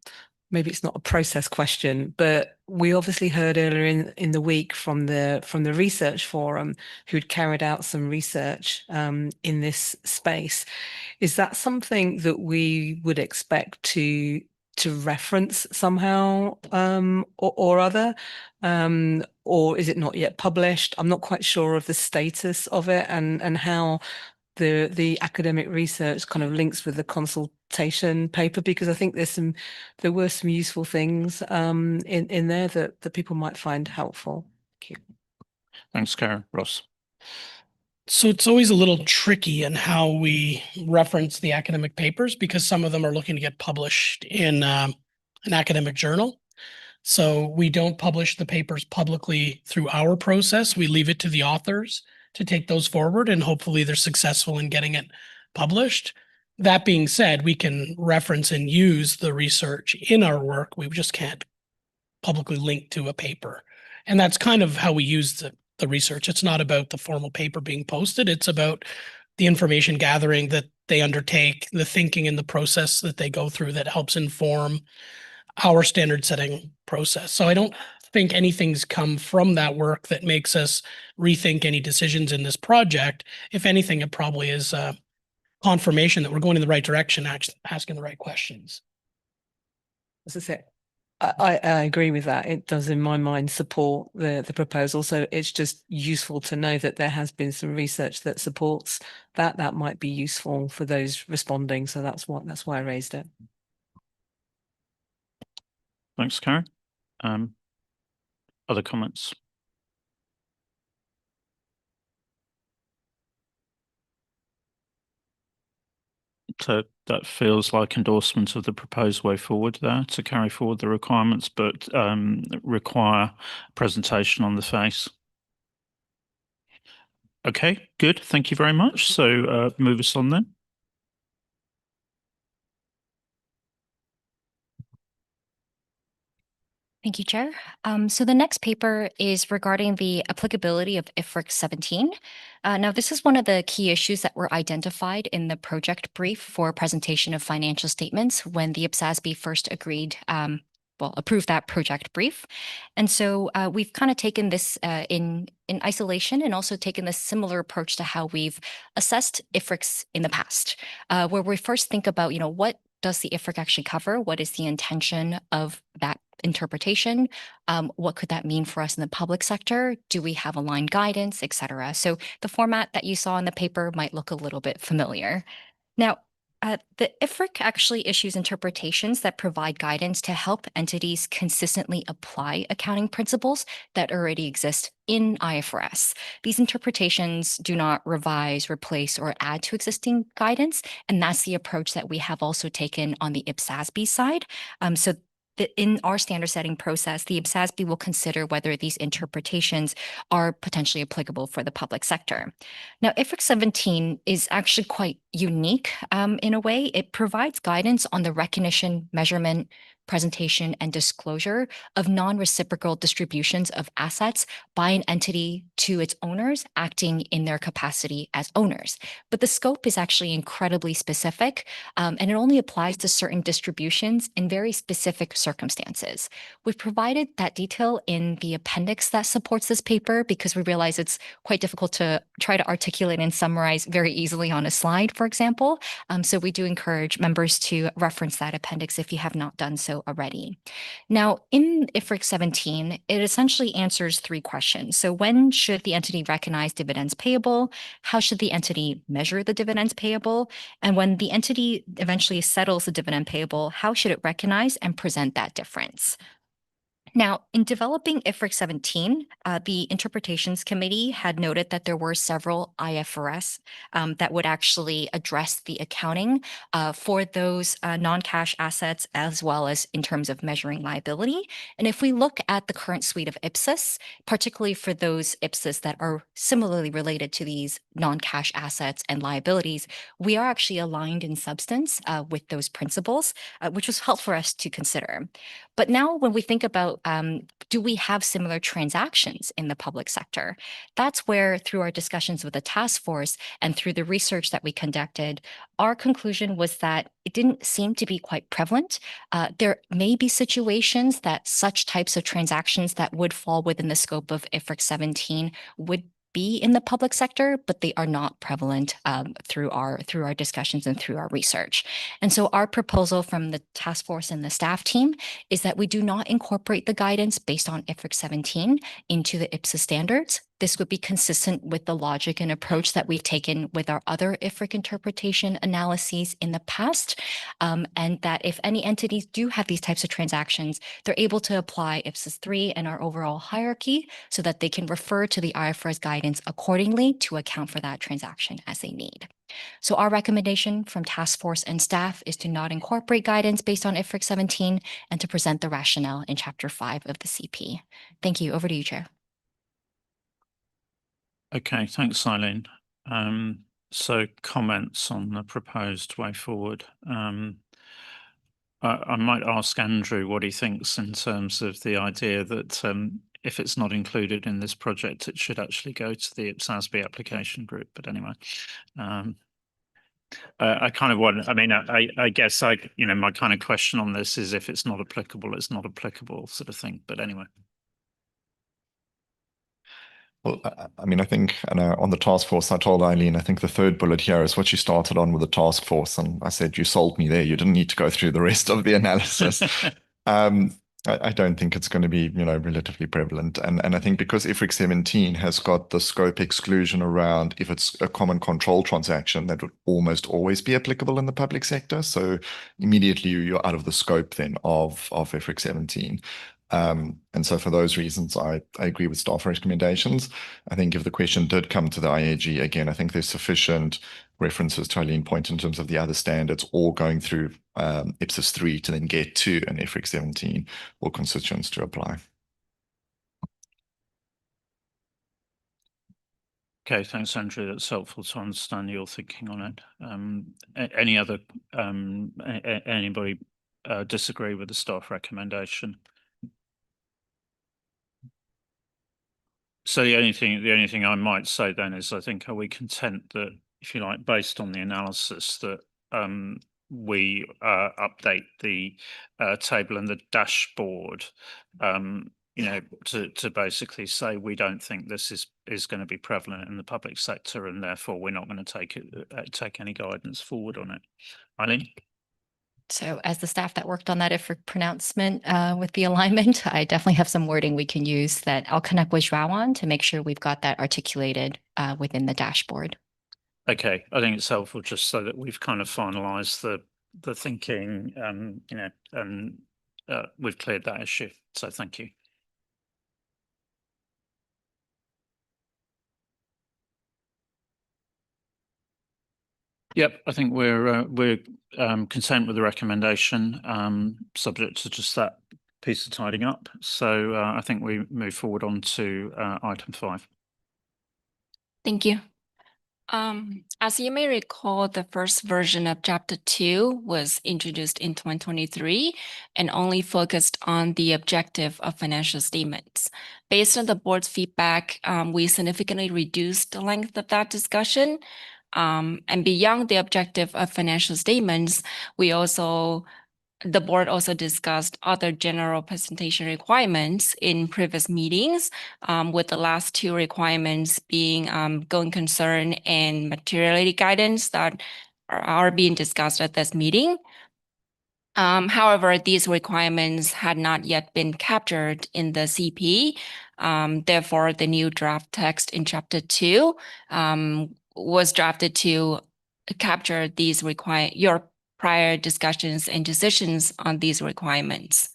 maybe it's not a process question, but we obviously heard earlier in the week from the research forum who'd carried out some research in this space. Is that something that we would expect to reference somehow or other? Or is it not yet published? I'm not quite sure of the status of it and how the academic research kind of links with the consultation paper, because I think there were some useful things in there that people might find helpful. Thank you. Thanks, Karen. Ross. So it's always a little tricky in how we reference the academic papers because some of them are looking to get published in an academic journal. So we don't publish the papers publicly through our process. We leave it to the authors to take those forward, and hopefully they're successful in getting it published. That being said, we can reference and use the research in our work. We just can't publicly link to a paper. And that's kind of how we use the research. It's not about the formal paper being posted. It's about the information gathering that they undertake, the thinking and the process that they go through that helps inform our standard setting process. So I don't think anything's come from that work that makes us rethink any decisions in this project. If anything, it probably is confirmation that we're going in the right direction, asking the right questions. As I say, I agree with that. It does, in my mind, support the proposal. So it's just useful to know that there has been some research that supports that. That might be useful for those responding. So that's why I raised it. Thanks, Karen. Other comments? So that feels like endorsement of the proposed way forward there to carry forward the requirements, but require presentation on the face. Okay, good. Thank you very much. So move us on then. Thank you, Chair. So the next paper is regarding the applicability of IFRIC 17. Now, this is one of the key issues that were identified in the project brief for presentation of financial statements when the IPSASB first approved that project brief. And so we've kind of taken this in isolation and also taken this similar approach to how we've assessed IFRICs in the past, where we first think about, what does the IFRIC actually cover? What is the intention of that interpretation? What could that mean for us in the public sector? Do we have aligned guidance, et cetera? So the format that you saw in the paper might look a little bit familiar. Now, the IFRIC actually issues interpretations that provide guidance to help entities consistently apply accounting principles that already exist in IFRS. These interpretations do not revise, replace, or add to existing guidance, and that's the approach that we have also taken on the IPSASB side. So in our standard setting process, the IPSASB will consider whether these interpretations are potentially applicable for the public sector. Now, IFRIC 17 is actually quite unique in a way. It provides guidance on the recognition, measurement, presentation, and disclosure of non-reciprocal distributions of assets by an entity to its owners acting in their capacity as owners. But the scope is actually incredibly specific, and it only applies to certain distributions in very specific circumstances. We've provided that detail in the appendix that supports this paper because we realize it's quite difficult to try to articulate and summarize very easily on a slide, for example. So we do encourage members to reference that appendix if you have not done so already. Now, in IFRIC 17, it essentially answers 3 questions. So when should the entity recognize dividends payable? How should the entity measure the dividends payable? And when the entity eventually settles the dividend payable, how should it recognize and present that difference? Now, in developing IFRIC 17, the Interpretations Committee had noted that there were several IFRS that would actually address the accounting for those non-cash assets as well as in terms of measuring liability. And if we look at the current suite of IPSAS, particularly for those IPSAS that are similarly related to these non-cash assets and liabilities, we are actually aligned in substance with those principles, which was helpful for us to consider. But now when we think about do we have similar transactions in the public sector? That's where, through our discussions with the task force and through the research that we conducted, our conclusion was that it didn't seem to be quite prevalent. There may be situations that such types of transactions that would fall within the scope of IFRIC 17 would be in the public sector, but they are not prevalent through our discussions and through our research. And so our proposal from the task force and the staff team is that we do not incorporate the guidance based on IFRIC 17 into the IPSAS standards. This would be consistent with the logic and approach that we've taken with our other IFRIC interpretation analyses in the past, and that if any entities do have these types of transactions, they're able to apply IPSAS 3 and our overall hierarchy so that they can refer to the IFRS guidance accordingly to account for that transaction as they need. So our recommendation from task force and staff is to not incorporate guidance based on IFRIC 17 and to present the rationale in Chapter 5 of the CP. Thank you. Over to you, Chair. Okay, thanks, Eileen. So comments on the proposed way forward. I might ask Andrew what he thinks in terms of the idea that if it's not included in this project, it should actually go to the IPSASB application group. But anyway, I kind of want, I mean, I guess my kind of question on this is if it's not applicable, it's not applicable sort of thing. But anyway. Well, I mean, I think on the task force, I told Eileen, I think the third bullet here is what she started on with the task force. And I said, you sold me there. You didn't need to go through the rest of the analysis. I don't think it's going to be, relatively prevalent. And I think because IFRIC 17 has got the scope exclusion around if it's a common control transaction, that would almost always be applicable in the public sector. So immediately you're out of the scope then of IFRIC 17. And so for those reasons, I agree with staff recommendations. I think if the question did come to the IAG, again, I think there's sufficient references to Eileen point in terms of the other standards all going through IPSAS 3 to then get to an IFRIC 17 or constituents to apply. Okay, thanks, Andrew. That's helpful to understand your thinking on it. Any other anybody disagree with the staff recommendation? So the only thing I might say then is I think are we content that, if you like, based on the analysis that we update the table and the dashboard, to basically say we don't think this is going to be prevalent in the public sector, and therefore we're not going to take any guidance forward on it. Eileen? So as the staff that worked on that IFRIC pronouncement with the alignment, I definitely have some wording we can use that I'll connect with João on to make sure we've got that articulated within the dashboard. Okay, I think it's helpful just so that we've kind of finalised the thinking, and we've cleared that issue. So thank you. Yep, I think we're content with the recommendation, subject to just that piece of tidying up. So I think we move forward on to item 5. Thank you. As you may recall, the first version of Chapter 2 was introduced in 2023 and only focused on the objective of financial statements. Based on the board's feedback, we significantly reduced the length of that discussion. And beyond the objective of financial statements, the board also discussed other general presentation requirements in previous meetings, with the last 2 requirements being going concern and materiality guidance that are being discussed at this meeting. However, these requirements had not yet been captured in the CP. Therefore, the new draft text in Chapter 2 was drafted to capture these your prior discussions and decisions on these requirements.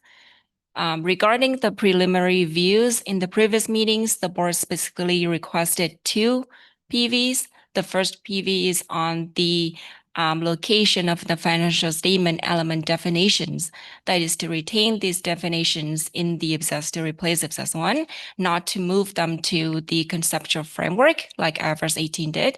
Regarding the preliminary views in the previous meetings, the board specifically requested 2 PVs. The first PV is on the location of the financial statement element definitions. That is to retain these definitions in the IPSASB to replace IPSASB 1, not to move them to the conceptual framework like IFRS 18 did.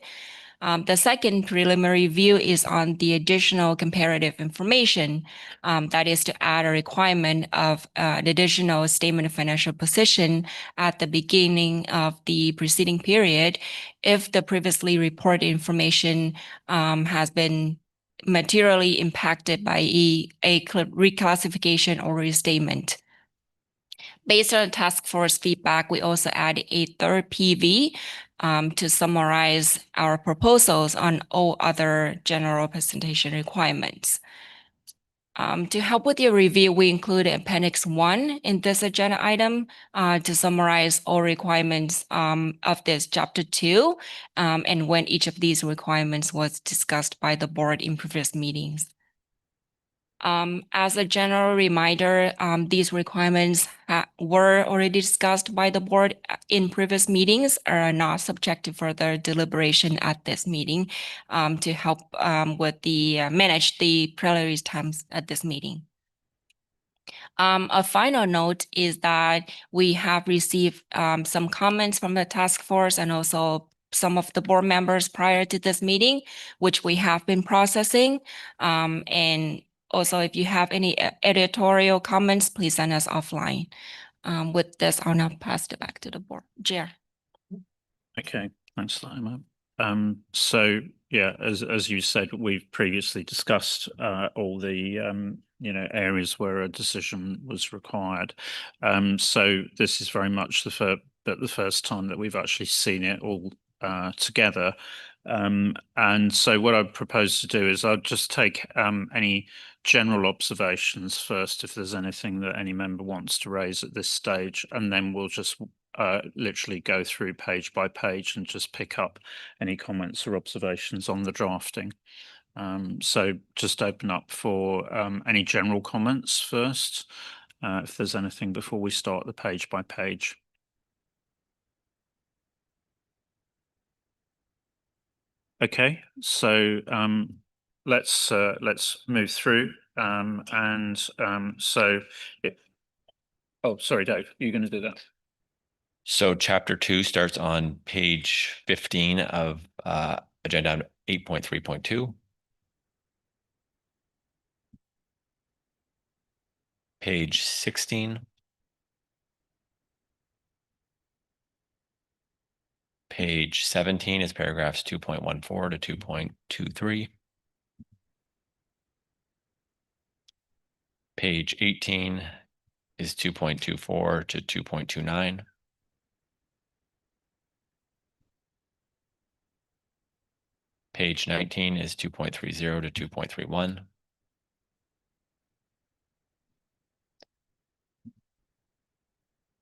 The second preliminary view is on the additional comparative information, that is to add a requirement of an additional statement of financial position at the beginning of the preceding period if the previously reported information has been materially impacted by a reclassification or restatement. Based on task force feedback, we also added a third PV to summarize our proposals on all other general presentation requirements. To help with your review, we included Appendix 1 in this agenda item to summarize all requirements of this Chapter 2 and when each of these requirements was discussed by the board in previous meetings. As a general reminder, these requirements were already discussed by the board in previous meetings, are not subject to further deliberation at this meeting, to help with the manage the preliminary times at this meeting. A final note is that we have received some comments from the task force and also some of the board members prior to this meeting, which we have been processing. And also, if you have any editorial comments, please send us offline. With this, I'll now pass it back to the board. Chair. Okay, thanks, Lima. So yeah, as you said, we've previously discussed all the areas where a decision was required. So this is very much the first time that we've actually seen it all together. And so what I propose to do is I'll just take any general observations first, if there's anything that any member wants to raise at this stage, and then we'll just literally go through page by page and just pick up any comments or observations on the drafting. So just open up for any general comments first, if there's anything before we start the page by page. Okay, so let's move through oh, sorry, Dave, you're going to do that. So Chapter 2 starts on page 15 of agenda 8.3.2. Page 16. Page 17 is paragraphs 2.14 to 2.23. Page 18 is 2.24 to 2.29. Page 19 is 2.30 to 2.31.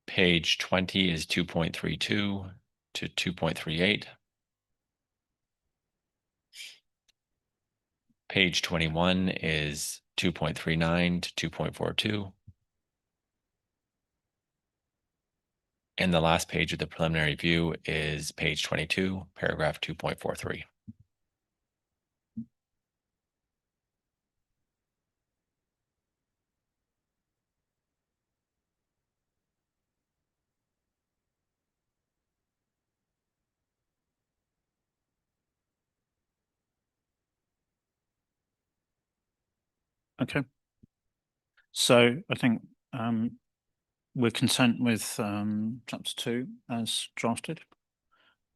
Page 20 is 2.32 to 2.38. Page 21 is 2.39 to 2.42. And the last page of the preliminary view is page 22, paragraph 2.43. Okay. So I think we're content with chapter 2 as drafted.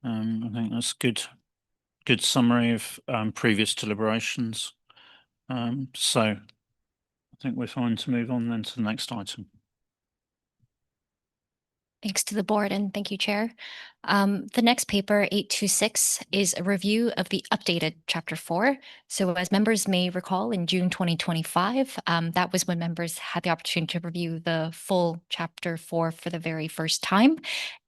I think that's good summary of previous deliberations. So I think we're fine to move on then to the next item. Thanks to the board and thank you, Chair. The next paper, 826, is a review of the updated Chapter 4. So as members may recall, in June 2025, that was when members had the opportunity to review the full Chapter 4 for the very first time.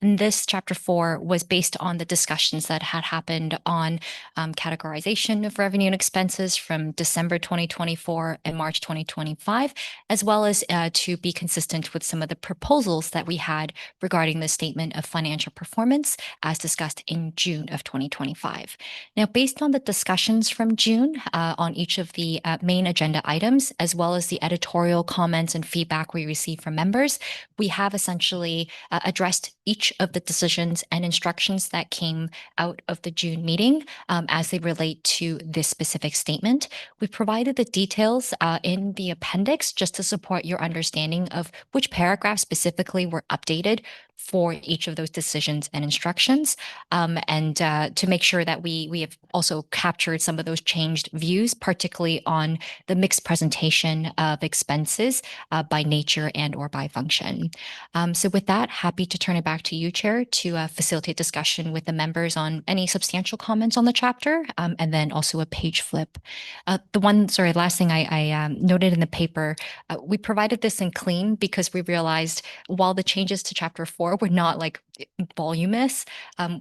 And this Chapter 4 was based on the discussions that had happened on categorization of revenue and expenses from December 2024 and March 2025, as well as to be consistent with some of the proposals that we had regarding the statement of financial performance as discussed in June of 2025. Now, based on the discussions from June on each of the main agenda items, as well as the editorial comments and feedback we received from members, we have essentially addressed each of the decisions and instructions that came out of the June meeting as they relate to this specific statement. We provided the details in the appendix just to support your understanding of which paragraphs specifically were updated for each of those decisions and instructions, and to make sure that we have also captured some of those changed views, particularly on the mixed presentation of expenses by nature and or by function. So with that, happy to turn it back to you, Chair, to facilitate discussion with the members on any substantial comments on the chapter, and then also a page flip. Last thing I noted in the paper, we provided this in clean because we realized while the changes to Chapter 4 were not like voluminous,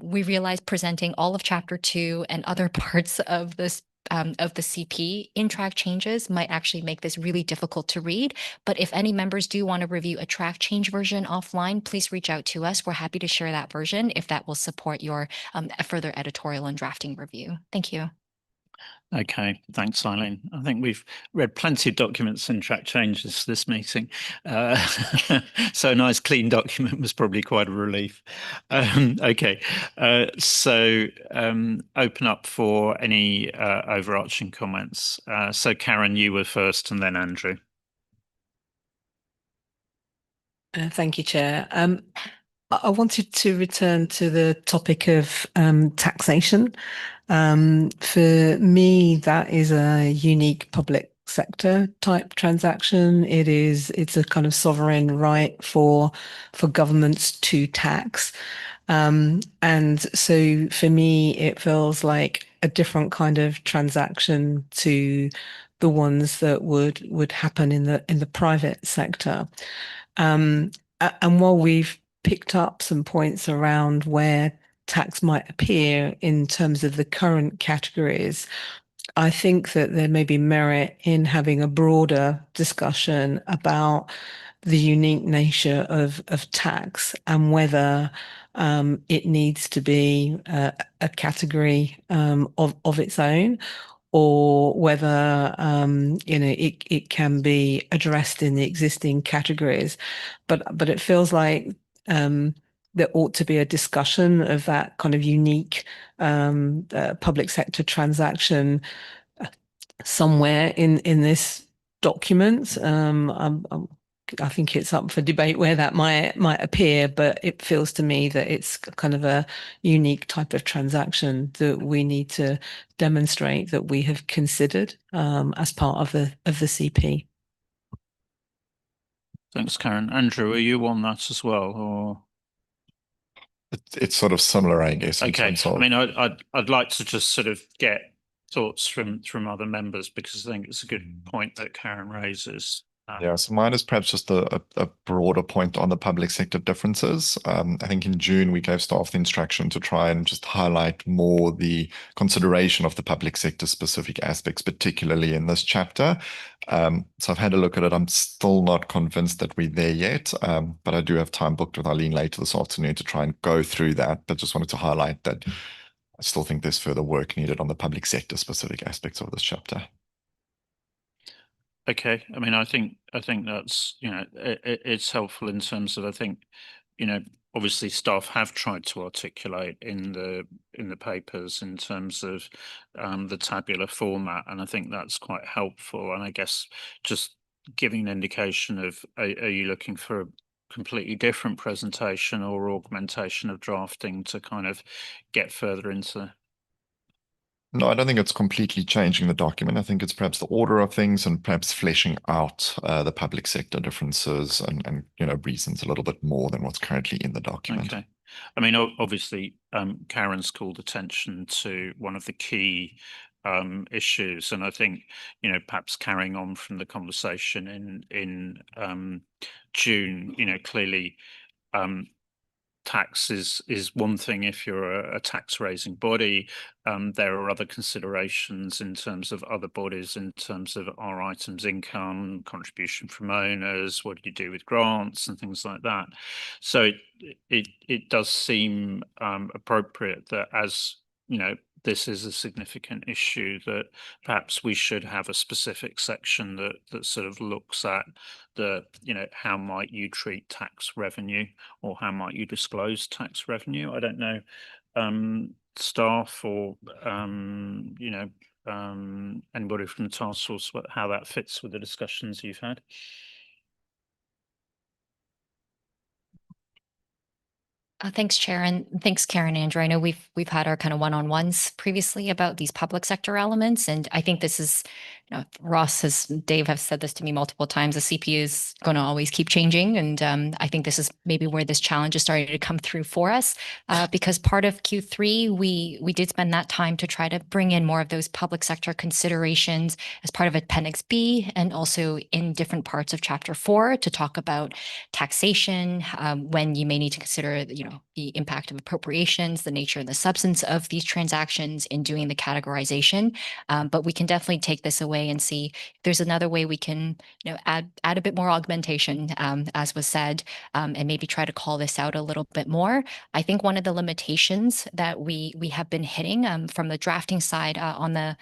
we realized presenting all of Chapter 2 and other parts of this of the CP in track changes might actually make this really difficult to read. But if any members do want to review a track change version offline, please reach out to us. We're happy to share that version if that will support your further editorial and drafting review. Thank you. Okay, thanks, Eileen. I think we've read plenty of documents and track changes this meeting. So a nice clean document was probably quite a relief. Okay, so open up for any overarching comments. So Karen, you were first and then Andrew. Thank you, Chair. I wanted to return to the topic of taxation. For me, that is a unique public sector type transaction. It's a kind of sovereign right for governments to tax. And so for me, it feels like a different kind of transaction to the ones that would happen in the private sector. And while we've picked up some points around where tax might appear in terms of the current categories, I think that there may be merit in having a broader discussion about the unique nature of tax and whether it needs to be a category of its own, or whether it can be addressed in the existing categories. But it feels like there ought to be a discussion of that kind of unique public sector transaction somewhere in this document. I think it's up for debate where that might appear, but it feels to me that it's kind of a unique type of transaction that we need to demonstrate that we have considered as part of the CP. Thanks, Karen. Andrew, are you on that as well, or? It's sort of similar, I guess. Okay. I mean, I'd like to just sort of get thoughts from other members because I think it's a good point that Karen raises. Yeah, so mine is perhaps just a broader point on the public sector differences. I think in June we gave staff the instruction to try and just highlight more the consideration of the public sector specific aspects, particularly in this chapter. So I've had a look at it. I'm still not convinced that we're there yet, but I do have time booked with Eileen later this afternoon to try and go through that. But just wanted to highlight that I still think there's further work needed on the public sector specific aspects of this chapter. Okay, I mean, I think that's, it's helpful in terms of, I think, obviously staff have tried to articulate in the papers in terms of the tabular format, and I think that's quite helpful. And I guess just giving an indication of are you looking for a completely different presentation or augmentation of drafting to kind of get further into? No, I don't think it's completely changing the document. I think it's perhaps the order of things and perhaps fleshing out the public sector differences and reasons a little bit more than what's currently in the document. Okay. I mean, obviously, Karen's called attention to one of the key issues, and I think perhaps carrying on from the conversation in June, clearly tax is one thing if you're a tax raising body. There are other considerations in terms of other bodies, in terms of our items income, contribution from owners, what do you do with grants and things like that. So it does seem appropriate that, as this is a significant issue, that perhaps we should have a specific section that sort of looks at the how might you treat tax revenue, or how might you disclose tax revenue. I don't know, staff or anybody from the task force, how that fits with the discussions you've had. Thanks, Chair, and thanks, Karen, Andrew. I know we've had our kind of one-on-ones previously about these public sector elements, and I think this is, Dave have said this to me multiple times. The CP is going to always keep changing, and I think this is maybe where this challenge is starting to come through for us, because part of Q3 we did spend that time to try to bring in more of those public sector considerations as part of Appendix B, and also in different parts of Chapter 4 to talk about taxation, when you may need to consider the impact of appropriations, the nature and the substance of these transactions in doing the categorization. But we can definitely take this away and see if there's another way we can add a bit more augmentation, as was said, and maybe try to call this out a little bit more. I think one of the limitations that we have been hitting from the drafting side on the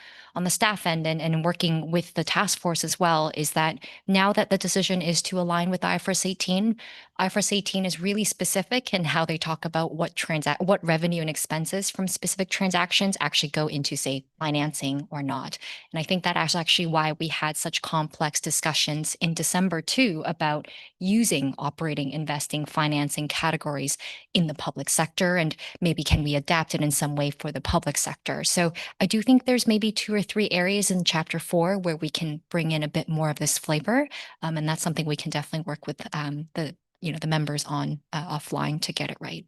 staff end and working with the task force as well is that now that the decision is to align with IFRS 18, IFRS 18 is really specific in how they talk about what revenue and expenses from specific transactions actually go into, say, financing or not. And I think that is actually why we had such complex discussions in December too about using operating, investing, financing categories in the public sector, and maybe can we adapt it in some way for the public sector. So I do think there's maybe 2 or 3 areas in Chapter 4 where we can bring in a bit more of this flavor, and that's something we can definitely work with the members on offline to get it right.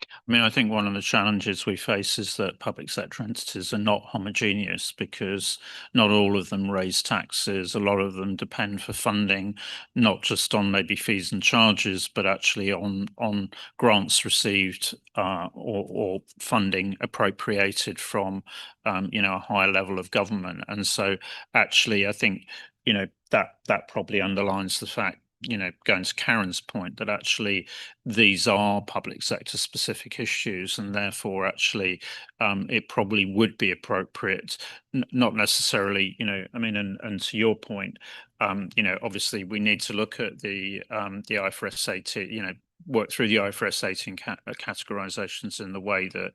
I mean, I think one of the challenges we face is that public sector entities are not homogeneous, because not all of them raise taxes. A lot of them depend for funding, not just on maybe fees and charges, but actually on grants received or funding appropriated from a higher level of government. And so actually, I think that probably underlines the fact, going to Karen's point, that actually these are public sector specific issues, and therefore actually it probably would be appropriate, not necessarily, I mean, and to your point, obviously we need to look at the IFRS 18, work through the IFRS 18 categorizations in the way that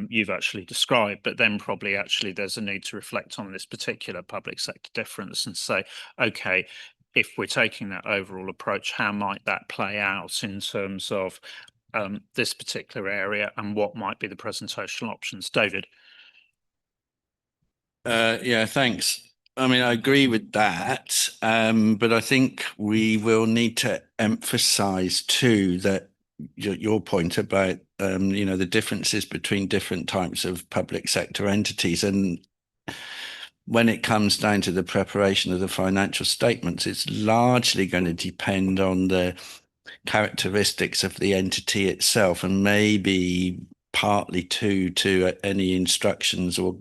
you've actually described, but then probably actually there's a need to reflect on this particular public sector difference and say, okay, if we're taking that overall approach, how might that play out in terms of this particular area, and what might be the presentational options? David? Yeah, thanks. I mean, I agree with that, but I think we will need to emphasize too that your point about the differences between different types of public sector entities, and when it comes down to the preparation of the financial statements, it's largely going to depend on the characteristics of the entity itself, and maybe partly to any instructions or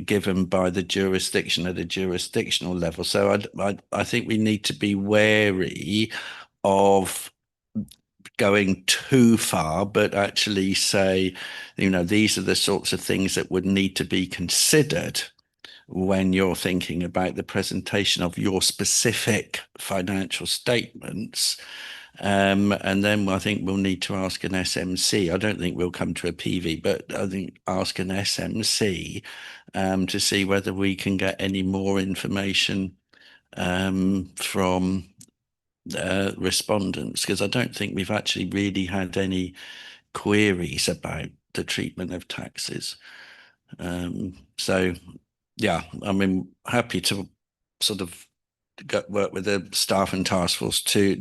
given by the jurisdiction at a jurisdictional level. So I think we need to be wary of going too far, but actually say, these are the sorts of things that would need to be considered when you're thinking about the presentation of your specific financial statements. And then I think we'll need to ask an SMC. I don't think we'll come to a PV, but I think ask an SMC to see whether we can get any more information from respondents, because I don't think we've actually really had any queries about the treatment of taxes. So yeah, I mean, happy to sort of work with the staff and task force to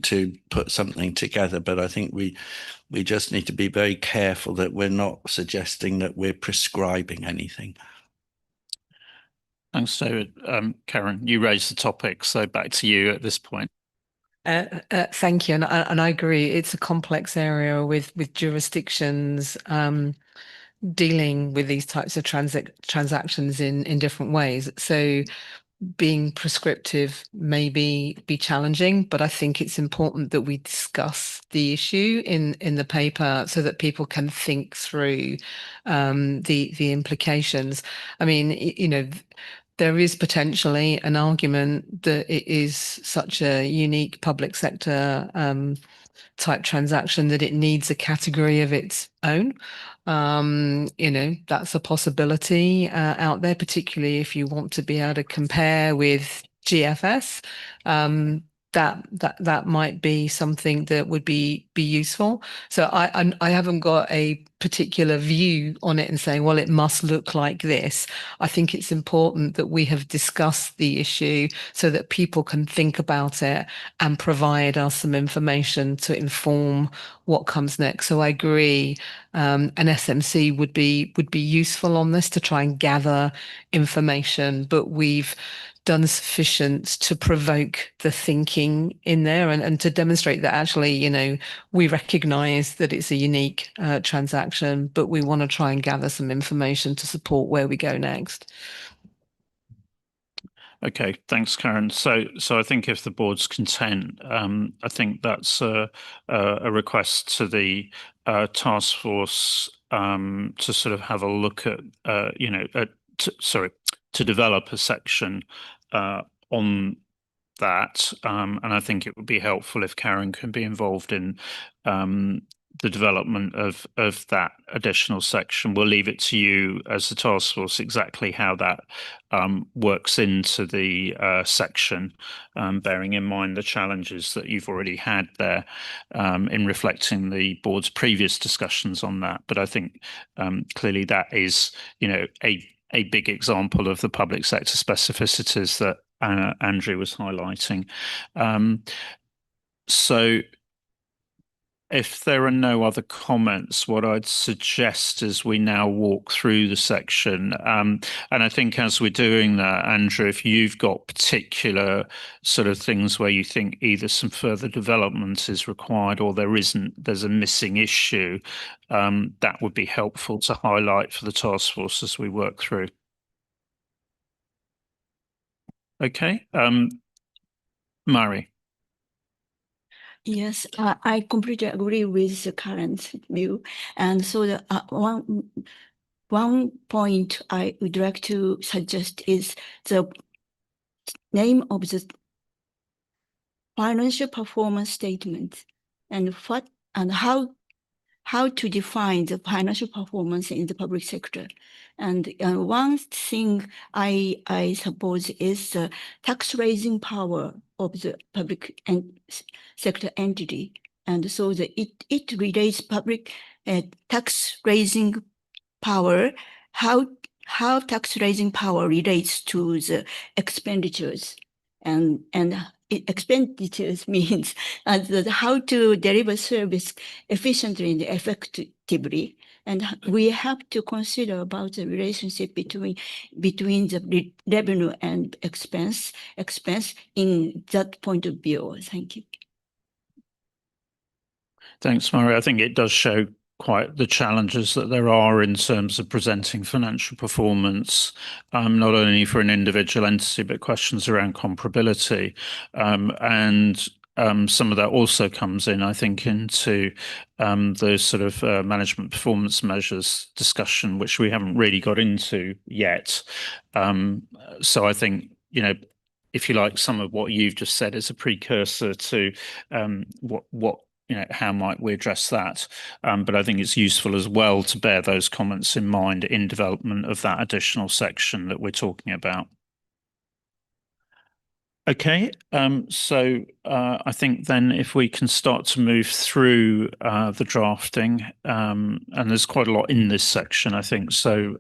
put something together, but I think we just need to be very careful that we're not suggesting that we're prescribing anything. Thanks, David. Karen, you raised the topic, so back to you at this point. Thank you, and I agree. It's a complex area with jurisdictions dealing with these types of transactions in different ways. So being prescriptive may be challenging, but I think it's important that we discuss the issue in the paper so that people can think through the implications. I mean, you know, there is potentially an argument that it is such a unique public sector type transaction that it needs a category of its own. You know, that's a possibility out there, particularly if you want to be able to compare with GFS. That might be something that would be useful. So I haven't got a particular view on it and saying, well, it must look like this. I think it's important that we have discussed the issue so that people can think about it and provide us some information to inform what comes next. So I agree, an SMC would be useful on this to try and gather information, but we've done sufficient to provoke the thinking in there and to demonstrate that actually, you know, we recognize that it's a unique transaction, but we want to try and gather some information to support where we go next. Okay, thanks, Karen. So I think if the board's content, I think that's a request to the task force to sort of have a look at, you know, to develop a section on that, and I think it would be helpful if Karen can be involved in the development of that additional section. We'll leave it to you as the task force exactly how that works into the section, bearing in mind the challenges that you've already had there in reflecting the board's previous discussions on that. But I think clearly that is, you know, a big example of the public sector specificities that Andrew was highlighting. So if there are no other comments, what I'd suggest is we now walk through the section. And I think as we're doing that, Andrew, if you've got particular sort of things where you think either some further development is required or there's a missing issue, that would be helpful to highlight for the task force as we work through. Okay, Murray. Yes, I completely agree with the current view. And so the one point I would like to suggest is the name of the financial performance statement and what and how to define the financial performance in the public sector. And one thing I suppose is the tax raising power of the public sector entity. And so it relates public tax raising power, how tax raising power relates to the expenditures. And expenditures means how to deliver service efficiently and effectively. And we have to consider about the relationship between the revenue and expense in that point of view. Thank you. Thanks, Murray. I think it does show quite the challenges that there are in terms of presenting financial performance, not only for an individual entity, but questions around comparability. And some of that also comes in, I think, into the sort of management performance measures discussion, which we haven't really got into yet. So I think, you know, if you like, some of what you've just said is a precursor to what how might we address that? But I think it's useful as well to bear those comments in mind in development of that additional section that we're talking about. Okay, so I think then if we can start to move through the drafting, and there's quite a lot in this section, I think. So,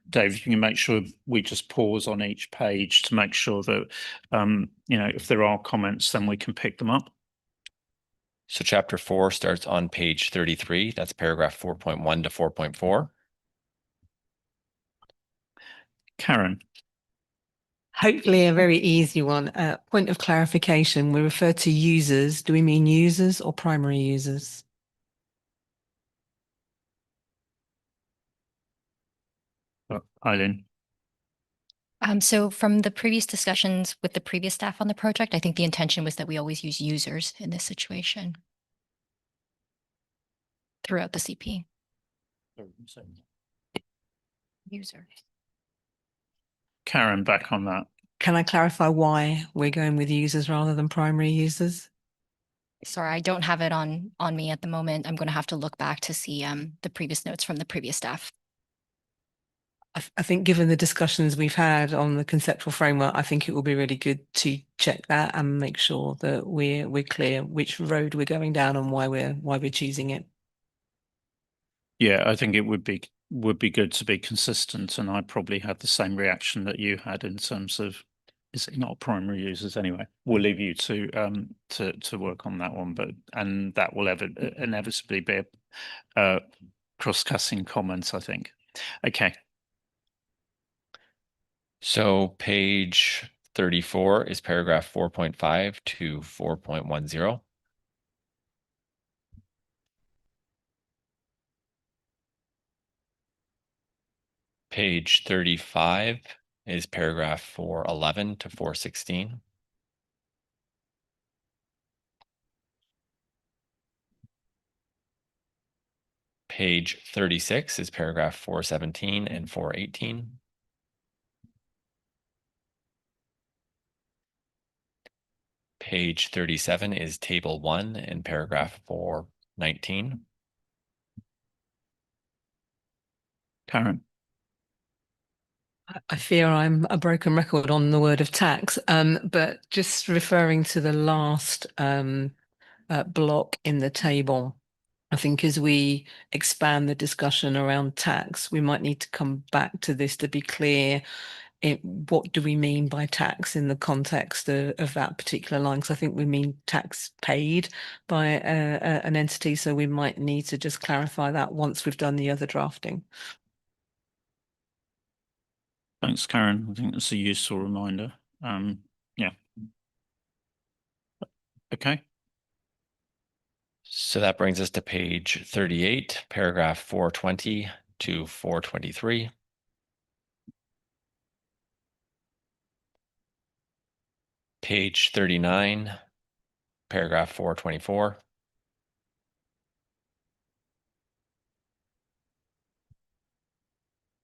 Dave, you can make sure we just pause on each page to make sure that, if there are comments, then we can pick them up. So chapter 4 starts on page 33. That's paragraph 4.1 to 4.4. Karen. Hopefully a very easy one. Point of clarification, we refer to users. Do we mean users or primary users? Eileen. So from the previous discussions with the previous staff on the project, I think the intention was that we always use users in this situation throughout the CP. Users. Karen, back on that. Can I clarify why we're going with users rather than primary users? Sorry, I don't have it on me at the moment. I'm going to have to look back to see the previous notes from the previous staff. I think given the discussions we've had on the conceptual framework, I think it will be really good to check that and make sure that we're clear which road we're going down and why we're choosing it. Yeah, I think it would be good to be consistent, and I probably had the same reaction that you had in terms of, is it not primary users anyway? We'll leave you to work on that one, and that will inevitably be a cross-cutting comment, I think. Okay. So page 34 is paragraph 4.5 to 4.10. Page 35 is paragraph 411 to 416. Page 36 is paragraph 417 and 418. Page 37 is table 1 and paragraph 419. Karen. I fear I'm a broken record on the word of tax, but just referring to the last block in the table, I think as we expand the discussion around tax, we might need to come back to this to be clear. What do we mean by tax in the context of that particular line? Because I think we mean tax paid by an entity, so we might need to just clarify that once we've done the other drafting. Thanks, Karen. I think that's a useful reminder. Yeah. Okay. So that brings us to page 38, paragraph 420 to 423. Page 39, paragraph 424.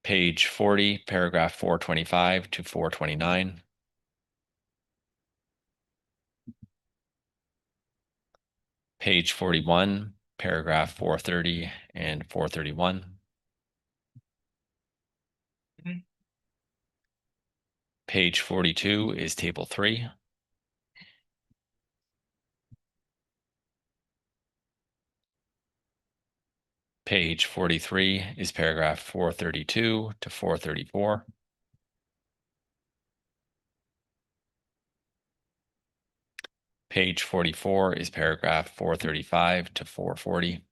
Page 40, paragraph 425 to 429. Page 41, paragraph 430 and 431. Page 42 is table 3. Page 43 is paragraph 432 to 434. Page 44 is paragraph 435 to 440.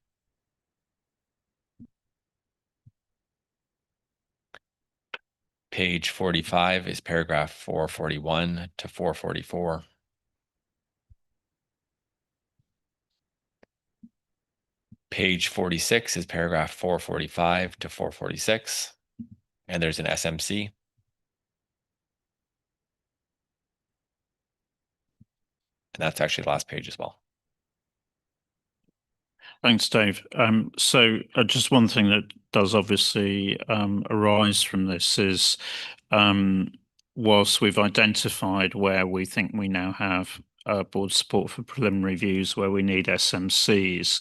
Page 45 is paragraph 441 to 444. Page 46 is paragraph 445 to 446, and there's an SMC. And that's actually the last page as well. Thanks, Dave. So just one thing that does obviously arise from this is, whilst we've identified where we think we now have board support for preliminary views where we need SMCs.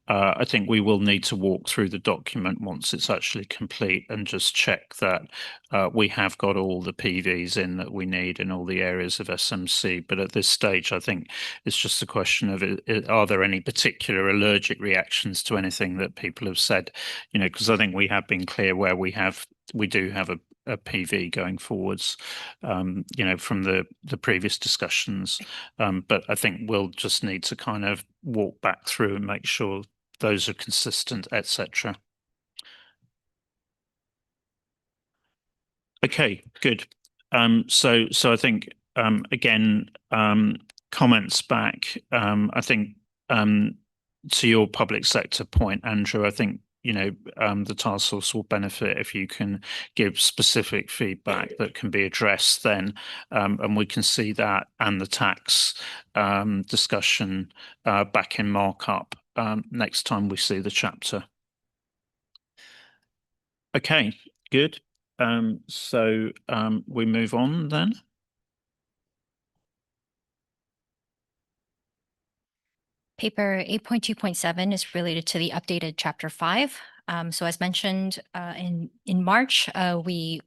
I think we will need to walk through the document once it's actually complete and just check that we have got all the PVs in that we need in all the areas of SMC. But at this stage, I think it's just a question of are there any particular allergic reactions to anything that people have said? You know, because I think we have been clear where we do have a PV going forwards, you know, from the previous discussions. But I think we'll just need to kind of walk back through and make sure those are consistent, etc. Okay, good. So I think again, comments back. I think to your public sector point, Andrew, I think, you know, the task force will benefit if you can give specific feedback that can be addressed then, and we can see that and the tax discussion back in markup next time we see the chapter. Okay, good. So we move on then. Paper 8.2.7 is related to the updated Chapter 5. So as mentioned in March, the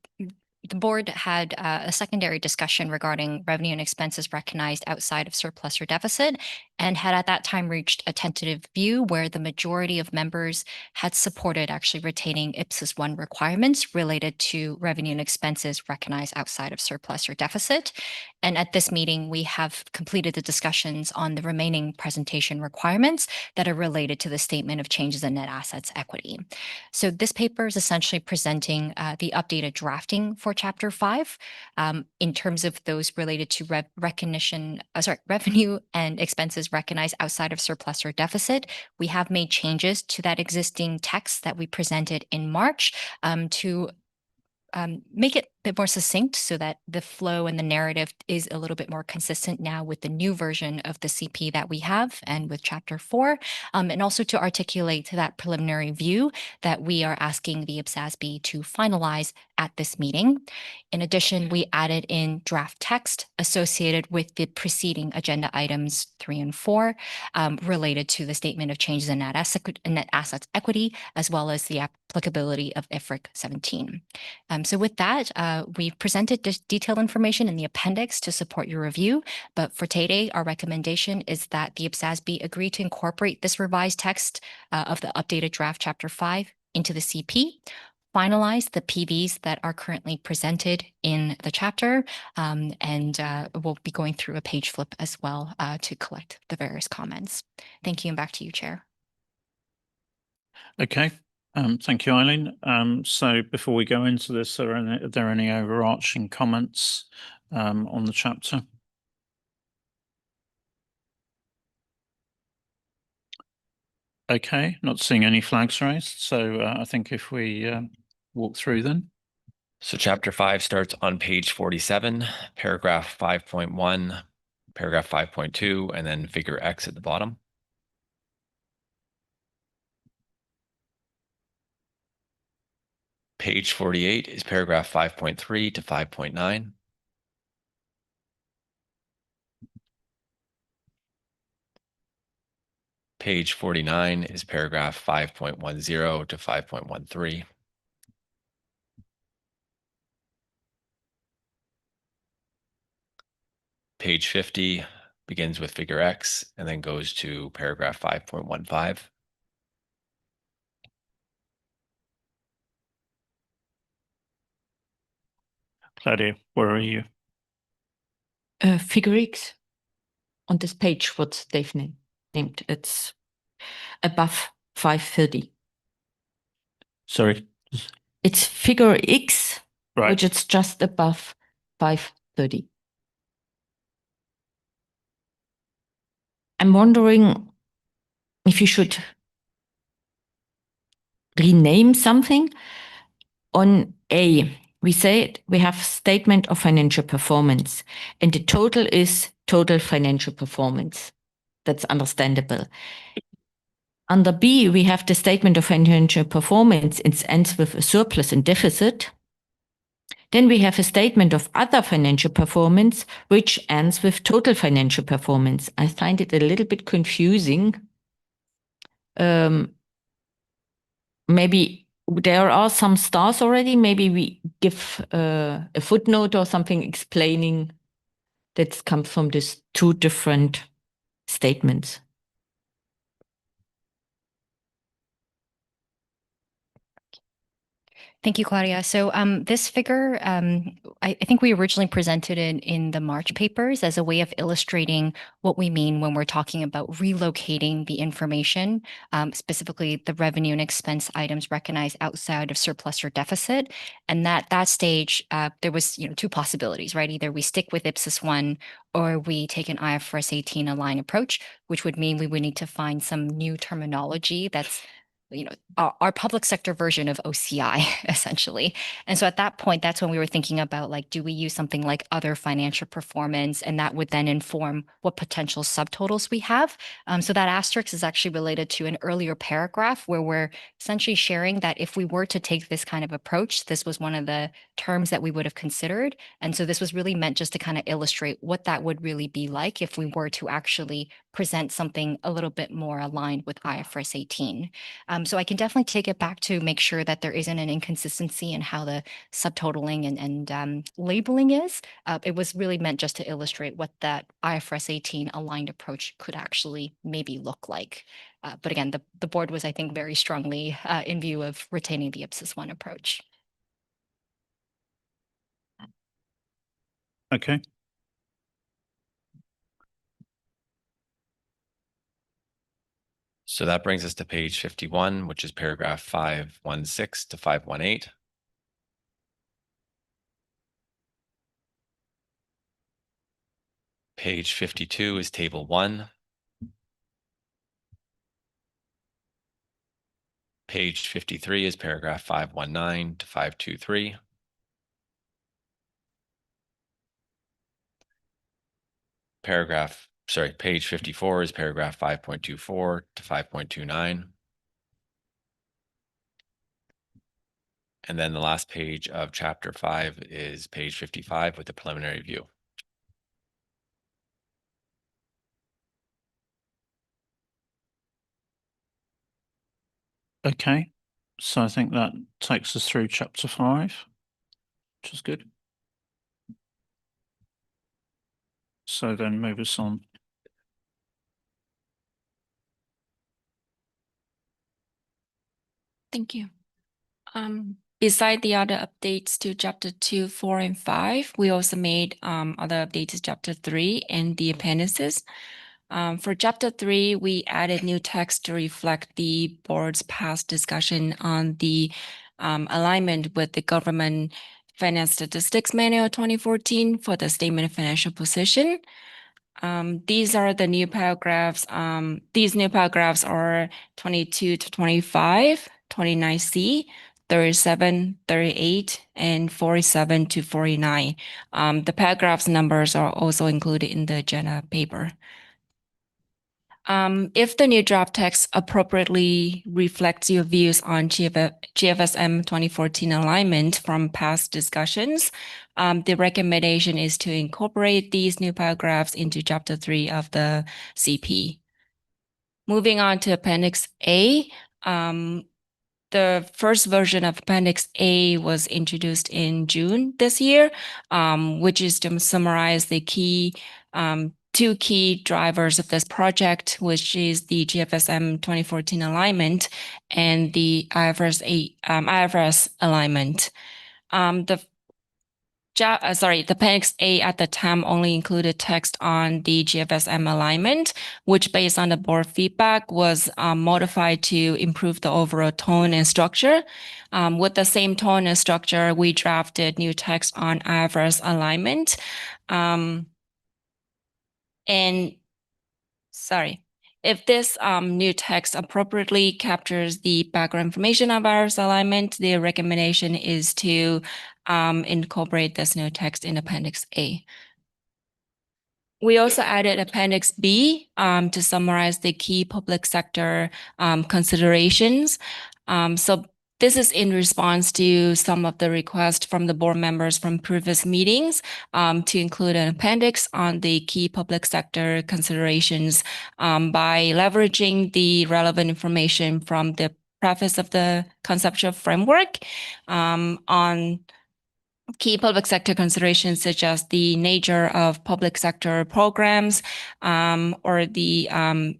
board had a secondary discussion regarding revenue and expenses recognized outside of surplus or deficit, and had at that time reached a tentative view where the majority of members had supported actually retaining IPSAS 1 requirements related to revenue and expenses recognized outside of surplus or deficit. And at this meeting, we have completed the discussions on the remaining presentation requirements that are related to the statement of changes in net assets equity. So this paper is essentially presenting the updated drafting for Chapter 5 in terms of those related to revenue and expenses recognized outside of surplus or deficit. We have made changes to that existing text that we presented in March to make it a bit more succinct so that the flow and the narrative is a little bit more consistent now with the new version of the CP that we have and with Chapter 4, and also to articulate that preliminary view that we are asking the IPSASB to finalize at this meeting. In addition, we added in draft text associated with the preceding agenda items 3 and 4 related to the statement of changes in net assets equity, as well as the applicability of IFRIC 17. So with that, we've presented detailed information in the appendix to support your review, but for today, our recommendation is that the IPSASB agree to incorporate this revised text of the updated draft Chapter 5 into the CP, finalize the PVs that are currently presented in the chapter, and we'll be going through a page flip as well to collect the various comments. Thank you, and back to you, Chair. Okay. Thank you, Eileen. So before we go into this, are there any overarching comments on the chapter? Okay, not seeing any flags raised. So I think if we walk through then. So Chapter 5 starts on page 47, paragraph 5.1, paragraph 5.2, and then figure X at the bottom. Page 48 is paragraph 5.3 to 5.9. Page 49 is paragraph 5.10 to 5.13. Page 50 begins with figure X and then goes to paragraph 5.15. Claudia, where are you? Figure X on this page, what they've named. It's above 530. Sorry? It's figure X, right, which is just above 530. I'm wondering if you should rename something. On A, we say we have statement of financial performance, and the total is total financial performance. That's understandable. Under B, we have the statement of financial performance. It ends with a surplus and deficit. Then we have a statement of other financial performance, which ends with total financial performance. I find it a little bit confusing. Maybe there are some stars already. Maybe we give a footnote or something explaining that comes from these two different statements. Thank you, Claudia. So this figure, I think we originally presented it in the March papers as a way of illustrating what we mean when we're talking about relocating the information, specifically the revenue and expense items recognized outside of surplus or deficit. And that stage, there was two possibilities, right? Either we stick with IPSAS 1 or we take an IFRS 18 aligned approach, which would mean we would need to find some new terminology that's our public sector version of OCI, essentially. And so at that point, that's when we were thinking about, like, do we use something like other financial performance? And that would then inform what potential subtotals we have. So that asterisk is actually related to an earlier paragraph where we're essentially sharing that if we were to take this kind of approach, this was one of the terms that we would have considered. And so this was really meant just to kind of illustrate what that would really be like if we were to actually present something a little bit more aligned with IFRS 18. So I can definitely take it back to make sure that there isn't an inconsistency in how the subtotaling and labeling is. It was really meant just to illustrate what that IFRS 18 aligned approach could actually maybe look like. But again, the board was, I think, very strongly in view of retaining the IPSAS 1 approach. Okay. So that brings us to page 51, which is paragraph 516 to 518. Page 52 is table 1. Page 53 is paragraph 519 to 523. Page 54 is paragraph 5.24 to 5.29. And then the last page of chapter 5 is page 55 with the preliminary view. Okay. So I think that takes us through chapter 5, which is good. So then move us on. Thank you. Beside the other updates to chapter 2, 4, and 5, we also made other updates to chapter 3 and the appendices. For chapter 3, we added new text to reflect the board's past discussion on the alignment with the Government Finance Statistics Manual 2014 for the statement of financial position. These are the new paragraphs. These new paragraphs are 22 to 25, 29C, 37, 38, and 47 to 49. The paragraphs numbers are also included in the agenda paper. If the new draft text appropriately reflects your views on GFSM 2014 alignment from past discussions, the recommendation is to incorporate these new paragraphs into chapter 3 of the CP. Moving on to Appendix A, the first version of Appendix A was introduced in June this year, which is to summarize the two key drivers of this project, which is the GFSM 2014 alignment and the IFRS alignment. The Appendix A at the time only included text on the GFSM alignment, which based on the board feedback was modified to improve the overall tone and structure. With the same tone and structure, we drafted new text on IFRS alignment. If this new text appropriately captures the background information of IFRS alignment, the recommendation is to incorporate this new text in Appendix A. We also added Appendix B to summarize the key public sector considerations. So This is in response to some of the requests from the board members from previous meetings to include an appendix on the key public sector considerations by leveraging the relevant information from the preface of the conceptual framework on key public sector considerations such as the nature of public sector programs or the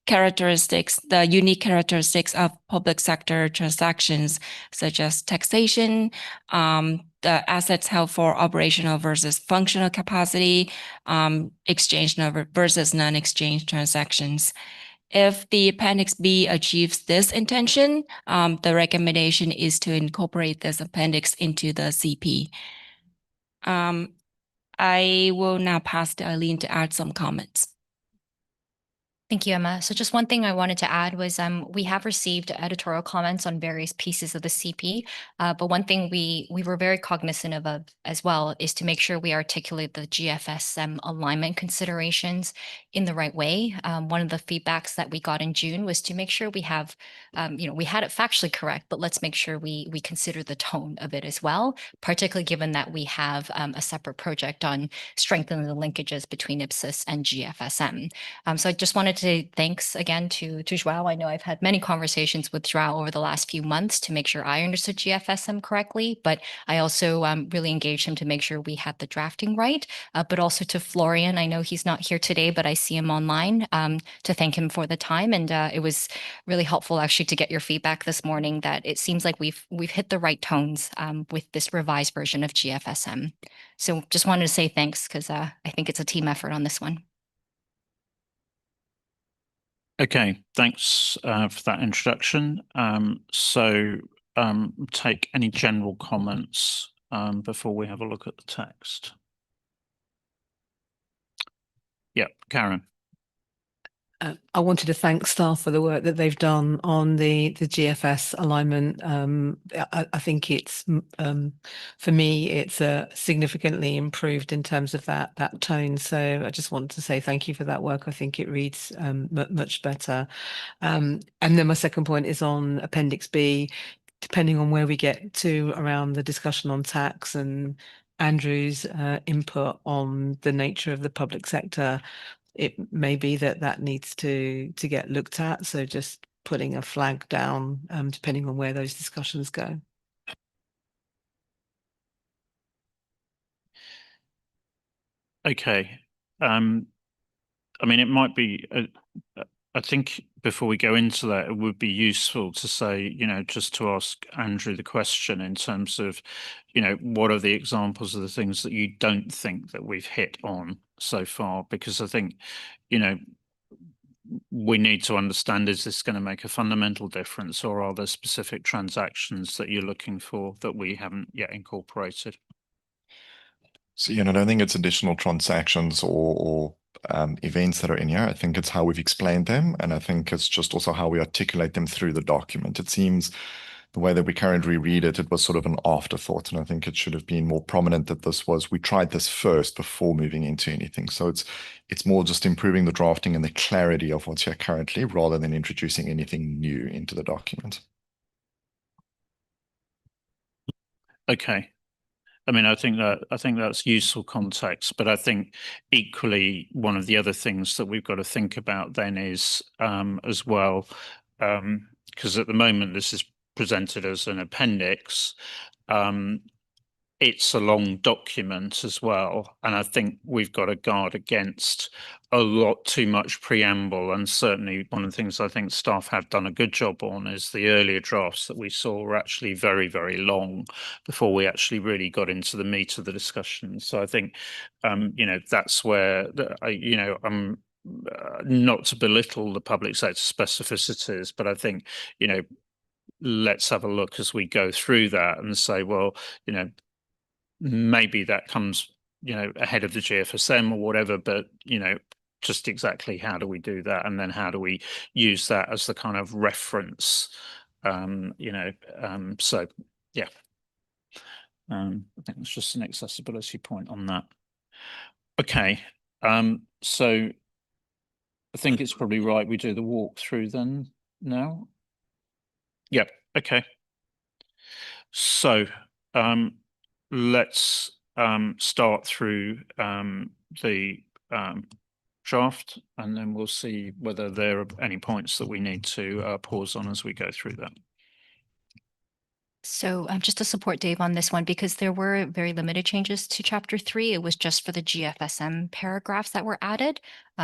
characteristics, the unique characteristics of public sector transactions, such as taxation, the assets held for operational versus functional capacity, exchange versus non-exchange transactions. If the Appendix B achieves this intention, the recommendation is to incorporate this appendix into the CP. I will now pass to Eileen to add some comments. Thank you, Emma. So just one thing I wanted to add was we have received editorial comments on various pieces of the CP, but one thing we were very cognizant of as well is to make sure we articulate the GFSM alignment considerations in the right way. One of the feedbacks that we got in June was to make sure we have, we had it factually correct, but let's make sure we consider the tone of it as well, particularly given that we have a separate project on strengthening the linkages between IPSAS and GFSM. So I just wanted to say thanks again to Joao. I know I've had many conversations with Joao over the last few months to make sure I understood GFSM correctly, but I also really engaged him to make sure we had the drafting right, but also to Florian. I know he's not here today, but I see him online to thank him for the time. And it was really helpful actually to get your feedback this morning that it seems like we've hit the right tones with this revised version of GFSM. So just wanted to say thanks because I think it's a team effort on this one. Okay, thanks for that introduction. Take any general comments before we have a look at the text. Yeah, Karen. I wanted to thank staff for the work that they've done on the GFS alignment. I think it's for me it's significantly improved in terms of that tone. So I just wanted to say thank you for that work. I think it reads much better. And then my second point is on Appendix B. Depending on where we get to around the discussion on tax and Andrew's input on the nature of the public sector, it may be that needs to get looked at. So just putting a flag down, depending on where those discussions go. Okay. I mean, it might be, I think before we go into that, it would be useful to say, just to ask Andrew the question in terms of, what are the examples of the things that you don't think that we've hit on so far? Because I think, we need to understand, is this going to make a fundamental difference, or are there specific transactions that you're looking for that we haven't yet incorporated? So, I don't think it's additional transactions or events that are in here. I think it's how we've explained them. And I think it's just also how we articulate them through the document. It seems the way that we currently read it, it was sort of an afterthought. And I think it should have been more prominent that we tried this first before moving into anything. So it's more just improving the drafting and the clarity of what's here currently rather than introducing anything new into the document. Okay. I mean, I think that's useful context, but I think equally one of the other things that we've got to think about then is as well, because at the moment this is presented as an appendix. It's a long document as well, and I think we've got to guard against a lot too much preamble. And certainly one of the things I think staff have done a good job on is the earlier drafts that we saw were actually very, very long before we actually really got into the meat of the discussion. So I think, that's where I'm not to belittle the public sector specificities, but I think, let's have a look as we go through that and say, well, maybe that comes, ahead of the GFSM or whatever, but, just exactly how do we do that? And then how do we use that as the kind of reference? So yeah, I think it's just an accessibility point on that. Okay, so I think it's probably right we do the walkthrough then now. Yep, okay. So let's start through the draft, and then we'll see whether there are any points that we need to pause on as we go through that. So just to support Dave on this one, because there were very limited changes to chapter 3, it was just for the GFSM paragraphs that were added.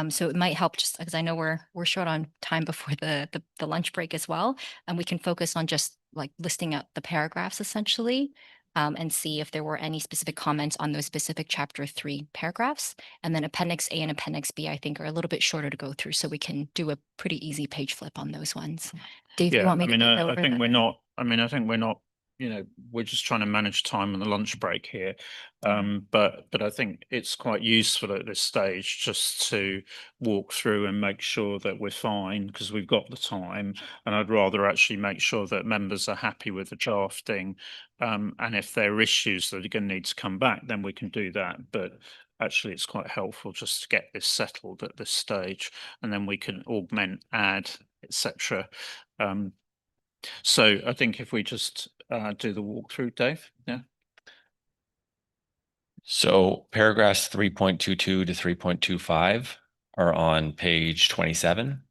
So it might help, just because I know we're short on time before the lunch break as well, and we can focus on just like listing out the paragraphs essentially, and see if there were any specific comments on those specific chapter 3 paragraphs. And then Appendix A and Appendix B, I think, are a little bit shorter to go through, so we can do a pretty easy page flip on those ones. Dave, you want me to go I over think that? we're not. I think we're not. We're just trying to manage time on the lunch break here. But I think it's quite useful at this stage just to walk through and make sure that we're fine, because we've got the time. And I'd rather actually make sure that members are happy with the drafting. And if there are issues that are going to need to come back, then we can do that. But actually, it's quite helpful just to get this settled at this stage, and then we can augment, add, etc. So I think if we just do the walkthrough, Dave. Yeah. So paragraphs 3.22 to 3.25 are on page 27.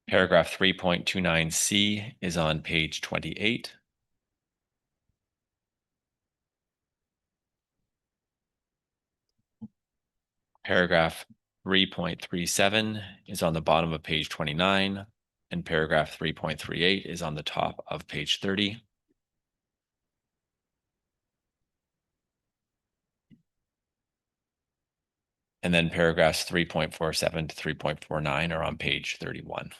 Paragraph 3.29C is on page 28. Paragraph 3.37 is on the bottom of page 29, and paragraph 3.38 is on the top of page 30. And then paragraphs 3.47 to 3.49 are on page 31.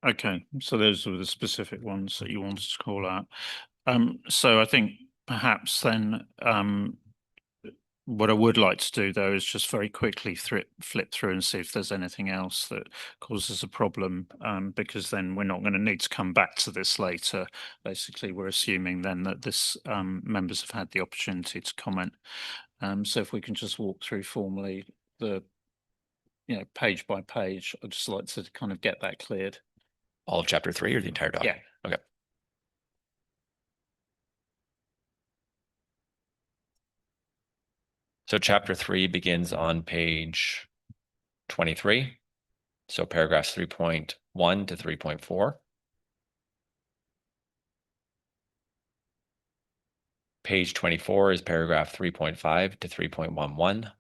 Okay, so those were the specific ones that you wanted to call out. So I think perhaps then what I would like to do though is just very quickly flip through and see if there's anything else that causes a problem, because then we're not going to need to come back to this later. Basically, we're assuming then that this members have had the opportunity to comment. So if we can just walk through formally the page by page, I'd just like to kind of get that cleared. All of chapter 3 or the entire document? Yeah. Okay. So chapter 3 begins on page 23. So paragraphs 3.1 to 3.4. Page 24 is paragraph 3.5 to 3.11.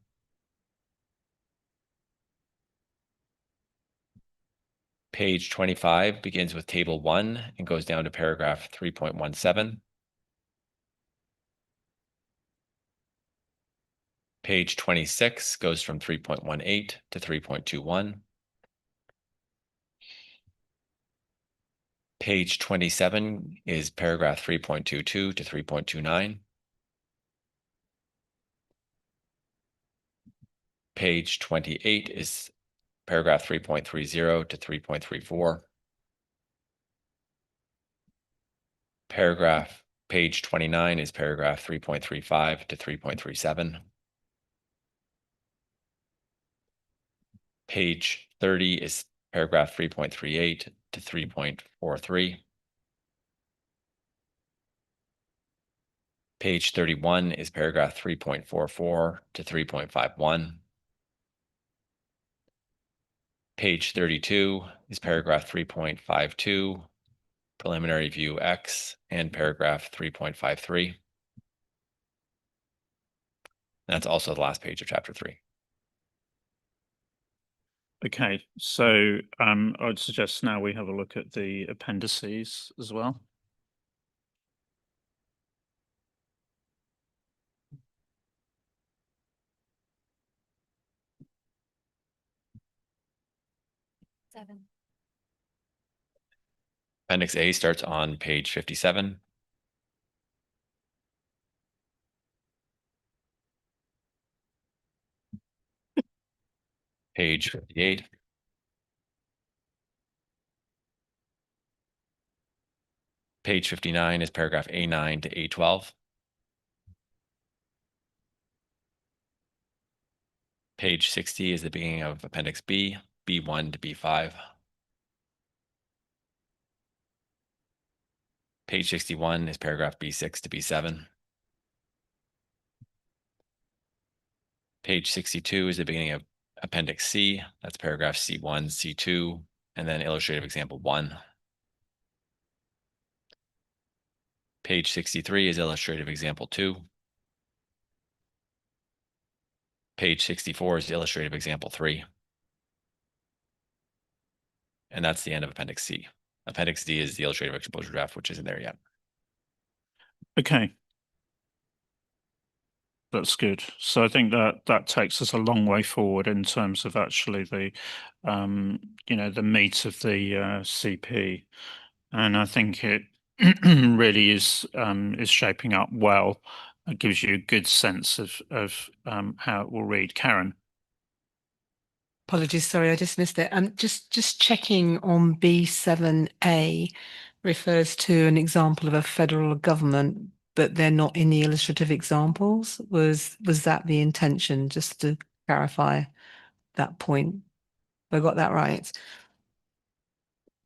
Page 25 begins with table 1 and goes down to paragraph 3.17. Page 26 goes from 3.18 to 3.21. Page 27 is paragraph 3.22 to 3.29. Page 28 is paragraph 3.30 to 3.34. Page 29 is paragraph 3.35 to 3.37. Page 30 is paragraph 3.38 to 3.43. Page 31 is paragraph 3.44 to 3.51. Page 32 is paragraph 3.52, preliminary view X, and paragraph 3.53. That's also the last page of chapter 3. Okay, so I'd suggest now we have a look at the appendices as well. Appendix A starts on page 57. Page 58. Page 59 is paragraph A9 to A12. Page 60 is the beginning of Appendix B, B1 to B5. Page 61 is paragraph B6 to B7. Page 62 is the beginning of Appendix C. That's paragraph C1, C2, and then illustrative example 1. Page 63 is illustrative example 2. Page 64 is illustrative example 3. And that's the end of Appendix C. Appendix D is the illustrative exposure draft, which isn't there yet. Okay. That's good. So I think that takes us a long way forward in terms of actually the, the meat of the CP, and I think it really is shaping up well. It gives you a good sense of how it will read. Karen. Apologies, sorry, I just missed it. Just checking on B7A refers to an example of a federal government, but they're not in the illustrative examples. Was that the intention? Just to clarify that point. Have I got that right?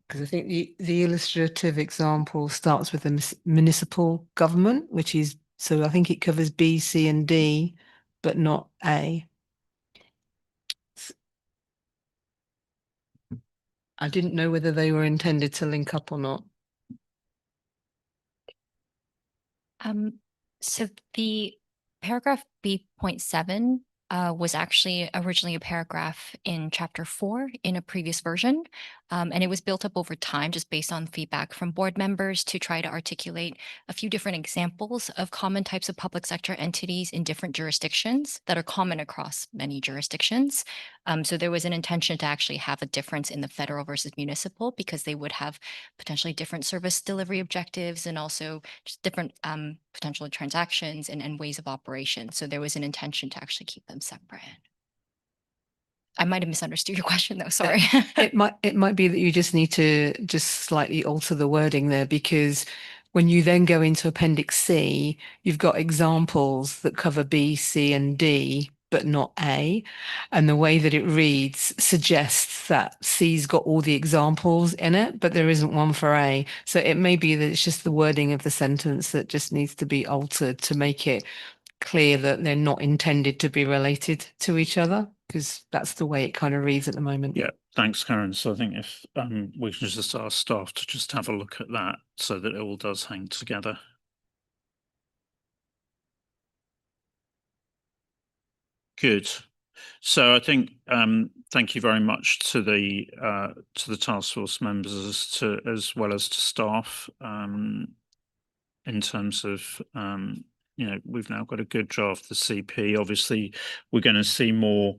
Because I think the illustrative example starts with the municipal government, which is, so I think it covers B, C, and D, but not A. I didn't know whether they were intended to link up or not. So the paragraph B.7 was actually originally a paragraph in chapter 4 in a previous version. And it was built up over time just based on feedback from board members to try to articulate a few different examples of common types of public sector entities in different jurisdictions that are common across many jurisdictions. So there was an intention to actually have a difference in the federal versus municipal because they would have potentially different service delivery objectives and also just different potential transactions and ways of operation. So there was an intention to actually keep them separate. I might have misunderstood your question though, sorry. It might be that you just need to just slightly alter the wording there, because when you then go into Appendix C, you've got examples that cover B, C, and D, but not A. And the way that it reads suggests that C's got all the examples in it, but there isn't one for A. So it may be that it's just the wording of the sentence that just needs to be altered to make it clear that they're not intended to be related to each other, because that's the way it kind of reads at the moment. Yeah, thanks, Karen. So I think if we can just ask staff to just have a look at that so that it all does hang together. Good. So I think thank you very much to the task force members as well as to staff in terms of we've now got a good draft of the CP. Obviously, we're going to see more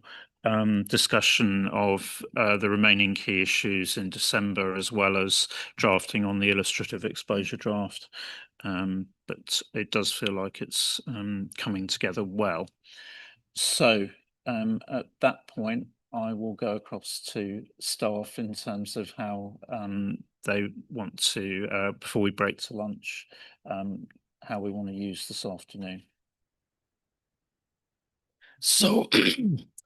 discussion of the remaining key issues in December, as well as drafting on the illustrative exposure draft. But it does feel like it's coming together well. So at that point, I will go across to staff in terms of how they want to, before we break to lunch, how we want to use this afternoon. So,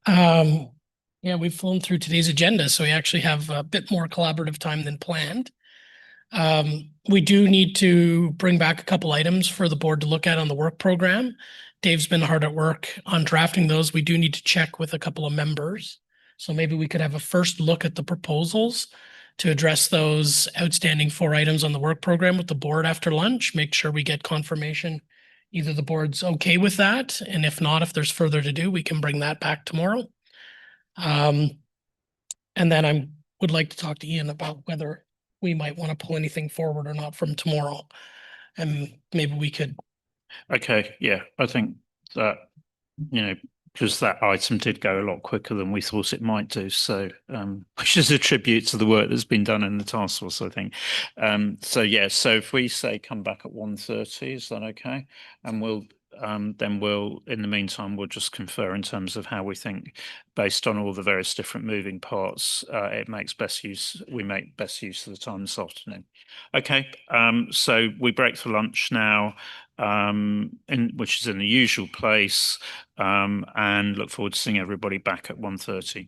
yeah, we've flown through today's agenda, so we actually have a bit more collaborative time than planned. We do need to bring back a couple items for the board to look at on the work program. Dave's been hard at work on drafting those. We do need to check with a couple of members. So maybe we could have a first look at the proposals to address those outstanding 4 items on the work program with the board after lunch, make sure we get confirmation. Either the board's okay with that, and if not, if there's further to do, we can bring that back tomorrow. And then I would like to talk to Ian about whether we might want to pull anything forward or not from tomorrow. And maybe we could. Okay, yeah, I think that, because that item did go a lot quicker than we thought it might do. So, which is a tribute to the work that's been done in the task force, I think. So yeah, so if we say come back at 1:30, is that okay? And we'll then we'll, in the meantime, we'll just confer in terms of how we think, based on all the various different moving parts, it makes best use. We make best use of the time this afternoon. Okay, so we break for lunch now, which is in the usual place, and look forward to seeing everybody back at 1:30.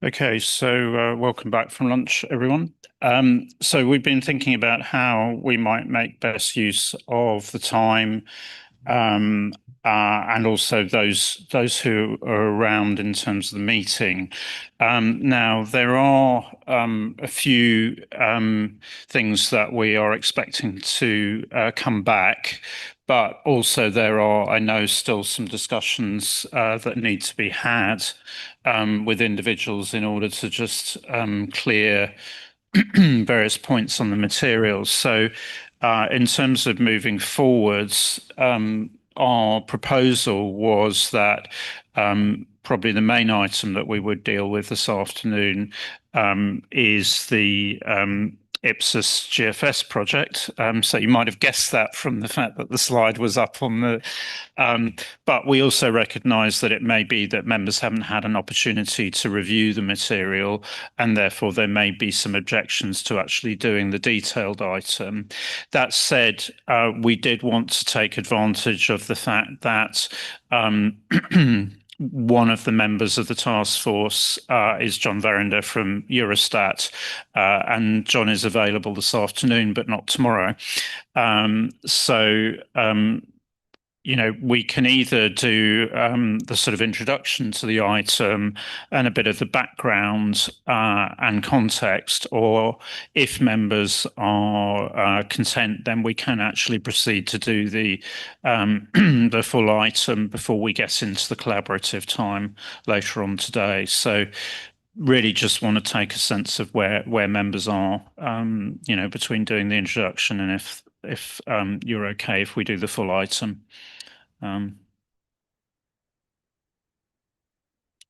Okay, so welcome back from lunch, everyone. So we've been thinking about how we might make best use of the time, and also those who are around in terms of the meeting. Now, there are a few things that we are expecting to come back, but also there are, I know, still some discussions that need to be had with individuals in order to just clear various points on the materials. So in terms of moving forwards, our proposal was that probably the main item that we would deal with this afternoon is the IPSAS GFS project. So you might have guessed that from the fact that the slide was up on the, but we also recognise that it may be that members haven't had an opportunity to review the material, and therefore there may be some objections to actually doing the detailed item. That said, we did want to take advantage of the fact that one of the members of the task force is John Verinder from Eurostat, and John is available this afternoon, but not tomorrow. You know, we can either do the sort of introduction to the item and a bit of the background and context, or if members are content, then we can actually proceed to do the the full item before we get into the collaborative time later on today. So really just want to take a sense of where members are, you know, between doing the introduction and if you're okay if we do the full item.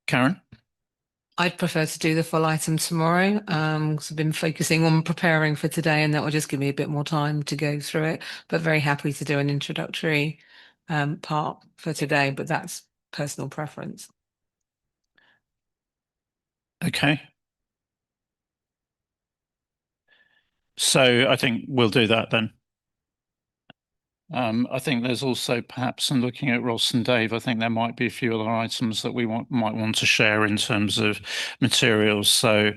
Karen? I'd prefer to do the full item tomorrow, because I've been focusing on preparing for today, and that will just give me a bit more time to go through it. But very happy to do an introductory part for today, but that's personal preference. Okay. So I think we'll do that then. I think there's also perhaps, in looking at Ross and Dave, I think there might be a few other items that we might want to share in terms of materials. So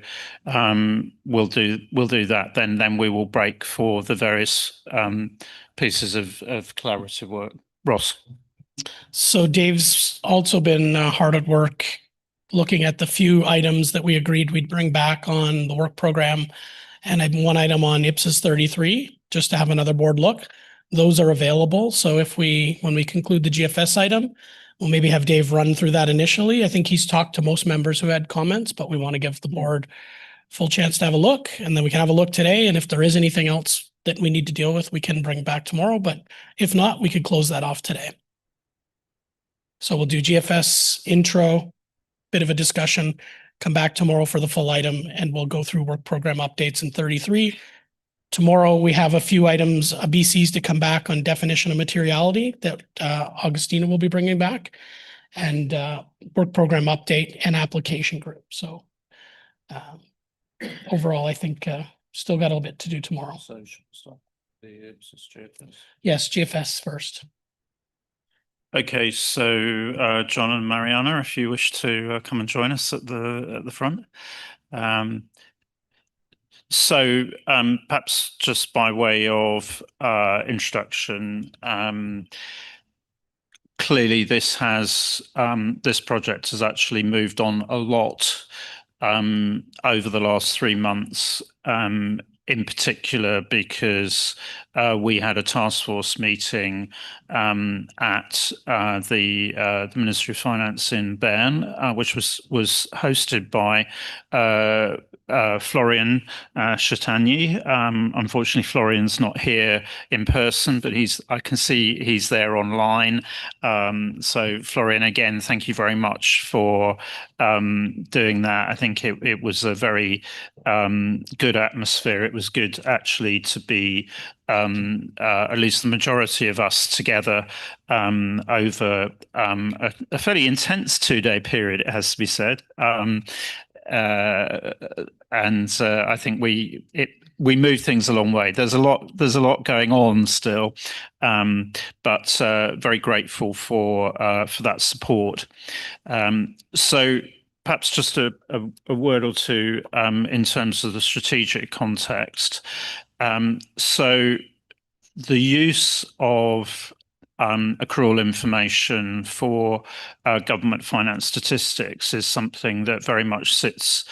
we'll do that. Then we will break for the various pieces of collaborative work. Ross. So Dave's also been hard at work looking at the few items that we agreed we'd bring back on the work program, and I have one item on IPSAS 33 just to have another board look. Those are available. So when we conclude the GFS item, we'll maybe have Dave run through that initially. I think he's talked to most members who had comments, but we want to give the board full chance to have a look, and then we can have a look today. And if there is anything else that we need to deal with, we can bring back tomorrow. But if not, we could close that off today. So we'll do GFS intro, bit of a discussion, come back tomorrow for the full item, and we'll go through work program updates in 33. Tomorrow, we have a few items, BCs to come back on definition of materiality that Augustina will be bringing back, and work program update and application group. So overall, I think still got a little bit to do tomorrow. So should we start the GFS? Yes, GFS first. Okay, so John and Mariana, if you wish to come and join us at the front. So perhaps just by way of introduction, clearly this project has actually moved on a lot over the last 3 months, in particular because we had a task force meeting at the Ministry of Finance in Bern, which was hosted by Florian Chatagny. Unfortunately, Florian's not here in person, but I can see he's there online. So Florian, again, thank you very much for doing that. I think it was a very good atmosphere. It was good actually to be at least the majority of us together over a fairly intense 2-day period, it has to be said. And I think we moved things a long way. There's a lot going on still, but very grateful for that support. So Perhaps just a word or two in terms of the strategic context. So the use of accrual information for government finance statistics is something that very much sits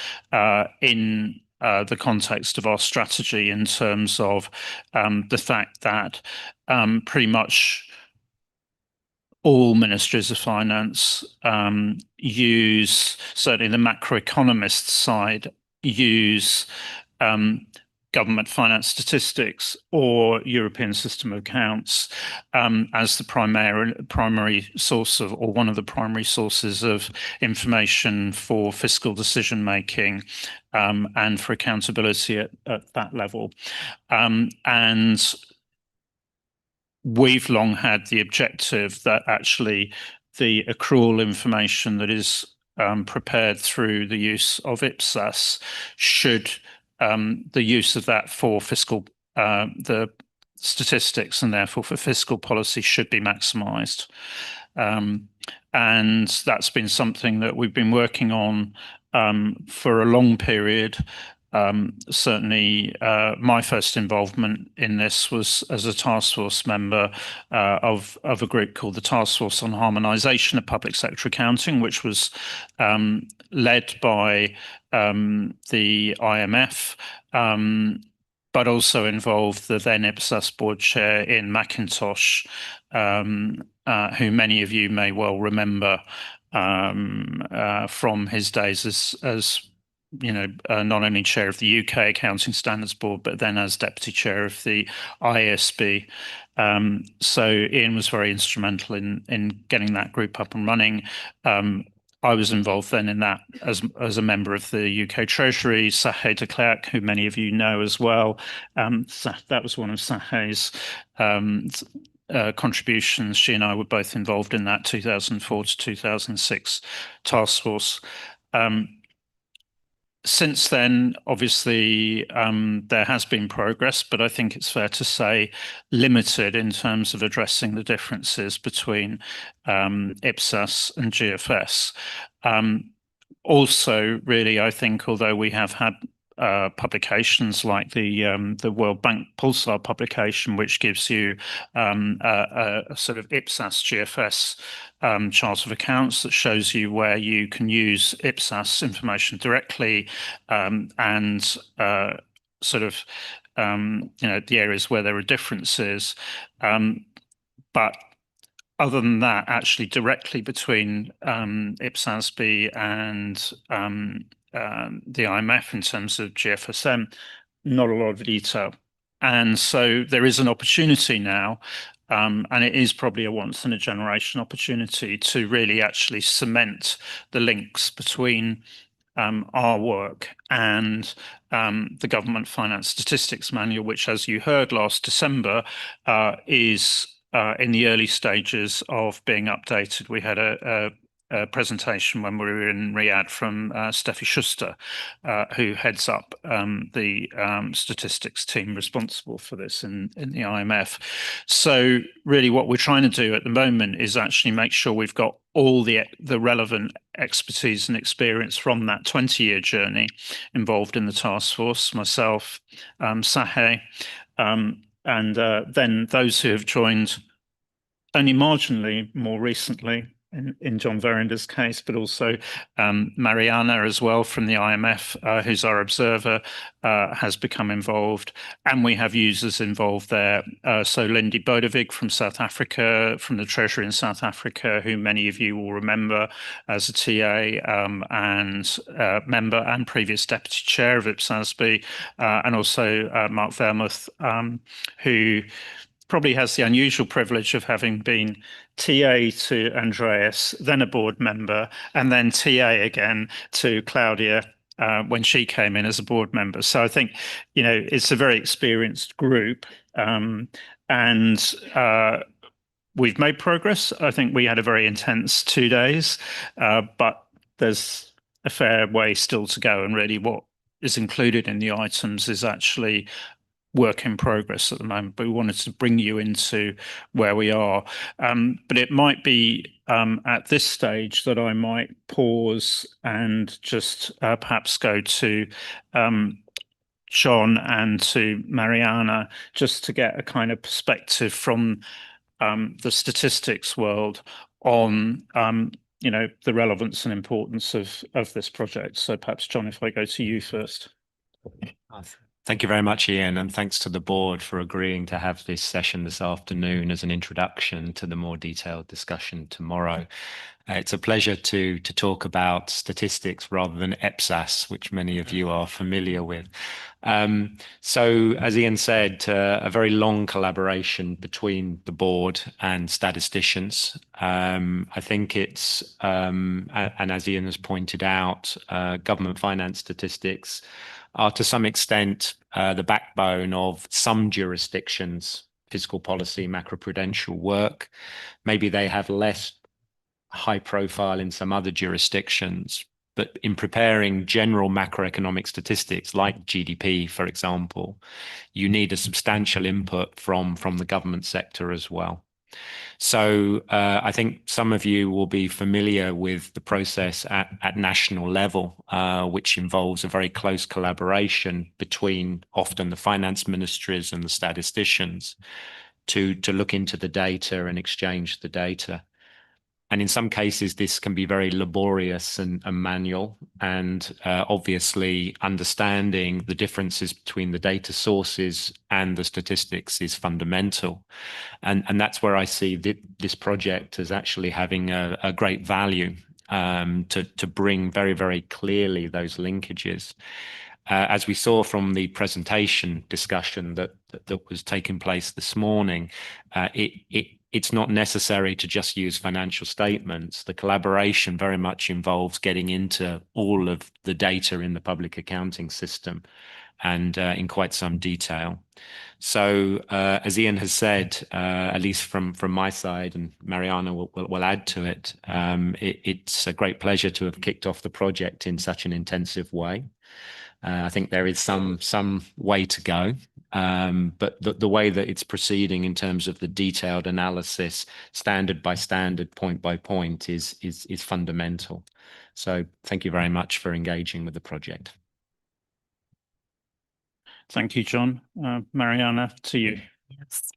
in the context of our strategy in terms of the fact that pretty much all ministries of finance use, certainly the macroeconomist side, use government finance statistics or European system of accounts as the primary source of, or one of the primary sources of information for fiscal decision making and for accountability at that level. And we've long had the objective that actually the accrual information that is prepared through the use of IPSAS should, the use of that for fiscal, the statistics and therefore for fiscal policy should be maximised. And that's been something that we've been working on for a long period. Certainly, my first involvement in this was as a task force member of a group called the Task Force on Harmonisation of Public Sector Accounting, which was led by the IMF, but also involved the then IPSAS board chair Ian McIntosh, who many of you may well remember from his days as you know, not only chair of the UK Accounting Standards Board, but then as deputy chair of the IPSASB. So Ian was very instrumental in getting that group up and running. I was involved then in that as a member of the UK Treasury. Sahay de Klerk, who many of you know as well, that was one of Sahay's contributions. She and I were both involved in that 2004 to 2006 task force. Since then, obviously, there has been progress, but I think it's fair to say limited in terms of addressing the differences between IPSAS and GFS. Also, really, I think, although we have had publications like the World Bank Pulsar publication, which gives you a sort of IPSAS GFS chart of accounts that shows you where you can use IPSAS information directly and sort of you know, the areas where there are differences. But other than that, actually directly between IPSASB and the IMF in terms of GFSM, not a lot of detail. And so there is an opportunity now, and it is probably a once in a generation opportunity to really actually cement the links between our work and the Government Finance Statistics Manual, which, as you heard last December, is in the early stages of being updated. We had a presentation when we were in Riyadh from Steffi Schuster, who heads up the statistics team responsible for this in the IMF. So really what we're trying to do at the moment is actually make sure we've got all the relevant expertise and experience from that 20-year journey involved in the task force, myself, Sahay, and then those who have joined only marginally more recently in John Verender's case, but also Mariana as well from the IMF, who's our observer, has become involved. And we have users involved there. So Lindy Bodevig from South Africa, from the Treasury in South Africa, who many of you will remember as a TA and member and previous deputy chair of IPSASB, and also Mark Vermuth, who probably has the unusual privilege of having been TA to Andreas, then a board member, and then TA again to Claudia when she came in as a board member. So I think, you know, it's a very experienced group, and we've made progress. I think we had a very intense 2 days, but there's a fair way still to go. And really what is included in the items is actually work in progress at the moment, but we wanted to bring you into where we are. But it might be at this stage that I might pause and just perhaps go to John and to Mariana, just to get a kind of perspective from the statistics world on the relevance and importance of this project. So perhaps, John, if I go to you first. Thank you very much, Ian, and thanks to the board for agreeing to have this session this afternoon as an introduction to the more detailed discussion tomorrow. It's a pleasure to talk about statistics rather than IPSAS, which many of you are familiar with. So, as Ian said, a very long collaboration between the board and statisticians. I think it's, and as Ian has pointed out, government finance statistics are to some extent the backbone of some jurisdictions' fiscal policy, macroprudential work. Maybe they have less high profile in some other jurisdictions, but in preparing general macroeconomic statistics like GDP, for example, you need a substantial input from the government sector as well. So I think some of you will be familiar with the process at national level, which involves a very close collaboration between often the finance ministries and the statisticians to look into the data and exchange the data. And in some cases, this can be very laborious and manual. And obviously, understanding the differences between the data sources and the statistics is fundamental. And that's where I see this project as actually having a great value to bring very, very clearly those linkages. As we saw from the presentation discussion that was taking place this morning, it's not necessary to just use financial statements. The collaboration very much involves getting into all of the data in the public accounting system and in quite some detail. So as Ian has said, at least from my side, and Mariana will add to it, it's a great pleasure to have kicked off the project in such an intensive way. I think there is some way to go, but the way that it's proceeding in terms of the detailed analysis, standard by standard, point by point, is fundamental. So thank you very much for engaging with the project. Thank you, John. Mariana, to you. Yes.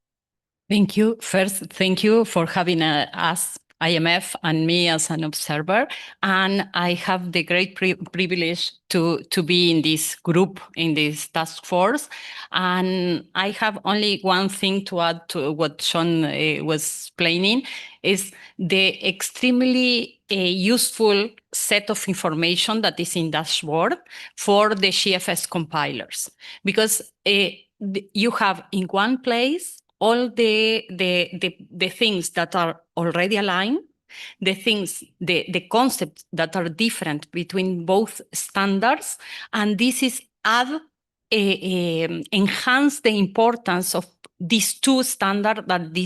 Thank you. First, thank you for having us, IMF, and me as an observer. And I have the great privilege to be in this group, in this task force. And I have only one thing to add to what John was explaining, is the extremely useful set of information that is in dashboard for the GFS compilers. Because you have in one place all the things that are already aligned, the concepts that are different between both standards, and this is enhance the importance of these two standards,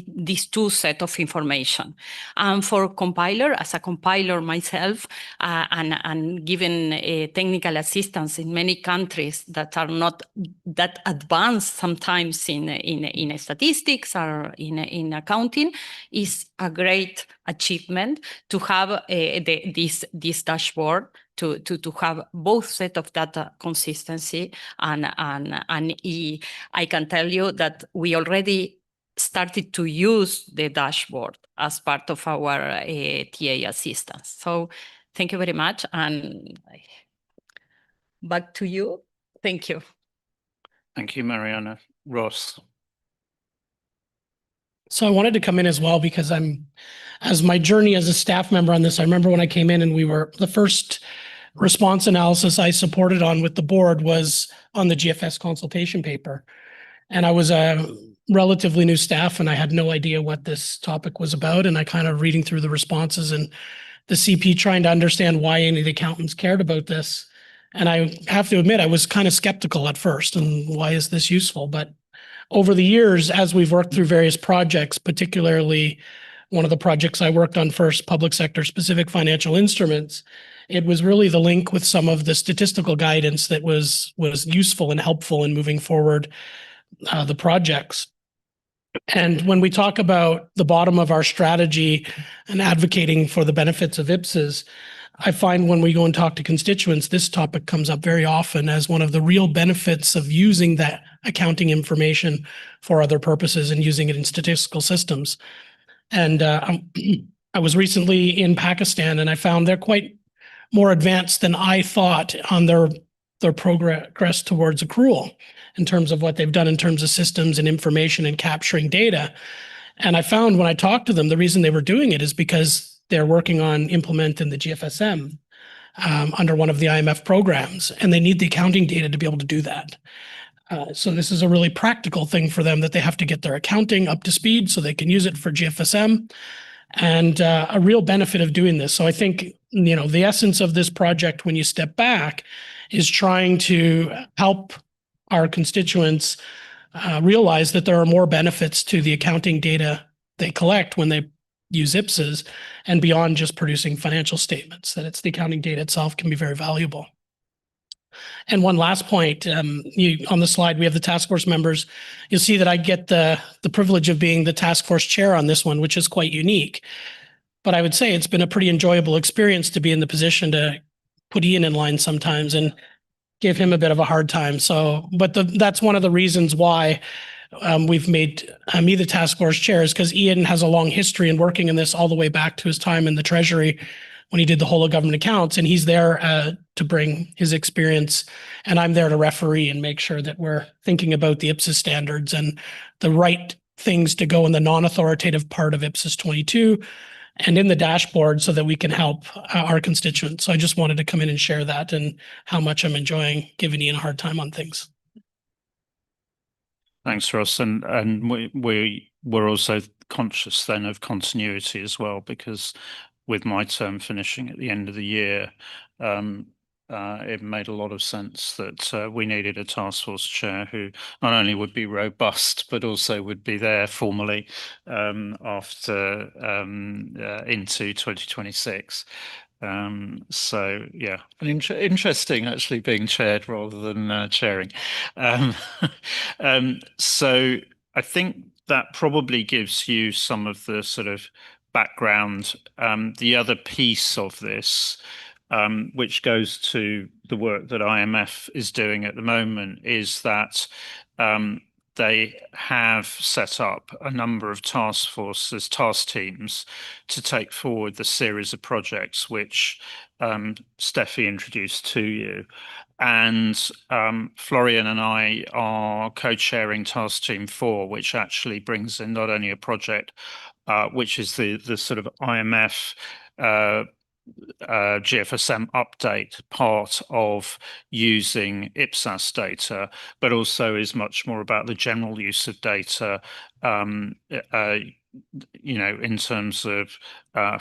these two set of information. And for compiler, as a compiler myself, and given technical assistance in many countries that are not that advanced sometimes in statistics or in accounting, is a great achievement to have this dashboard to have both set of data consistency and I can tell you that we already started to use the dashboard as part of our TA assistance. So thank you very much, and back to you. Thank you. Thank you, Mariana. Ross. So I wanted to come in as well because as my journey as a staff member on this, I remember when I came in and the first response analysis I supported on with the board was on the GFS consultation paper. And I was a relatively new staff and I had no idea what this topic was about. And I kind of reading through the responses and the CP trying to understand why any of the accountants cared about this. And I have to admit, I was kind of skeptical at first. And why is this useful? But over the years, as we've worked through various projects, particularly one of the projects I worked on first, public sector specific financial instruments, it was really the link with some of the statistical guidance that was useful and helpful in moving forward the projects. And when we talk about the bottom of our strategy and advocating for the benefits of IPSAS, I find when we go and talk to constituents, this topic comes up very often as one of the real benefits of using that accounting information for other purposes and using it in statistical systems. And I was recently in Pakistan, and I found they're quite more advanced than I thought on their progress towards accrual in terms of what they've done in terms of systems and information and capturing data. And I found when I talked to them, the reason they were doing it is because they're working on implementing the GFSM under one of the IMF programs, and they need the accounting data to be able to do that. So this is a really practical thing for them, that they have to get their accounting up to speed so they can use it for GFSM, and a real benefit of doing this. So I think, the essence of this project, when you step back, is trying to help our constituents realize that there are more benefits to the accounting data they collect when they use IPSAS, and beyond just producing financial statements, that it's the accounting data itself can be very valuable. And one last point, on the slide, we have the task force members. You'll see that I get the privilege of being the task force chair on this one, which is quite unique. But I would say it's been a pretty enjoyable experience to be in the position to put Ian in line sometimes and give him a bit of a hard time. So, but that's one of the reasons why we've made me the task force chair, is because Ian has a long history in working in this all the way back to his time in the Treasury when he did the whole of government accounts, and he's there to bring his experience, and I'm there to referee and make sure that we're thinking about the IPSAS standards and the right things to go in the non-authoritative part of IPSAS 22 and in the dashboard, so that we can help our constituents. So I just wanted to come in and share that, and how much I'm enjoying giving Ian a hard time on things. Thanks, Ross. And we're also conscious then of continuity as well, because with my term finishing at the end of the year, it made a lot of sense that we needed a task force chair who not only would be robust, but also would be there formally after into 2026. So yeah, interesting actually being chaired rather than chairing. So I think that probably gives you some of the sort of background. The other piece of this, which goes to the work that IMF is doing at the moment, is that they have set up a number of task forces, task teams, to take forward the series of projects which Steffi introduced to you. And Florian and I are co-chairing Task Team 4, which actually brings in not only a project, which is the sort of IMF GFSM update part of using IPSAS data, but also is much more about the general use of data, in terms of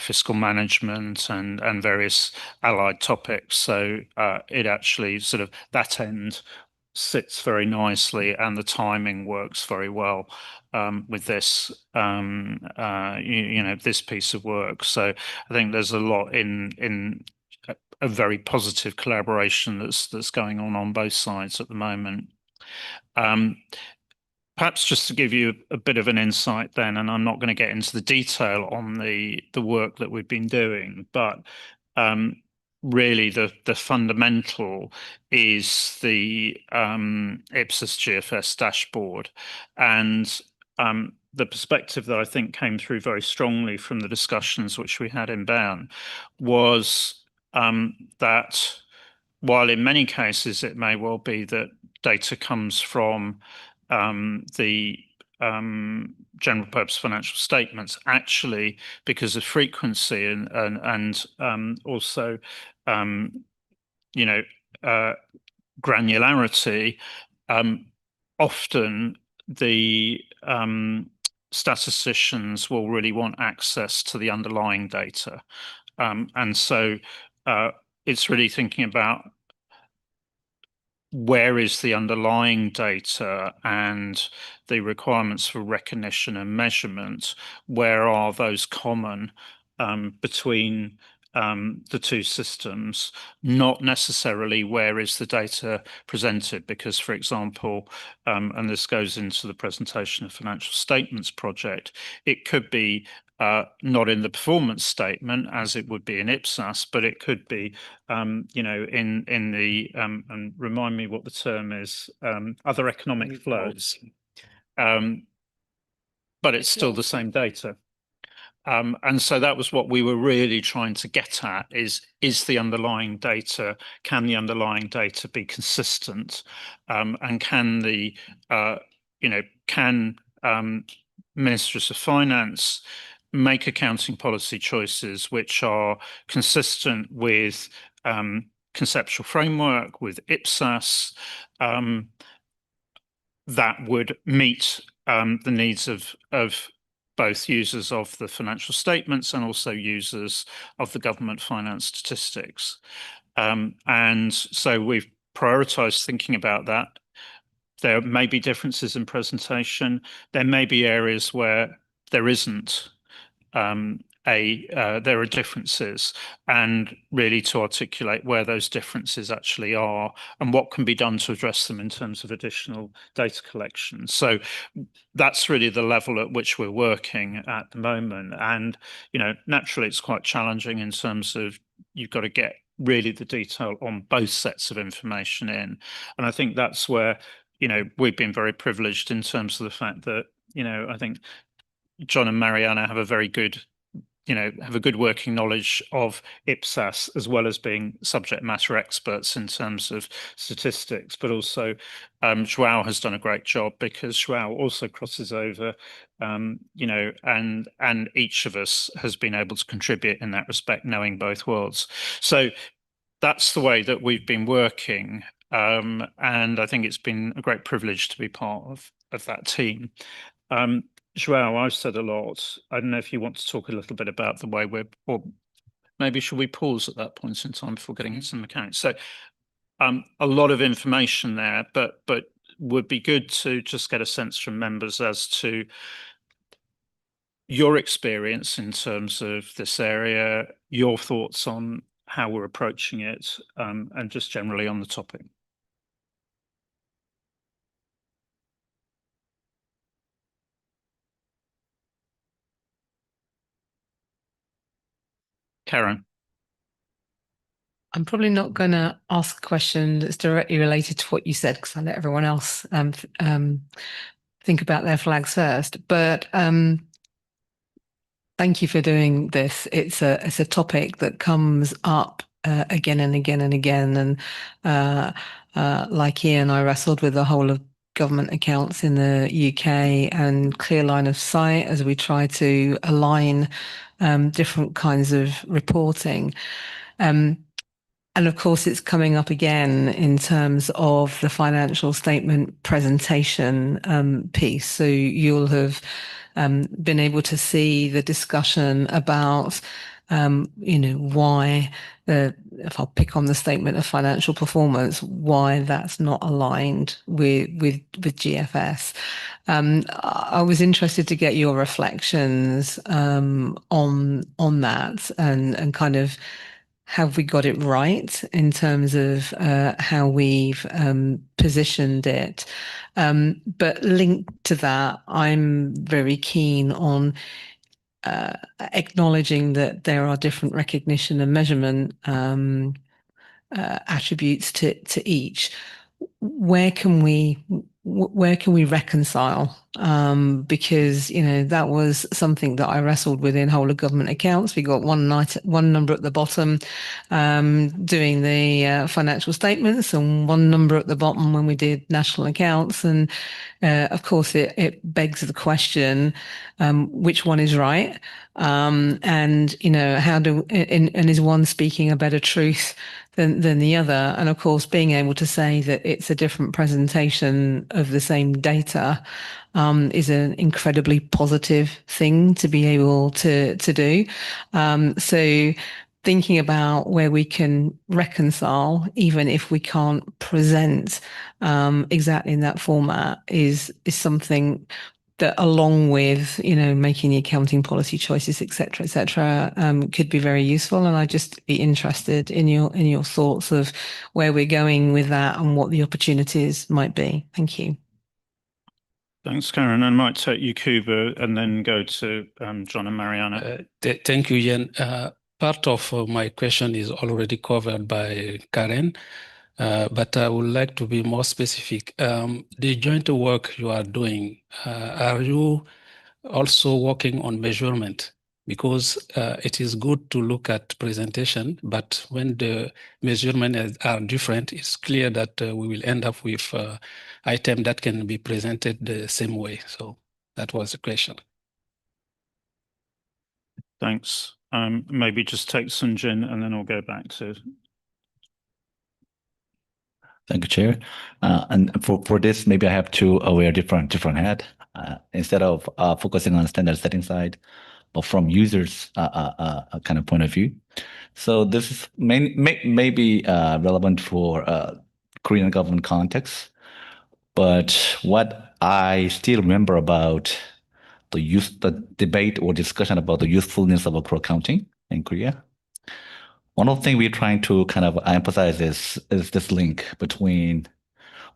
fiscal management and various allied topics. So it actually sort of, that end sits very nicely, and the timing works very well with this this piece of work. So I think there's a lot in a very positive collaboration that's going on both sides at the moment. Perhaps just to give you a bit of an insight then, and I'm not going to get into the detail on the work that we've been doing, but really the fundamental is the IPSAS GFS dashboard. And the perspective that I think came through very strongly from the discussions which we had in Bern was that while in many cases it may well be that data comes from the general purpose financial statements, actually, because of frequency and also granularity, often the statisticians will really want access to the underlying data, and so it's really thinking about where is the underlying data and the requirements for recognition and measurement, where are those common between the two systems, not necessarily where is the data presented, because, for example, and this goes into the presentation of financial statements project, it could be not in the performance statement as it would be in IPSAS, but it could be, you know, in the and remind me what the term is, other economic flows. But it's still the same data. And so that was what we were really trying to get at, is the underlying data, can the underlying data be consistent? And can the, you know, can ministers of finance make accounting policy choices which are consistent with conceptual framework, with IPSAS, that would meet the needs of both users of the financial statements and also users of the government finance statistics. And so we've prioritized thinking about that. There may be differences in presentation. There may be areas where there isn't there are differences, and really to articulate where those differences actually are and what can be done to address them in terms of additional data collection. So that's really the level at which we're working at the moment. And, you know, naturally it's quite challenging in terms of you've got to get really the detail on both sets of information in. And I think that's where, you know, we've been very privileged in terms of the fact that, you know, I think John and Mariana have a very good, you know, have a good working knowledge of IPSAS, as well as being subject matter experts in terms of statistics. But also Joao has done a great job, because Joao also crosses over, you know, and each of us has been able to contribute in that respect, knowing both worlds. So that's the way that we've been working. And I think it's been a great privilege to be part of that team. Joao, I've said a lot. I don't know if you want to talk a little bit about the way we're, or maybe should we pause at that point in time before getting into the mechanics? So a lot of information there, but would be good to just get a sense from members as to your experience in terms of this area, your thoughts on how we're approaching it, and just generally on the topic. Karen. I'm probably not going to ask a question that's directly related to what you said, because I let everyone else think about their flags first. But thank you for doing this. It's a topic that comes up again and again and again. And like Ian, I wrestled with the whole of government accounts in the UK and clear line of sight as we try to align different kinds of reporting. And of course, it's coming up again in terms of the financial statement presentation piece. So you'll have been able to see the discussion about, you know, why, if I'll pick on the statement of financial performance, why that's not aligned with GFS. I was interested to get your reflections on that, and kind of, have we got it right in terms of how we've positioned it? But linked to that, I'm very keen on acknowledging that there are different recognition and measurement attributes to each. Where can we reconcile? Because, you know, that was something that I wrestled with in whole of government accounts. We got one number at the bottom doing the financial statements, and one number at the bottom when we did national accounts. And of course, it begs the question, which one is right? And, you know, and is one speaking a better truth than the other? And of course, being able to say that it's a different presentation of the same data is an incredibly positive thing to be able to do. So thinking about where we can reconcile, even if we can't present exactly in that format, is something that along with, making the accounting policy choices, et cetera, could be very useful. And I'd just be interested in your thoughts of where we're going with that and what the opportunities might be. Thank you. Thanks, Karen. I might take you, Kuba, and then go to John and Mariana. Thank you, Ian. Part of my question is already covered by Karen, but I would like to be more specific. The joint work you are doing, are you also working on measurement? Because it is good to look at presentation, but when the measurements are different, it's clear that we will end up with item that can be presented the same way. So that was the question. Thanks. Maybe just take Sunjin and then I'll go back to. Thank you, Chair. And for this, maybe I have to wear different hat. Instead of focusing on the standard setting side, but from users' kind of point of view. So this is maybe relevant for Korean government context. But what I still remember about the debate or discussion about the usefulness of accrual accounting in Korea. One of the things we're trying to kind of emphasize is this link between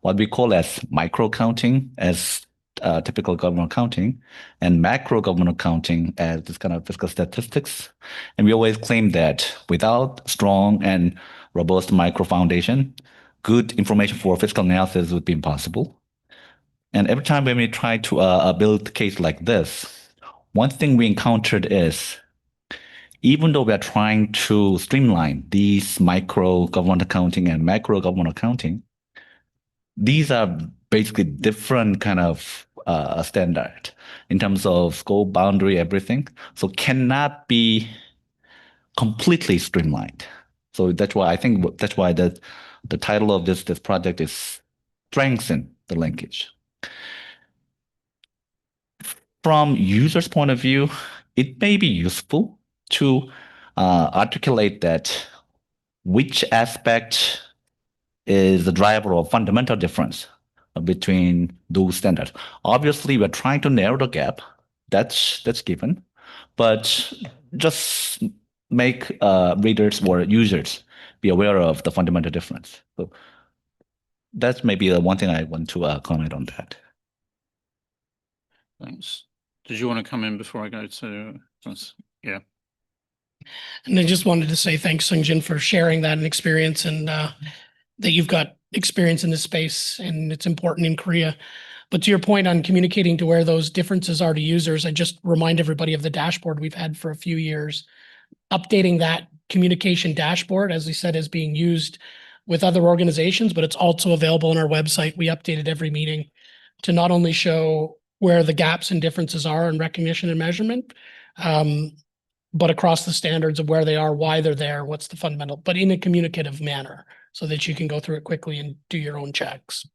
what we call as micro accounting as typical government accounting and macro government accounting as this kind of fiscal statistics. And we always claim that without strong and robust micro foundation, good information for fiscal analysis would be impossible. And every time when we try to build a case like this, one thing we encountered is, even though we are trying to streamline these micro government accounting and macro government accounting, these are basically different kind of standard in terms of scope, boundary, everything. So cannot be completely streamlined. So that's why I think the title of this project is strengthen the linkage. From users' point of view, it may be useful to articulate that which aspect is the driver of fundamental difference between those standards. Obviously, we're trying to narrow the gap. That's given, but just make readers or users be aware of the fundamental difference. So that's maybe the one thing I want to comment on that. Thanks. Did you want to come in before I go to this? Yeah. And I just wanted to say thanks, Sungjin, for sharing that and experience, and that you've got experience in this space, and it's important in Korea. But to your point on communicating to where those differences are to users, I just remind everybody of the dashboard we've had for a few years. Updating that communication dashboard, as we said, is being used with other organizations, but it's also available on our website. We update it every meeting to not only show where the gaps and differences are in recognition and measurement, but across the standards of where they are, why they're there, what's the fundamental, but in a communicative manner so that you can go through it quickly and do your own checks.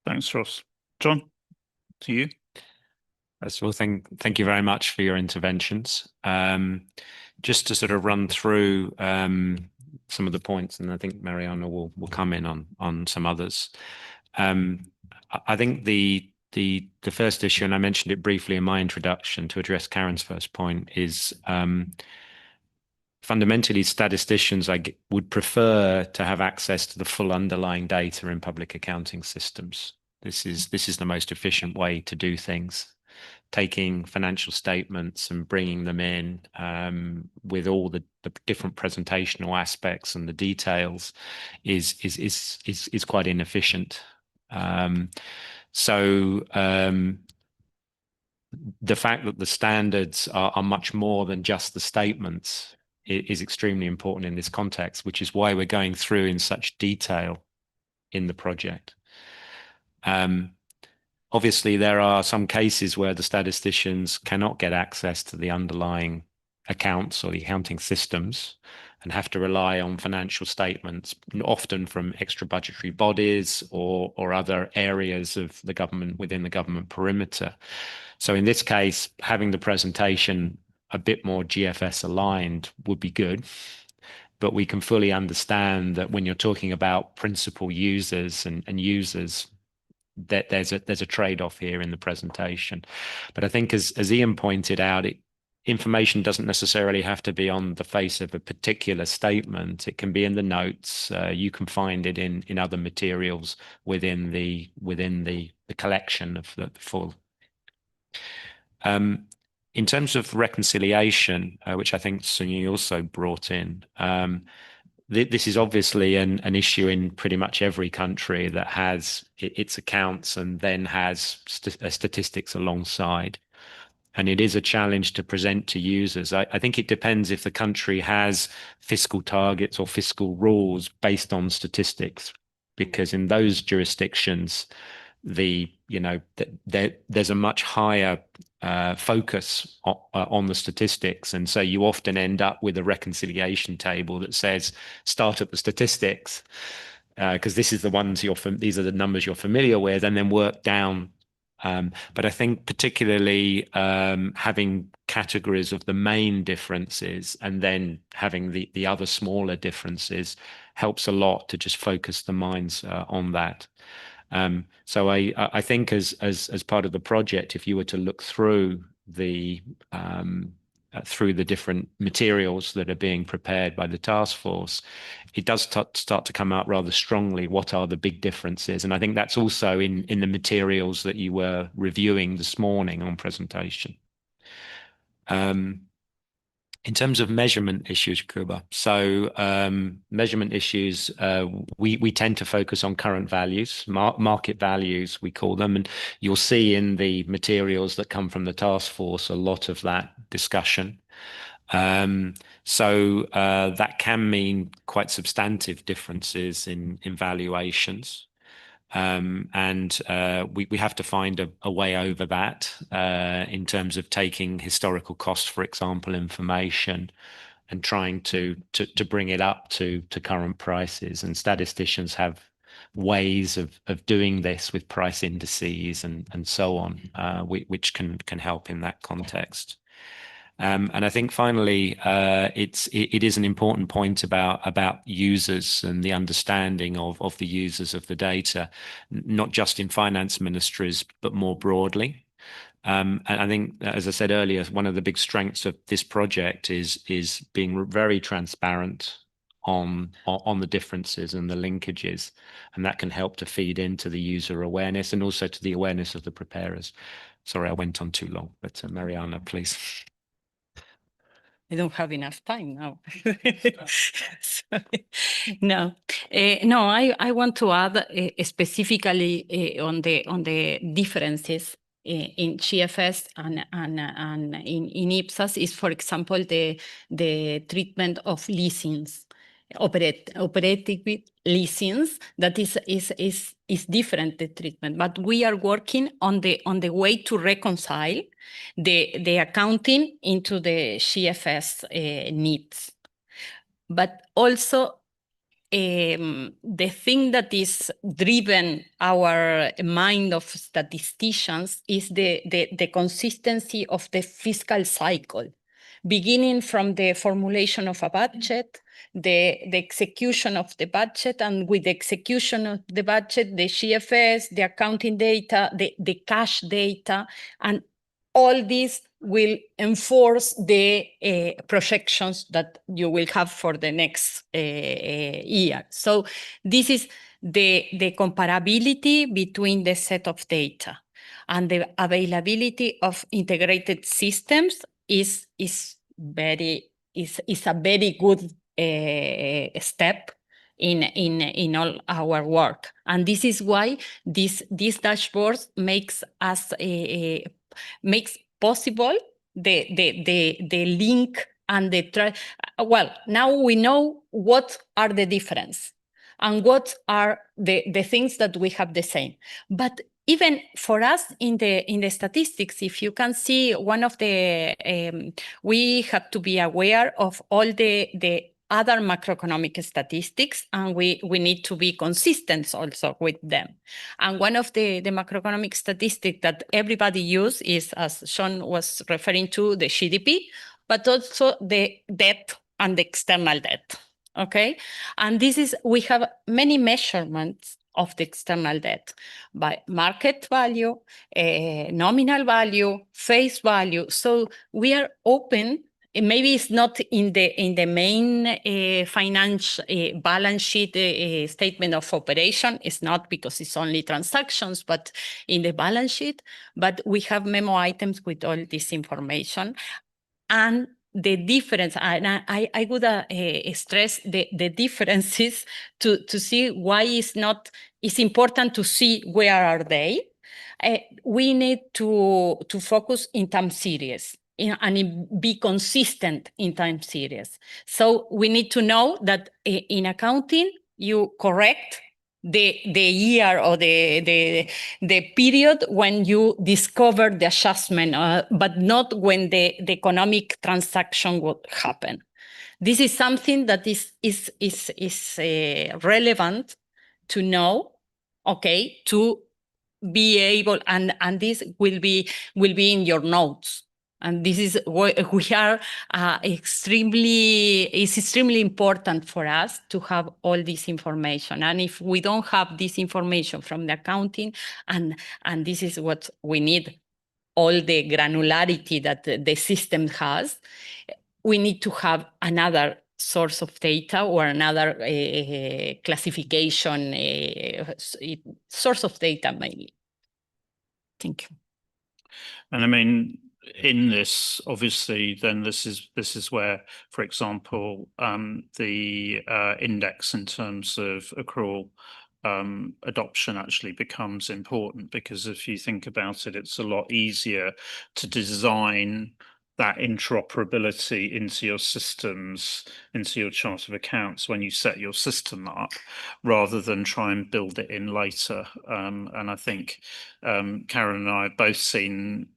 Thanks, Ross. John, to you. First of all, thank you very much for your interventions. Just to sort of run through some of the points, and I think Mariana will come in on some others. I think the first issue, and I mentioned it briefly in my introduction to address Karen's first point, is fundamentally statisticians would prefer to have access to the full underlying data in public accounting systems. This is the most efficient way to do things. Taking financial statements and bringing them in with all the different presentational aspects and the details is quite inefficient. So the fact that the standards are much more than just the statements is extremely important in this context, which is why we're going through in such detail in the project. Obviously, there are some cases where the statisticians cannot get access to the underlying accounts or the accounting systems and have to rely on financial statements, often from extra budgetary bodies or other areas of the government within the government perimeter. So in this case, having the presentation a bit more GFS aligned would be good. But we can fully understand that when you're talking about principal users and users, there's a trade-off here in the presentation. But I think as Ian pointed out, information doesn't necessarily have to be on the face of a particular statement. It can be in the notes. You can find it in other materials within the collection of the full. In terms of reconciliation, which I think Sunyi also brought in, this is obviously an issue in pretty much every country that has its accounts and then has statistics alongside. And it is a challenge to present to users. I think it depends if the country has fiscal targets or fiscal rules based on statistics, because in those jurisdictions, there's a much higher focus on the statistics, and so you often end up with a reconciliation table that says start at the statistics because these are the numbers you're familiar with, and then work down. But I think particularly having categories of the main differences and then having the other smaller differences helps a lot to just focus the minds on that. So I think as part of the project, if you were to look through the different materials that are being prepared by the task force, it does start to come out rather strongly what are the big differences. And I think that's also in the materials that you were reviewing this morning on presentation. In terms of measurement issues, Kuba, so measurement issues, we tend to focus on current values, market values, we call them. And you'll see in the materials that come from the task force a lot of that discussion. So that can mean quite substantive differences in valuations. And we have to find a way over that in terms of taking historical cost, for example, information, and trying to bring it up to current prices. And statisticians have ways of doing this with price indices and so on, which can help in that context. And I think finally, it is an important point about users and the understanding of the users of the data, not just in finance ministries, but more broadly. And I think, as I said earlier, one of the big strengths of this project is being very transparent on the differences and the linkages, and that can help to feed into the user awareness and also to the awareness of the preparers. Sorry, I went on too long, but Mariana, please. I don't have enough time now. No, I want to add specifically on the differences in GFS and in IPSAS is, for example, the treatment of leasings, operative leasings. That is different, the treatment, but we are working on the way to reconcile the accounting into the GFS needs. But also the thing that is driven our mind of statisticians is the consistency of the fiscal cycle, beginning from the formulation of a budget, the execution of the budget, and with the execution of the budget, the GFS, the accounting data, the cash data, and all this will enforce the projections that you will have for the next year. So this is the comparability between the set of data, and the availability of integrated systems is a very good step in all our work. And this is why this dashboard makes possible the link and well, now we know what are the difference and what are the things that we have the same. But even for us in the statistics, if you can see, one of the we have to be aware of all the other macroeconomic statistics, and we need to be consistent also with them. And one of the macroeconomic statistics that everybody uses is, as Sean was referring to, the GDP, but also the debt and the external debt. Okay, and we have many measurements of the external debt by market value, nominal value, face value. So we are open. Maybe it's not in the main finance balance sheet statement of operation. It's not because it's only transactions, but in the balance sheet. But we have memo items with all this information. And the difference, and I would stress the differences to see why it's important to see where are they. We need to focus in time series and be consistent in time series. So we need to know that in accounting, you correct the year or the period when you discover the adjustment, but not when the economic transaction would happen. This is something that is relevant to know, okay, to be able, and this will be in your notes. And this is what we are it's extremely important for us to have all this information. And if we don't have this information from the accounting, and this is what we need, all the granularity that the system has, we need to have another source of data or another classification source of data maybe. Thank you. And I mean, in this, obviously, then this is where, for example, the index in terms of accrual adoption actually becomes important, because if you think about it, it's a lot easier to design that interoperability into your systems, into your chart of accounts when you set your system up, rather than try and build it in later. And I think Karen and I have both seen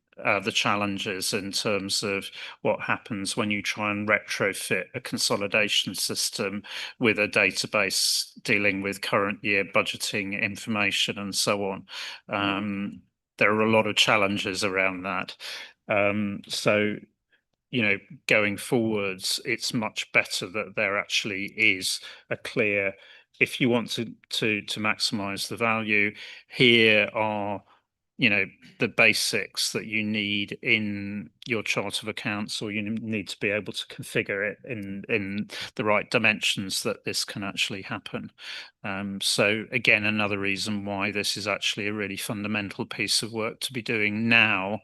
the challenges in terms of what happens when you try and retrofit a consolidation system with a database dealing with current year budgeting information and so on. There are a lot of challenges around that. So, you know, going forwards, it's much better that there actually is a clear, if you want to maximize the value, here are, you know, the basics that you need in your chart of accounts, or you need to be able to configure it in the right dimensions that this can actually happen. So again, another reason why this is actually a really fundamental piece of work to be doing now,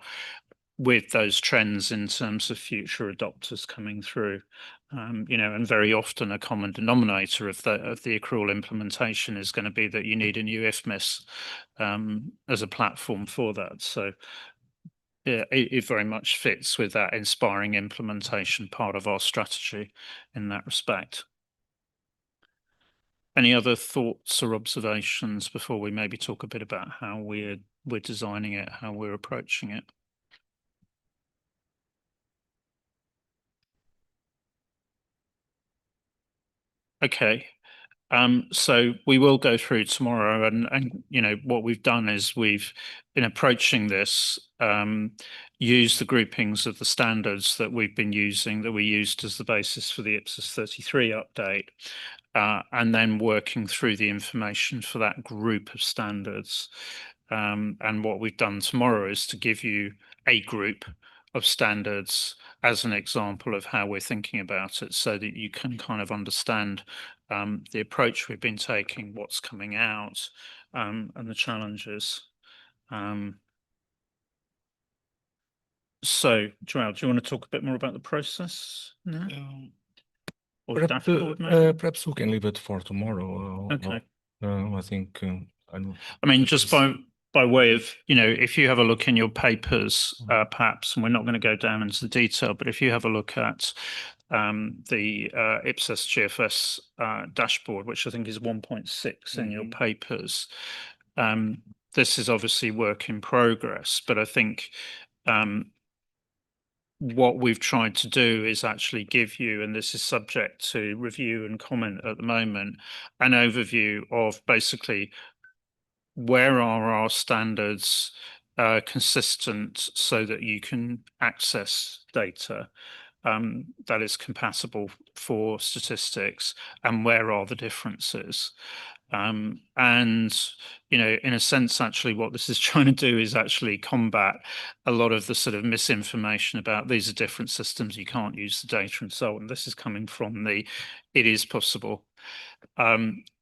with those trends in terms of future adopters coming through. You know, and very often a common denominator of the accrual implementation is going to be that you need a new IFMIS as a platform for that. So yeah, it very much fits with that inspiring implementation part of our strategy in that respect. Any other thoughts or observations before we maybe talk a bit about how we're designing it, how we're approaching it? Okay, so we will go through tomorrow, and you know what we've done is we've, in approaching this, used the groupings of the standards that we've been using, that we used as the basis for the IPSAS 33 update, and then working through the information for that group of standards. And what we've done tomorrow is to give you a group of standards as an example of how we're thinking about it, so that you can kind of understand the approach we've been taking, what's coming out, and the challenges. So, Joel, do you want to talk a bit more about the process now? Or dashboard, maybe? Perhaps we can leave it for tomorrow. Okay. I think. I mean, just by way of, you know, if you have a look in your papers, perhaps, and we're not going to go down into the detail, but if you have a look at the IPSAS GFS dashboard, which I think is 1.6 in your papers, this is obviously work in progress, but I think what we've tried to do is actually give you, and this is subject to review and comment at the moment, an overview of basically where are our standards consistent, so that you can access data that is compatible for statistics, and where are the differences. And, you know, in a sense, actually, what this is trying to do is actually combat a lot of the sort of misinformation about these are different systems, you can't use the data and so on. This is coming from it is possible.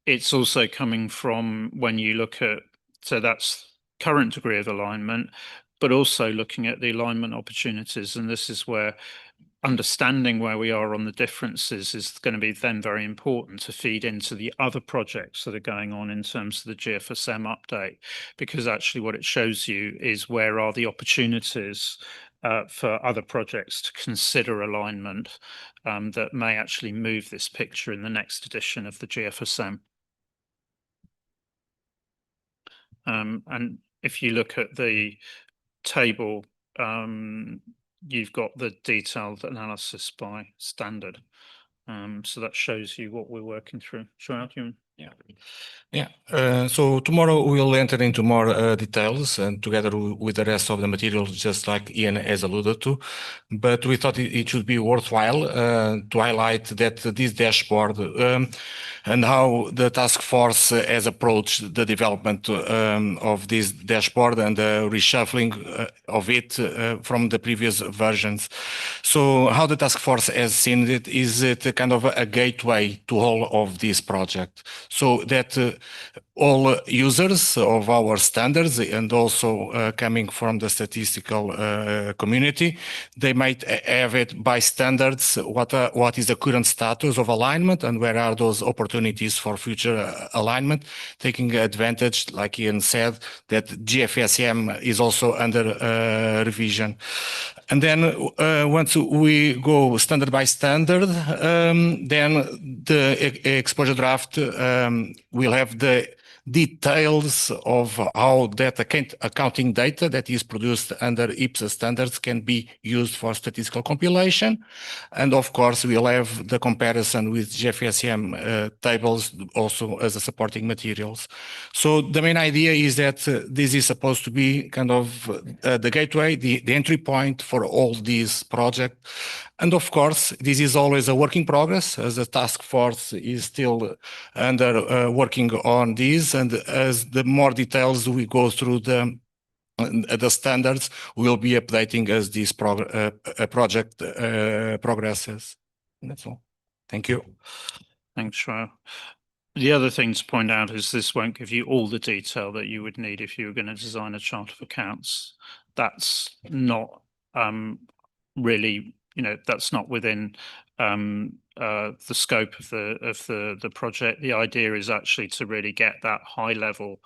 It's also coming from when you look at, so that's current degree of alignment, but also looking at the alignment opportunities. And this is where understanding where we are on the differences is going to be then very important to feed into the other projects that are going on in terms of the GFSM update, because actually what it shows you is where are the opportunities for other projects to consider alignment that may actually move this picture in the next edition of the GFSM. And if you look at the table, you've got the detailed analysis by standard. So that shows you what we're working through. João, do you? Yeah. So tomorrow we'll enter into more details and together with the rest of the materials, just like Ian has alluded to. But we thought it should be worthwhile to highlight that this dashboard and how the task force has approached the development of this dashboard and the reshuffling of it from the previous versions. So how the task force has seen it is it kind of a gateway to all of this project, so that all users of our standards and also coming from the statistical community, they might have it by standards, what is the current status of alignment and where are those opportunities for future alignment, taking advantage, like Ian said, that GFSM is also under revision. And then once we go standard by standard, then the exposure draft will have the details of how that accounting data that is produced under IPSASB standards can be used for statistical compilation. And of course, we'll have the comparison with GFSM tables also as a supporting materials. So the main idea is that this is supposed to be kind of the gateway, the entry point for all these projects. And of course, this is always a work in progress, as the task force is still under working on this. And as the more details we go through the standards, we'll be updating as this project progresses. That's all. Thank you. Thanks, João. The other thing to point out is this won't give you all the detail that you would need if you were going to design a chart of accounts. That's not really, you know, that's not within the scope of the project. The idea is actually to really get that high level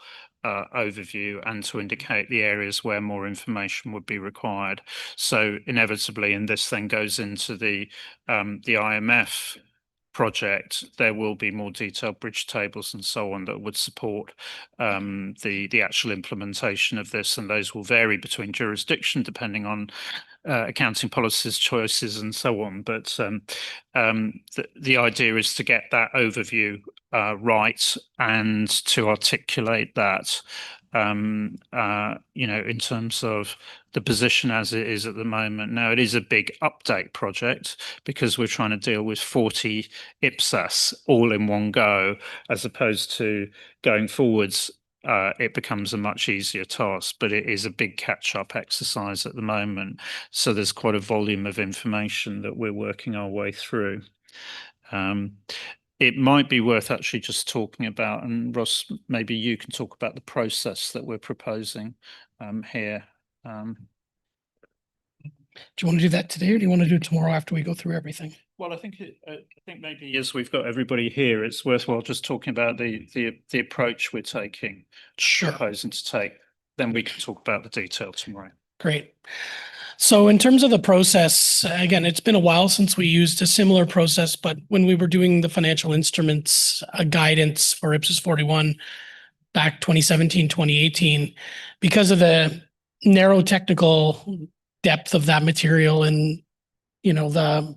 overview and to indicate the areas where more information would be required. So inevitably, and this then goes into the IMF project, there will be more detailed bridge tables and so on that would support the actual implementation of this, and those will vary between jurisdiction depending on accounting policies, choices, and so on. But the idea is to get that overview right and to articulate that, you know, in terms of the position as it is at the moment. Now, it is a big update project because we're trying to deal with 40 IPSAS all in one go, as opposed to going forwards. It becomes a much easier task, but it is a big catch-up exercise at the moment. So there's quite a volume of information that we're working our way through. It might be worth actually just talking about, and Ross, maybe you can talk about the process that we're proposing here. Do you want to do that today, or do you want to do it tomorrow after we go through everything? Well, I think maybe as we've got everybody here, it's worthwhile just talking about the approach we're taking, proposing to take. Then we can talk about the detail tomorrow. Great. So in terms of the process, again, it's been a while since we used a similar process, but when we were doing the financial instruments guidance for IPSAS 41 back 2017, 2018, because of the narrow technical depth of that material and, you know, the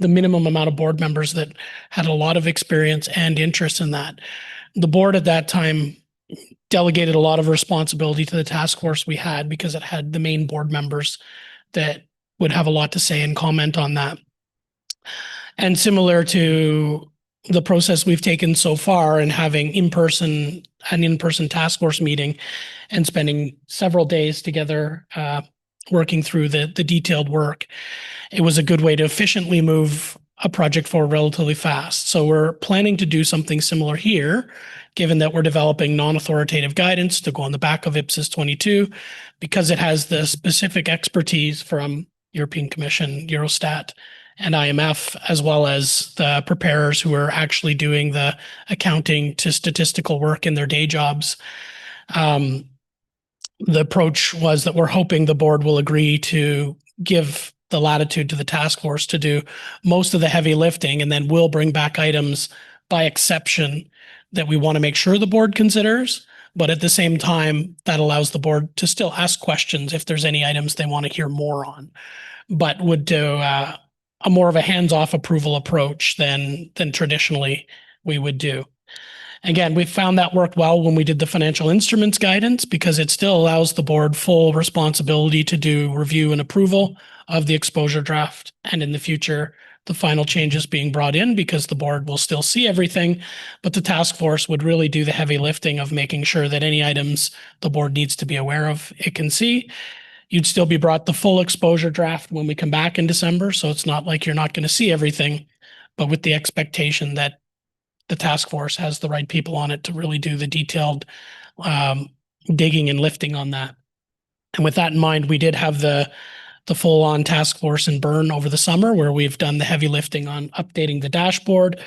minimum amount of board members that had a lot of experience and interest in that, the board at that time delegated a lot of responsibility to the task force we had, because it had the main board members that would have a lot to say and comment on that. And similar to the process we've taken so far and having an in-person task force meeting and spending several days together working through the detailed work, it was a good way to efficiently move a project forward relatively fast. So we're planning to do something similar here, given that we're developing non-authoritative guidance to go on the back of IPSAS 22, because it has the specific expertise from European Commission, Eurostat, and IMF, as well as the preparers who are actually doing the accounting to statistical work in their day jobs. The approach was that we're hoping the board will agree to give the latitude to the task force to do most of the heavy lifting, and then we'll bring back items by exception that we want to make sure the board considers. But at the same time, that allows the board to still ask questions if there's any items they want to hear more on, but would do a more of a hands-off approval approach than traditionally we would do. Again, we found that worked well when we did the financial instruments guidance, because it still allows the board full responsibility to do review and approval of the exposure draft. And in the future, the final changes being brought in, because the board will still see everything, but the task force would really do the heavy lifting of making sure that any items the board needs to be aware of, it can see. You'd still be brought the full exposure draft when we come back in December. So it's not like you're not going to see everything, but with the expectation that the task force has the right people on it to really do the detailed digging and lifting on that. And with that in mind, we did have the full-on task force in Bern over the summer, where we've done the heavy lifting on updating the dashboard,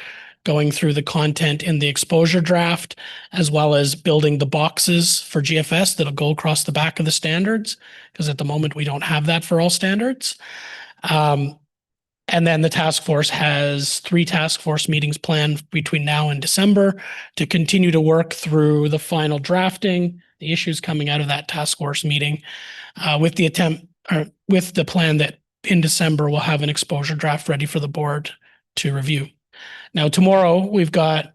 going through the content in the exposure draft, as well as building the boxes for GFS that'll go across the back of the standards, because at the moment we don't have that for all standards. And then the task force has 3 task force meetings planned between now and December to continue to work through the final drafting, the issues coming out of that task force meeting, with the plan that in December we'll have an exposure draft ready for the board to review. Now, tomorrow we've got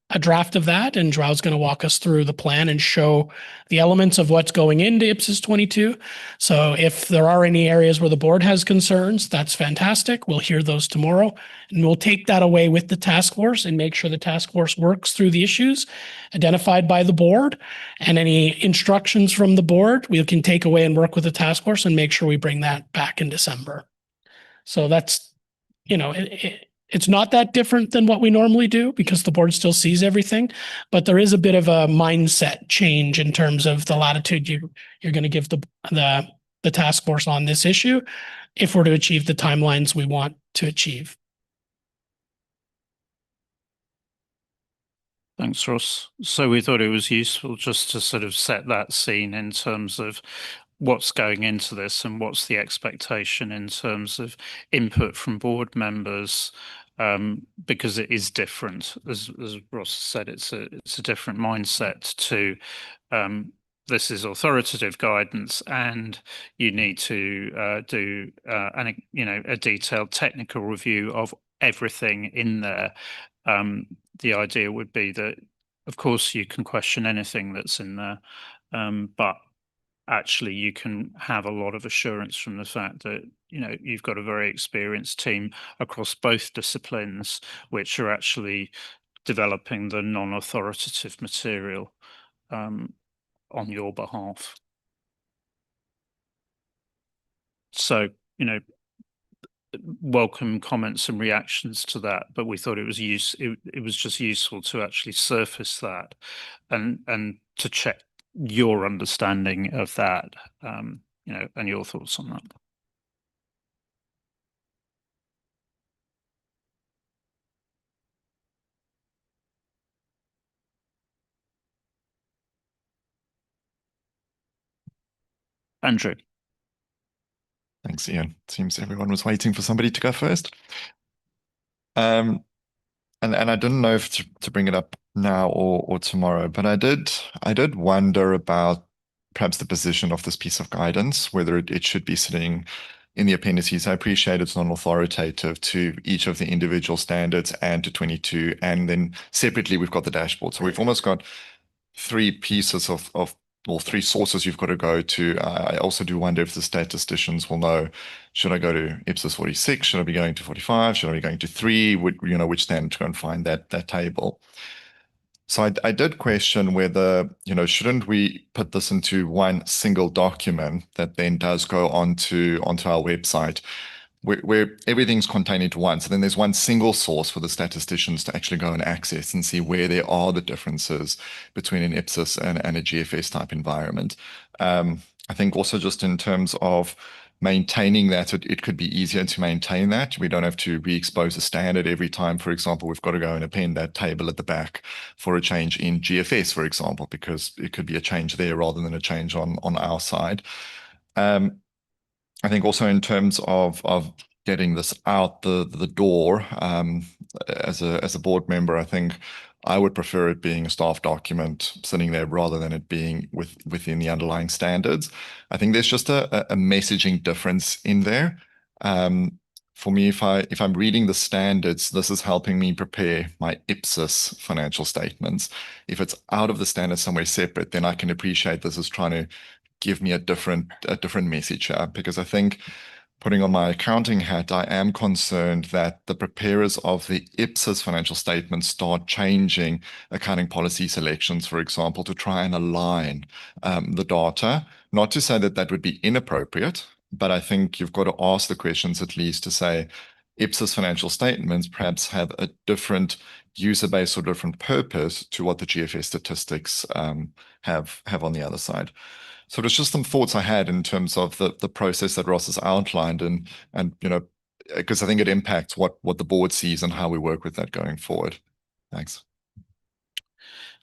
a draft of that, and Joao's going to walk us through the plan and show the elements of what's going into IPSAS 22. So if there are any areas where the board has concerns, that's fantastic. We'll hear those tomorrow, and we'll take that away with the task force and make sure the task force works through the issues identified by the board, and any instructions from the board we can take away and work with the task force and make sure we bring that back in December. So that's, it's not that different than what we normally do, because the board still sees everything, but there is a bit of a mindset change in terms of the latitude you're going to give the task force on this issue if we're to achieve the timelines we want to achieve. Thanks, Ross. So we thought it was useful just to sort of set that scene in terms of what's going into this and what's the expectation in terms of input from board members, because it is different. As Ross said, it's a different mindset to this is authoritative guidance, and you need to do a detailed technical review of everything in there. The idea would be that, of course, you can question anything that's in there, but actually you can have a lot of assurance from the fact that you've got a very experienced team across both disciplines which are actually developing the non-authoritative material on your behalf. So welcome comments and reactions to that, but we thought it was just useful to actually surface that and to check your understanding of that, and your thoughts on that. Andrew. Thanks, Ian. Seems everyone was waiting for somebody to go first. And I didn't know if to bring it up now or tomorrow, but I did wonder about perhaps the position of this piece of guidance, whether it should be sitting in the appendices. I appreciate it's non-authoritative to each of the individual standards and to 22, and then separately we've got the dashboard. So we've almost got 3 pieces of or three sources you've got to go to. I also do wonder if the statisticians will know, should I go to IPSAS 46? Should I be going to 45? Should I be going to 3? Which standard to go and find that table? So I did question whether, shouldn't we put this into one single document that then does go onto our website, where everything's contained into one. So then there's one single source for the statisticians to actually go and access and see where there are the differences between an IPSAS and a GFS type environment. I think also just in terms of maintaining that, it could be easier to maintain that. We don't have to re-expose a standard every time. For example, we've got to go and append that table at the back for a change in GFS, for example, because it could be a change there rather than a change on our side. I think also in terms of getting this out the door, as a board member, I think I would prefer it being a staff document sitting there rather than it being within the underlying standards. I think there's just a messaging difference in there. For me, if I'm reading the standards, this is helping me prepare my IPSAS financial statements. If it's out of the standards somewhere separate, then I can appreciate this is trying to give me a different message, because I think, putting on my accounting hat, I am concerned that the preparers of the IPSAS financial statements start changing accounting policy selections, for example, to try and align the data. Not to say that that would be inappropriate, but I think you've got to ask the questions at least to say, IPSAS financial statements perhaps have a different user base or different purpose to what the GFS statistics have on the other side. So there's just some thoughts I had in terms of the process that Ross has outlined, and because I think it impacts what the board sees and how we work with that going forward. Thanks.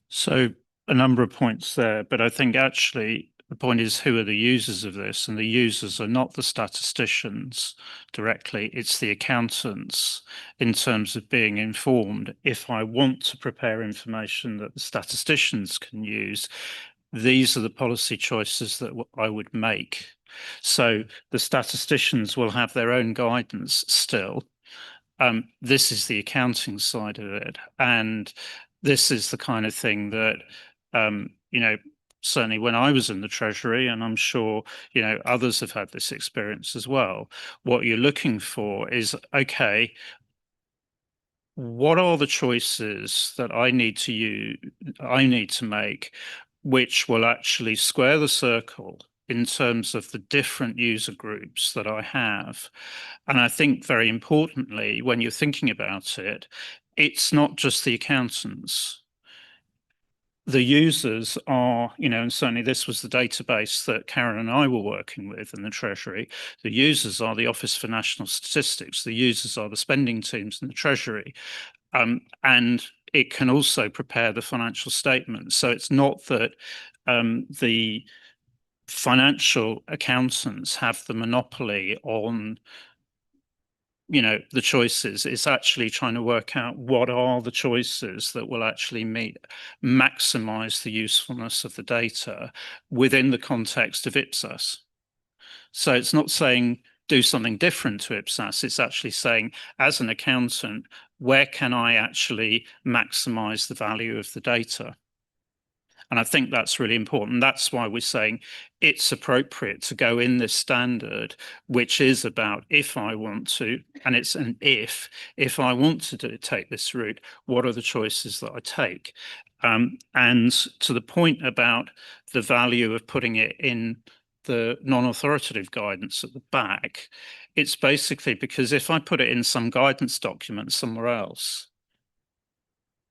So a number of points there, but I think actually the point is, who are the users of this? And the users are not the statisticians directly, it's the accountants, in terms of being informed. If I want to prepare information that the statisticians can use, these are the policy choices that I would make. So the statisticians will have their own guidance still. This is the accounting side of it. And this is the kind of thing that, certainly when I was in the Treasury, and I'm sure, others have had this experience as well, what you're looking for is, okay, what are the choices that I need to make, which will actually square the circle in terms of the different user groups that I have? And I think very importantly, when you're thinking about it, it's not just the accountants. The users are, and certainly this was the database that Karen and I were working with in the Treasury. The users are the Office for National Statistics. The users are the spending teams in the Treasury. And it can also prepare the financial statements. So it's not that the financial accountants have the monopoly on the choices. It's actually trying to work out what are the choices that will actually maximize the usefulness of the data within the context of IPSAS. So it's not saying do something different to IPSAS. It's actually saying, as an accountant, where can I actually maximize the value of the data? And I think that's really important. That's why we're saying it's appropriate to go in this standard, which is about, if I want to, and it's an if I want to take this route, what are the choices that I take? And to the point about the value of putting it in the non-authoritative guidance at the back, it's basically because if I put it in some guidance document somewhere else,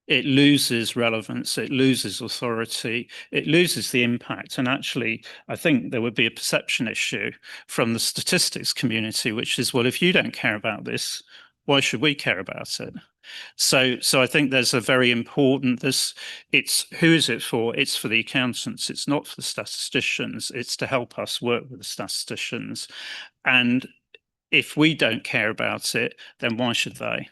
it loses relevance, it loses authority, it loses the impact. And actually, I think there would be a perception issue from the statistics community, which is, well, if you don't care about this, why should we care about it? So I think there's a very important, it's who is it for? It's for the accountants. It's not for the statisticians. It's to help us work with the statisticians. And if we don't care about it, then why should they?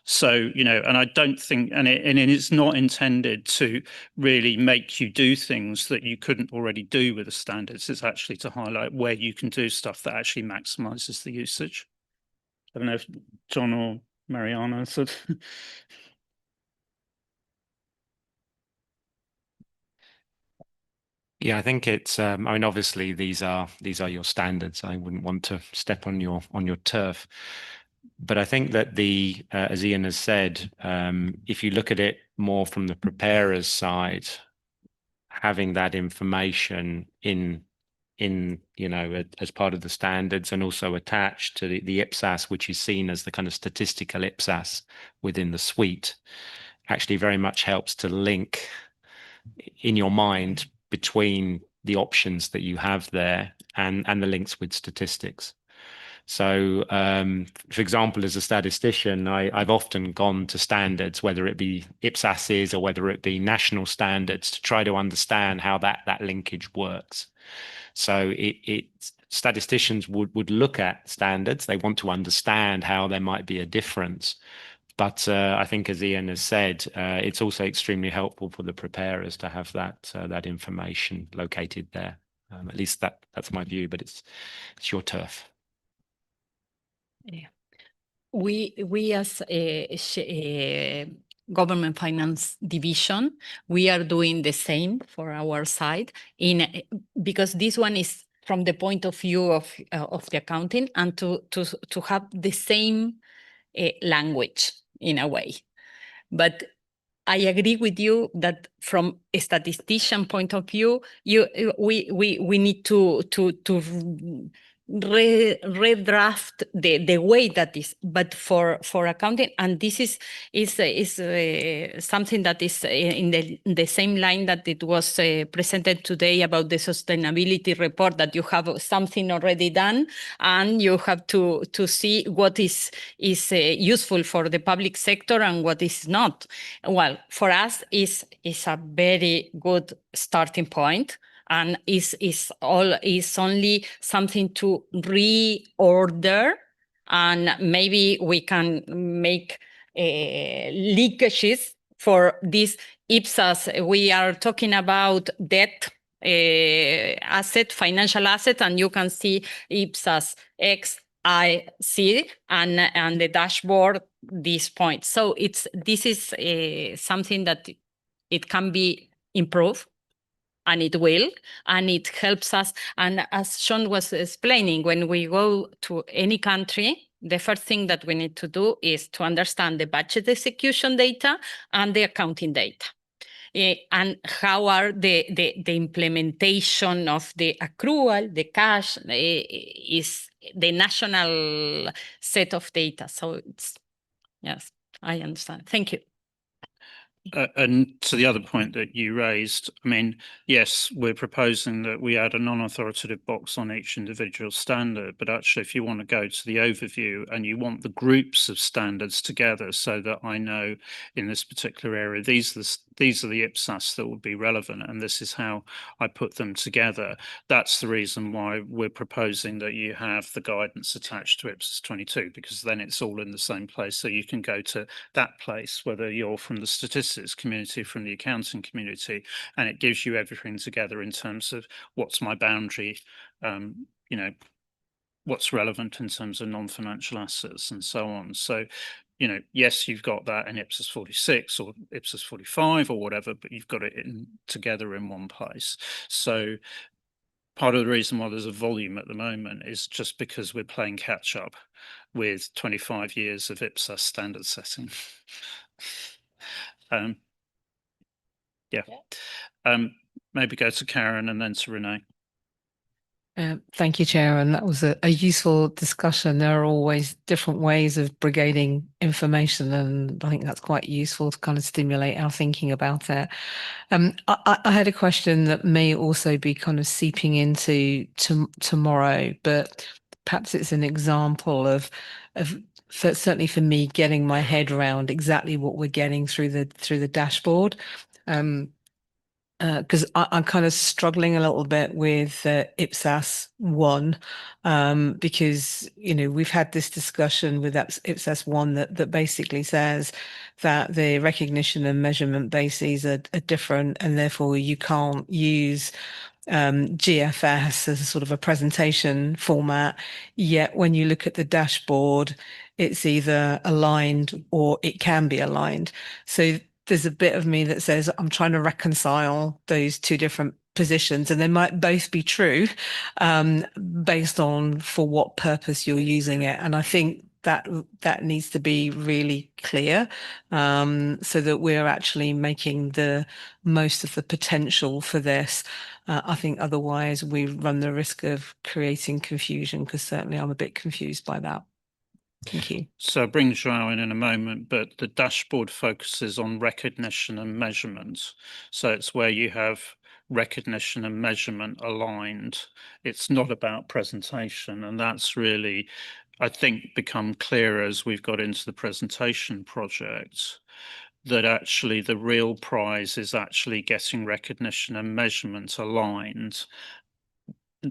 So, and I don't think, and it's not intended to really make you do things that you couldn't already do with the standards. It's actually to highlight where you can do stuff that actually maximizes the usage. I don't know if John or Mariana said. Yeah, I think it's. I mean, obviously, these are your standards. I wouldn't want to step on your turf, but I think that as Ian has said, if you look at it more from the preparer's side, having that information in as part of the standards and also attached to the IPSAS, which is seen as the kind of statistical IPSAS within the suite, actually very much helps to link in your mind between the options that you have there and the links with statistics. So, for example, as a statistician, I've often gone to standards, whether it be IPSASs or whether it be national standards, to try to understand how that linkage works. So statisticians would look at standards. They want to understand how there might be a difference. But I think, as Ian has said, it's also extremely helpful for the preparers to have that information located there. At least that's my view, but it's your turf. Yeah. We as a government finance division, we are doing the same for our side because this one is from the point of view of the accounting, and to have the same language in a way. But I agree with you that from a statistician point of view, we need to redraft the way that is, but for accounting, and this is something that is in the same line that it was presented today about the sustainability report, that you have something already done and you have to see what is useful for the public sector and what is not. Well, for us is a very good starting point, and is only something to reorder, and maybe we can make leakages for this IPSAS. We are talking about debt asset, financial asset, and you can see IPSAS XIC and the dashboard this point. So this is something that it can be improved, and it will, and it helps us. And as Sean was explaining, when we go to any country, the first thing that we need to do is to understand the budget execution data and the accounting data. And how are the implementation of the accrual, the cash, is the national set of data. So yes, I understand. Thank you. And to the other point that you raised, I mean, yes, we're proposing that we add a non-authoritative box on each individual standard, but actually if you want to go to the overview and you want the groups of standards together so that I know in this particular area, these are the IPSAS that would be relevant, and this is how I put them together. That's the reason why we're proposing that you have the guidance attached to IPSAS 22, because then it's all in the same place. So you can go to that place, whether you're from the statistics community, from the accounting community, and it gives you everything together in terms of what's my boundary, what's relevant in terms of non-financial assets and so on. So, yes, you've got that in IPSAS 46 or IPSAS 45 or whatever, but you've got it together in one place. So part of the reason why there's a volume at the moment is just because we're playing catch up with 25 years of IPSAS standard setting. Maybe go to Karen and then to Renee. Thank you, Chair. And that was a useful discussion. There are always different ways of brigading information, and I think that's quite useful to kind of stimulate our thinking about it. I had a question that may also be kind of seeping into tomorrow, but perhaps it's an example of certainly for me, getting my head around exactly what we're getting through the dashboard. Because I'm kind of struggling a little bit with IPSAS 1, because we've had this discussion with IPSAS 1 that basically says that the recognition and measurement bases are different, and therefore you can't use GFS as a sort of a presentation format. Yet when you look at the dashboard, it's either aligned or it can be aligned. So there's a bit of me that says I'm trying to reconcile those two different positions, and they might both be true based on for what purpose you're using it. And I think that needs to be really clear so that we're actually making the most of the potential for this. I think otherwise we run the risk of creating confusion, because certainly I'm a bit confused by that. Thank you. So I'll bring João in a moment, but the dashboard focuses on recognition and measurement. So it's where you have recognition and measurement aligned. It's not about presentation, and that's really, I think, become clearer as we've got into the presentation project, that actually the real prize is actually getting recognition and measurement aligned,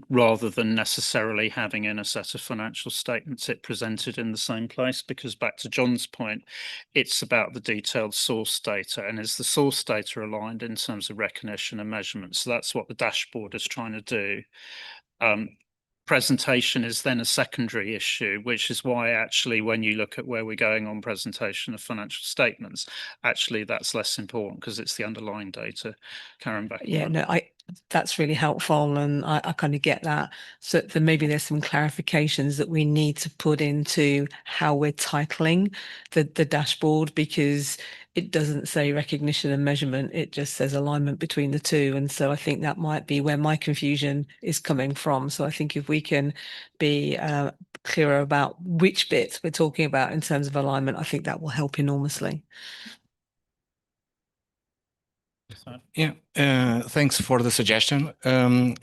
rather than necessarily having in a set of financial statements it presented in the same place. Because back to John's point, it's about the detailed source data, and is the source data aligned in terms of recognition and measurement? So that's what the dashboard is trying to do. Presentation is then a secondary issue, which is why actually when you look at where we're going on presentation of financial statements, actually that's less important because it's the underlying data. Karen, back. Yeah, no, that's really helpful, and I kind of get that. So then maybe there's some clarifications that we need to put into how we're titling the dashboard, because it doesn't say recognition and measurement, it just says alignment between the two. And so I think that might be where my confusion is coming from. So I think if we can be clearer about which bits we're talking about in terms of alignment, I think that will help enormously. Yeah, thanks for the suggestion.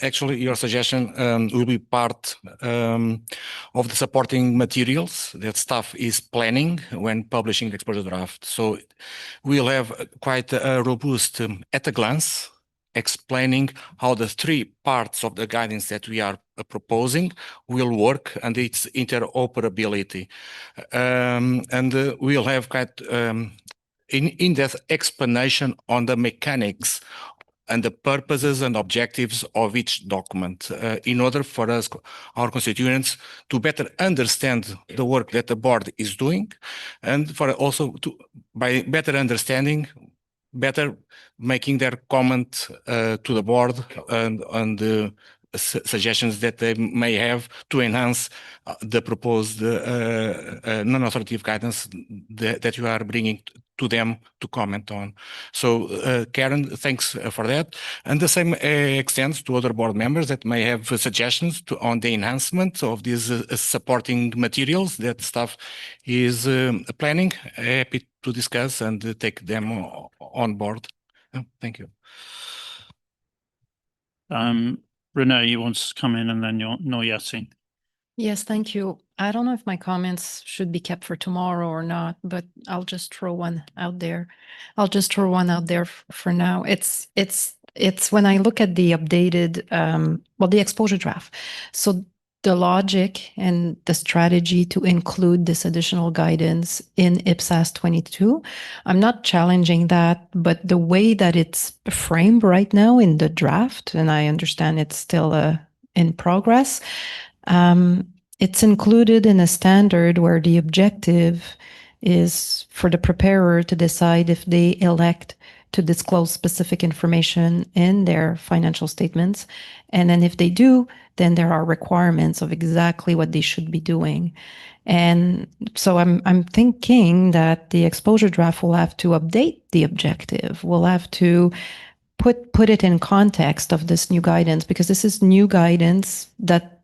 Actually, your suggestion will be part of the supporting materials that staff is planning when publishing the exposure draft. So we'll have quite a robust at a glance explaining how the three parts of the guidance that we are proposing will work and its interoperability. And we'll have quite in-depth explanation on the mechanics and the purposes and objectives of each document in order for us, our constituents, to better understand the work that the board is doing, and for also to, by better understanding, better making their comment to the board and suggestions that they may have to enhance the proposed non-authoritative guidance that you are bringing to them to comment on. So Karen, thanks for that. And the same extends to other board members that may have suggestions on the enhancement of these supporting materials that staff is planning. Happy to discuss and take them on board. Thank you. Renee, you want to come in, and then Noyati. Yes, thank you. I don't know if my comments should be kept for tomorrow or not, but I'll just throw one out there. I'll just throw one out there for now. It's when I look at the updated, the exposure draft. So the logic and the strategy to include this additional guidance in IPSAS 22, I'm not challenging that, but the way that it's framed right now in the draft, and I understand it's still in progress, it's included in a standard where the objective is for the preparer to decide if they elect to disclose specific information in their financial statements. And then if they do, then there are requirements of exactly what they should be doing. And so I'm thinking that the exposure draft will have to update the objective. We'll have to put it in context of this new guidance, because this is new guidance that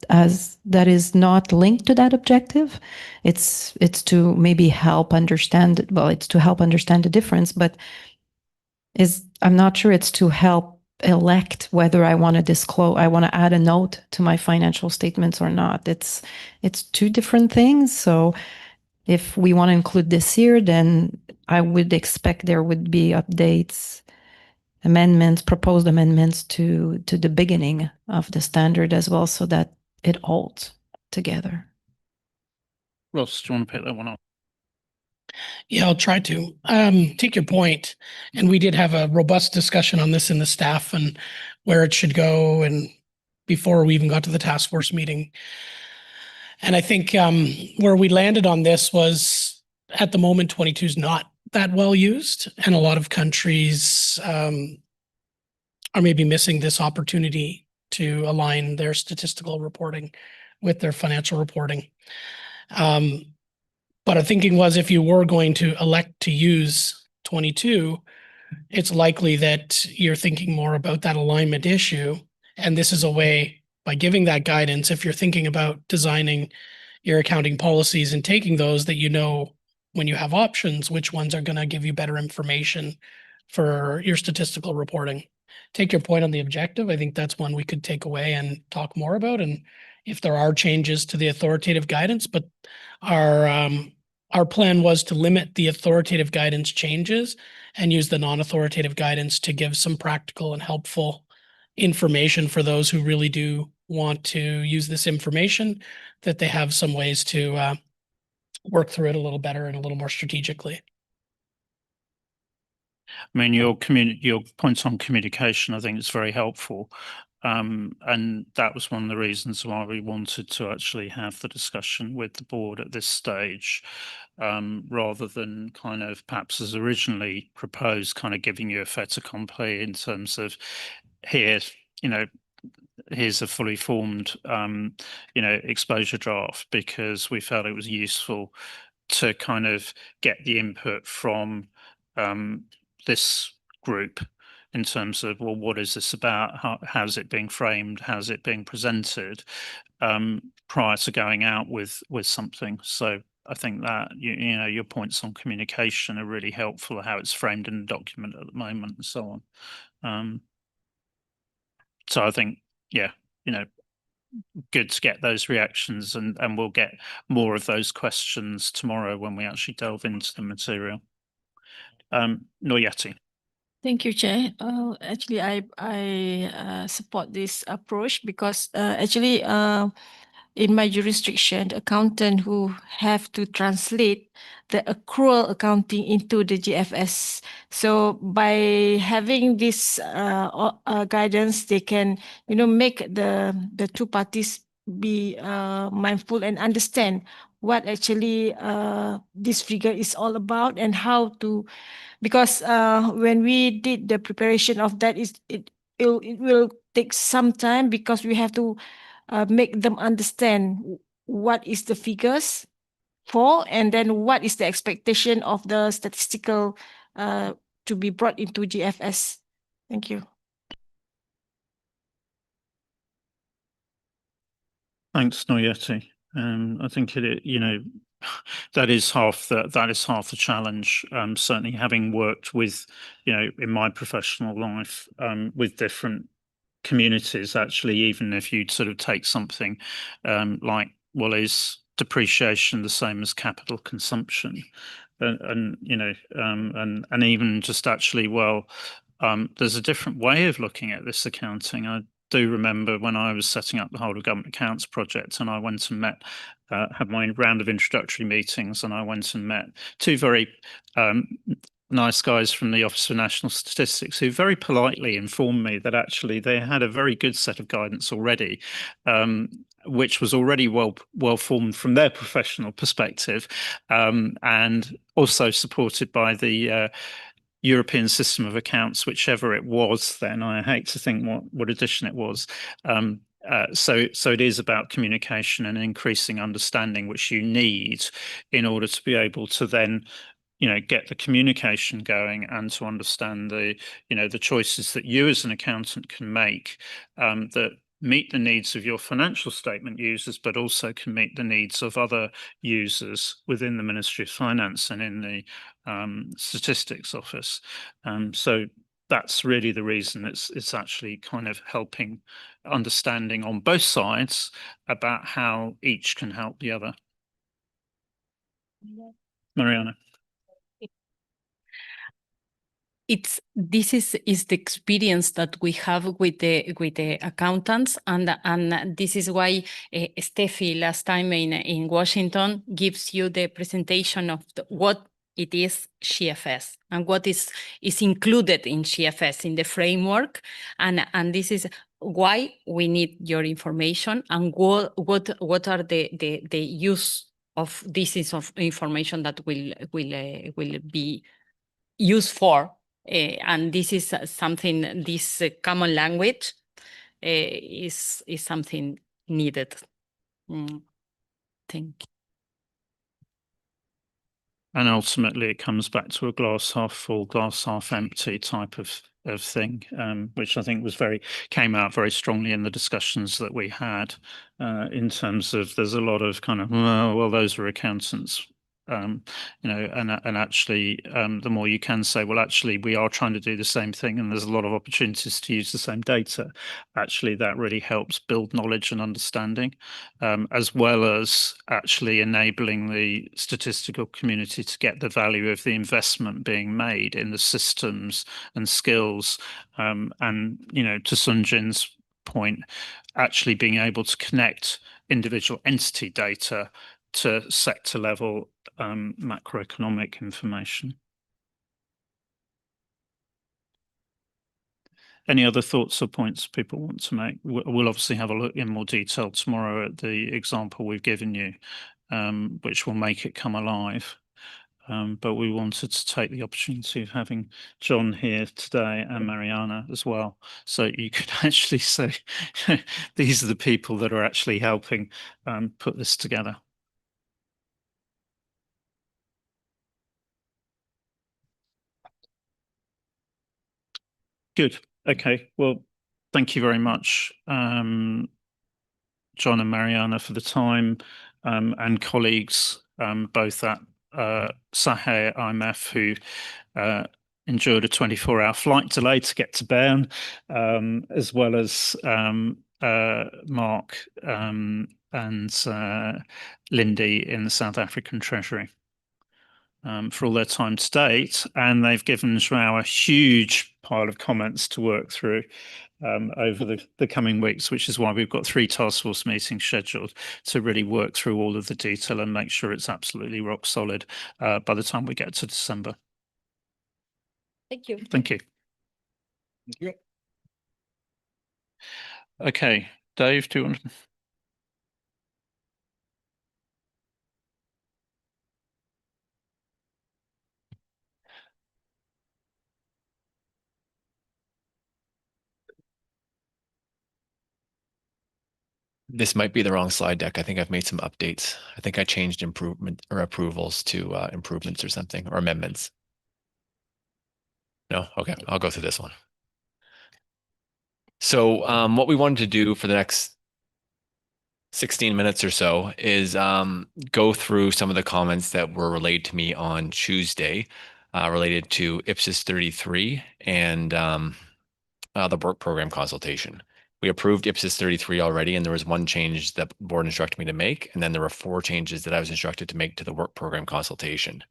is not linked to that objective. It's to maybe help understand, it's to help understand the difference, but I'm not sure it's to help elect whether I want to disclose, I want to add a note to my financial statements or not. It's two different things. So if we want to include this here, then I would expect there would be updates, proposed amendments to the beginning of the standard as well, so that it holds together. Ross, do you want to pick that one up? Yeah, I'll try to. Take your point, and we did have a robust discussion on this in the staff and where it should go, and before we even got to the task force meeting. And I think where we landed on this was, at the moment, 22 is not that well used, and a lot of countries are maybe missing this opportunity to align their statistical reporting with their financial reporting. But our thinking was if you were going to elect to use 22, it's likely that you're thinking more about that alignment issue. And this is a way, by giving that guidance, if you're thinking about designing your accounting policies and taking those, that you know when you have options, which ones are going to give you better information for your statistical reporting. Take your point on the objective. I think that's one we could take away and talk more about. And if there are changes to the authoritative guidance, but our plan was to limit the authoritative guidance changes and use the non-authoritative guidance to give some practical and helpful information for those who really do want to use this information, that they have some ways to work through it a little better and a little more strategically. I mean, your points on communication, I think, is very helpful. And that was one of the reasons why we wanted to actually have the discussion with the board at this stage, rather than kind of perhaps as originally proposed, kind of giving you a fait accompli in terms of here's a fully formed, exposure draft, because we felt it was useful to kind of get the input from this group in terms of, well, what is this about? How's it being framed? How's it being presented, prior to going out with something? So I think that your points on communication are really helpful, how it's framed in the document at the moment and so on. So I think, good to get those reactions, and we'll get more of those questions tomorrow when we actually delve into the material. Noyati. Thank you, Chair. Actually, I support this approach because actually in my jurisdiction, the accountant who have to translate the accrual accounting into the GFS. So by having this guidance, they can make the two parties be mindful and understand what actually this figure is all about and how to. Because when we did the preparation of that, it will take some time because we have to make them understand what is the figures for, and then what is the expectation of the statistical to be brought into GFS. Thank you. Thanks, Noyeti. I think that is half the challenge. Certainly, having worked with, in my professional life, with different communities, actually, even if you sort of take something like, well, is depreciation the same as capital consumption, and even just actually, well, there's a different way of looking at this accounting. I do remember when I was setting up the whole of government accounts project, and I went and had my round of introductory meetings, and I went and met two very nice guys from the Office for National Statistics, who very politely informed me that actually they had a very good set of guidance already, which was already well formed from their professional perspective, and also supported by the European System of Accounts, whichever it was then. I hate to think what edition it was. So it is about communication and increasing understanding, which you need in order to be able to then get the communication going and to understand the choices that you as an accountant can make, that meet the needs of your financial statement users, but also can meet the needs of other users within the Ministry of Finance and in the Statistics Office. So that's really the reason it's actually kind of helping understanding on both sides about how each can help the other. Mariana. This is the experience that we have with the accountants, and this is why Steffi last time in Washington gives you the presentation of what it is GFS and what is included in GFS in the framework, and this is why we need your information and what are the use of this information that will be used for And this is something, this common language is something needed. Thank you. And ultimately, it comes back to a glass half full, glass half empty type of thing, which I think came out very strongly in the discussions that we had, in terms of there's a lot of kind of, well, those are accountants. And actually, the more you can say, well, actually, we are trying to do the same thing, and there's a lot of opportunities to use the same data. Actually, that really helps build knowledge and understanding, as well as actually enabling the statistical community to get the value of the investment being made in the systems and skills. And to Sunjin's point, actually being able to connect individual entity data to sector level macroeconomic information. Any other thoughts or points people want to make? We'll obviously have a look in more detail tomorrow at the example we've given you, which will make it come alive. But we wanted to take the opportunity of having John here today and Mariana as well, so you could actually say these are the people that are actually helping put this together. Good. Okay. Well, thank you very much, John and Mariana, for the time, and colleagues, both at Sahe IMF, who endured a 24-hour flight delay to get to Bern, as well as Mark and Lindy in the South African Treasury, for all their time to date. And they've given João a huge pile of comments to work through over the coming weeks, which is why we've got 3 task force meetings scheduled to really work through all of the detail and make sure it's absolutely rock solid by the time we get to December. Thank you. Thank you. Thank you. Okay, Dave, do you want to? This might be the wrong slide deck. I think I've made some updates. I think I changed improvement or approvals to improvements or something, or amendments. No? Okay, I'll go through this one. So what we wanted to do for the next 16 minutes or so is go through some of the comments that were relayed to me on Tuesday related to IPSAS 33 and the work program consultation. We approved IPSAS 33 already, and there was 1 change that the board instructed me to make, and then there were 4 changes that I was instructed to make to the work program consultation.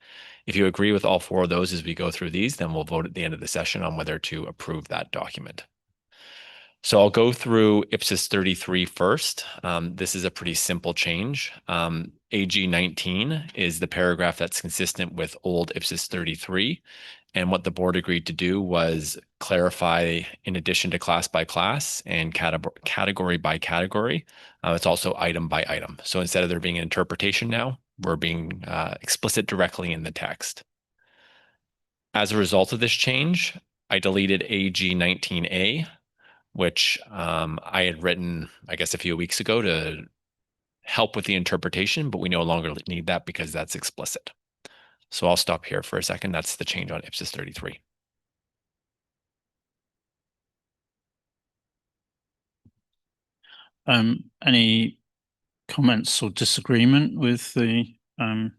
If you agree with all 4 of those as we go through these, then we'll vote at the end of the session on whether to approve that document. So I'll go through IPSAS 33 first. This is a pretty simple change. AG 19 is the paragraph that's consistent with old IPSAS 33. And what the board agreed to do was clarify, in addition to class by class and category by category, it's also item by item. So instead of there being an interpretation now, we're being explicit directly in the text. As a result of this change, I deleted AG 19A, which I had written, I guess, a few weeks ago to help with the interpretation, but we no longer need that because that's explicit. So I'll stop here for a second. That's the change on IPSAS 33. Any comments or disagreement with the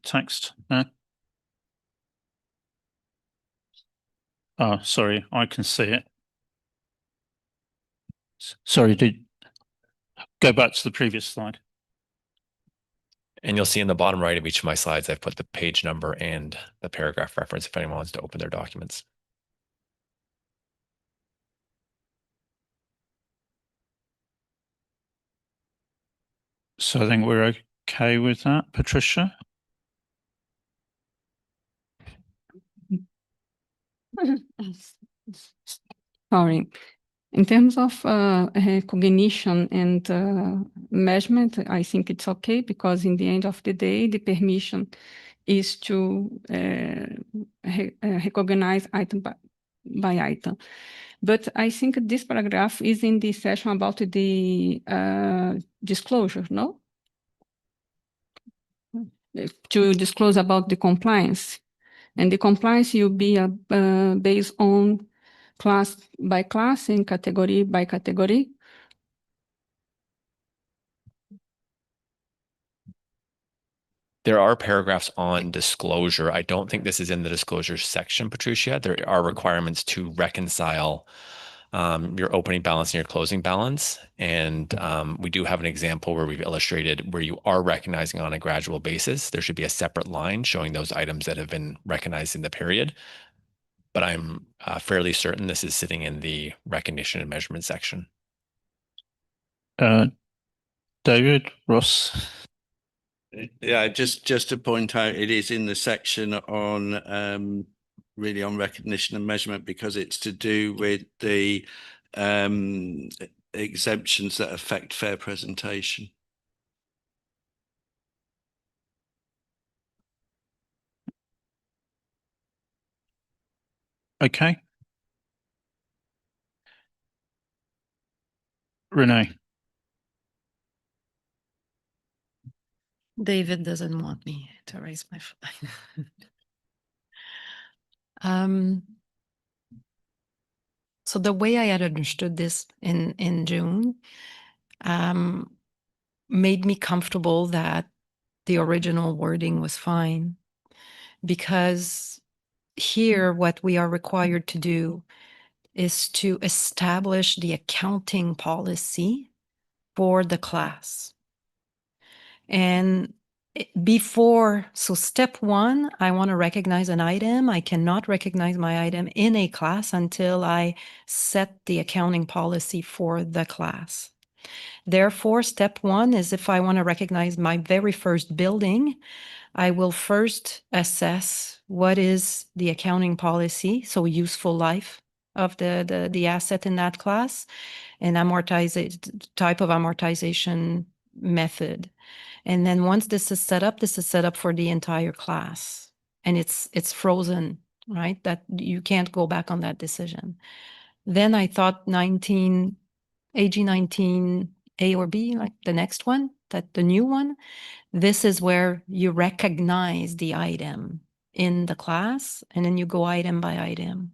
text there? Oh, sorry, I can see it. Sorry, go back to the previous slide. And you'll see in the bottom right of each of my slides, I've put the page number and the paragraph reference if anyone wants to open their documents. So I think we're okay with that, Patricia? Sorry. In terms of recognition and measurement, I think it's okay, because in the end of the day, the permission is to recognize item by item. But I think this paragraph is in the section about the disclosure, no? To disclose about the compliance. And the compliance will be based on class by class and category by category. There are paragraphs on disclosure. I don't think this is in the disclosure section, Patricia. There are requirements to reconcile your opening balance and your closing balance. And we do have an example where we've illustrated where you are recognizing on a gradual basis. There should be a separate line showing those items that have been recognized in the period. But I'm fairly certain this is sitting in the recognition and measurement section. David, Ross? Yeah, just to point out, it is in the section on really on recognition and measurement, because it's to do with the exemptions that affect fair presentation. Okay. Renee? David doesn't want me to raise my flag. So the way I had understood this in June made me comfortable that the original wording was fine, because here what we are required to do is to establish the accounting policy for the class. And before, so step one, I want to recognize an item. I cannot recognize my item in a class until I set the accounting policy for the class. Therefore, step one is if I want to recognize my very first building, I will first assess what is the accounting policy, so useful life of the asset in that class, and type of amortization method. And then once this is set up for the entire class, and it's frozen, right? That you can't go back on that decision. Then I thought AG 19A or B, like the next one, that the new one, this is where you recognize the item in the class, and then you go item by item.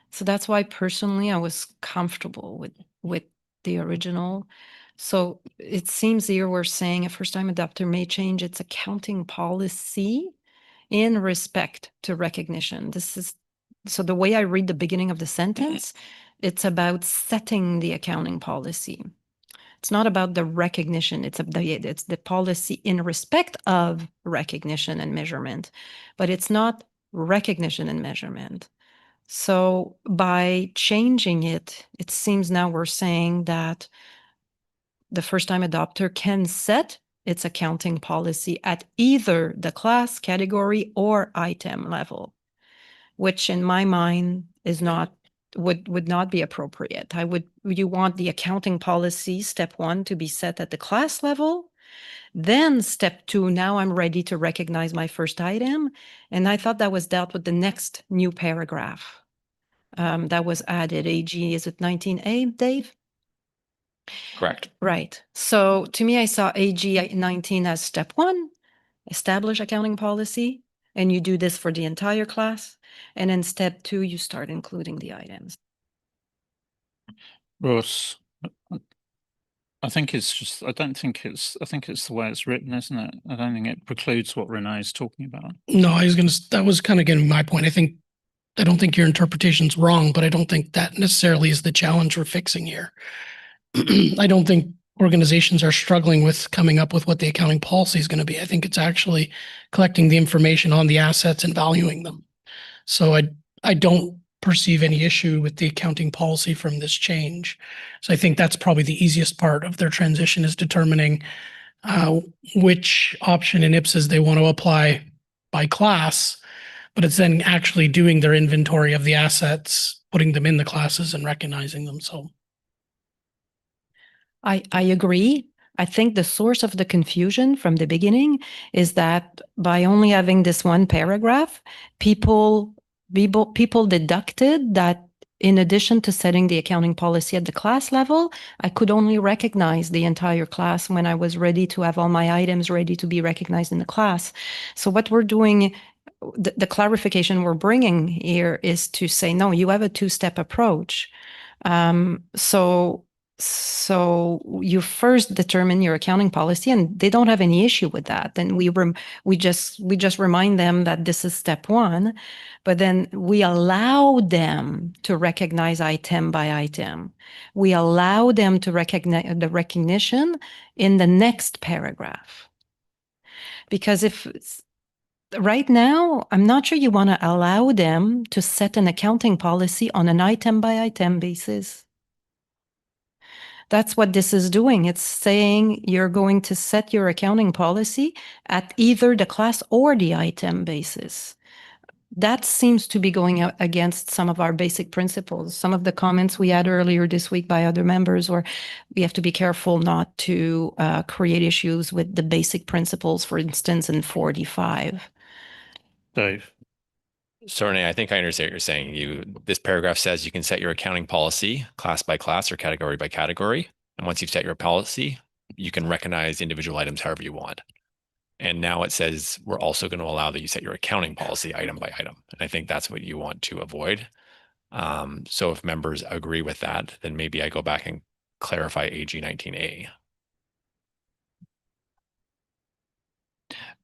So that's why personally I was comfortable with the original. So it seems here we're saying a first-time adopter may change its accounting policy in respect to recognition. So the way I read the beginning of the sentence, it's about setting the accounting policy. It's not about the recognition. It's the policy in respect of recognition and measurement, but it's not recognition and measurement. So by changing it, it seems now we're saying that the first-time adopter can set its accounting policy at either the class, category, or item level, which in my mind is not would not be appropriate. You want the accounting policy, step one, to be set at the class level. Then step two, now I'm ready to recognize my first item. And I thought that was dealt with the next new paragraph that was added. AG, is it 19A, Dave? Correct. Right. So to me, I saw AG 19 as step one, establish accounting policy, and you do this for the entire class. And in step two, you start including the items. Ross? I think it's the way it's written, isn't it? I don't think it precludes what Renee is talking about. No, that was kind of getting my point. I don't think your interpretation's wrong, but I don't think that necessarily is the challenge we're fixing here. I don't think organizations are struggling with coming up with what the accounting policy is going to be. I think it's actually collecting the information on the assets and valuing them. So I don't perceive any issue with the accounting policy from this change. So I think that's probably the easiest part of their transition, is determining which option in IPSAS they want to apply by class, but it's then actually doing their inventory of the assets, putting them in the classes and recognizing them. So I agree. I think the source of the confusion from the beginning is that by only having this one paragraph, people people deducted that in addition to setting the accounting policy at the class level, I could only recognize the entire class when I was ready to have all my items ready to be recognized in the class. So what we're doing, the clarification we're bringing here is to say, no, you have a two-step approach. So you first determine your accounting policy, and they don't have any issue with that. Then we just remind them that this is step one, but then we allow them to recognize item by item. We allow them to recognize the recognition in the next paragraph. Because if right now, I'm not sure you want to allow them to set an accounting policy on an item by item basis. That's what this is doing. It's saying you're going to set your accounting policy at either the class or the item basis. That seems to be going against some of our basic principles. Some of the comments we had earlier this week by other members, or we have to be careful not to create issues with the basic principles, for instance, in 45. Dave. So Renee, I think I understand what you're saying. This paragraph says you can set your accounting policy class by class or category by category. And once you've set your policy, you can recognize individual items however you want. And now it says we're also going to allow that you set your accounting policy item by item. And I think that's what you want to avoid. So if members agree with that, then maybe I go back and clarify AG 19A.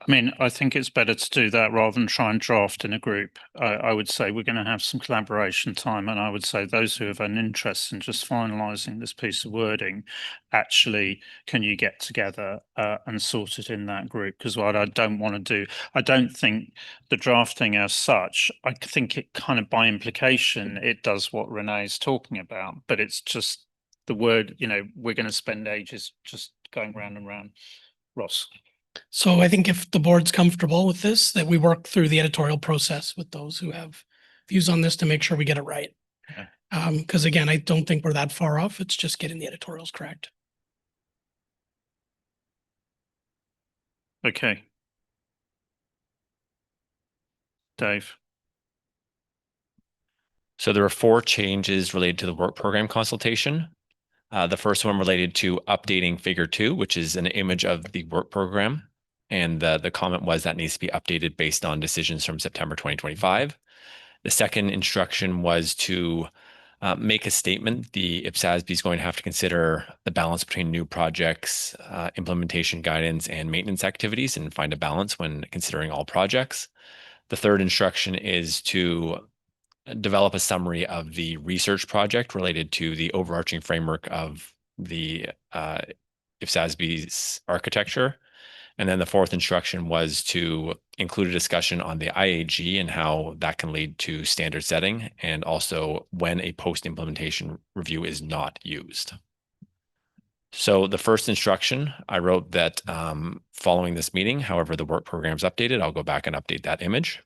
I mean, I think it's better to do that rather than try and draft in a group. I would say we're going to have some collaboration time, and I would say those who have an interest in just finalising this piece of wording, actually, can you get together and sort it in that group? Because what I don't want to do, I don't think the drafting as such, I think it kind of by implication, it does what Renee is talking about, but it's just the word, we're going to spend ages just going round and round. Ross. So I think if the board's comfortable with this, that we work through the editorial process with those who have views on this to make sure we get it right. Because again, I don't think we're that far off. It's just getting the editorials correct. Okay. Dave. So there are 4 changes related to the work program consultation. The first one related to updating figure 2, which is an image of the work program. And the comment was that needs to be updated based on decisions from September 2025. The second instruction was to make a statement. The IPSASB is going to have to consider the balance between new projects, implementation guidance, and maintenance activities, and find a balance when considering all projects. The third instruction is to develop a summary of the research project related to the overarching framework of the IPSASB's architecture. And then the fourth instruction was to include a discussion on the IAG and how that can lead to standard setting, and also when a post-implementation review is not used. So the first instruction, I wrote that following this meeting, however the work program is updated, I'll go back and update that image.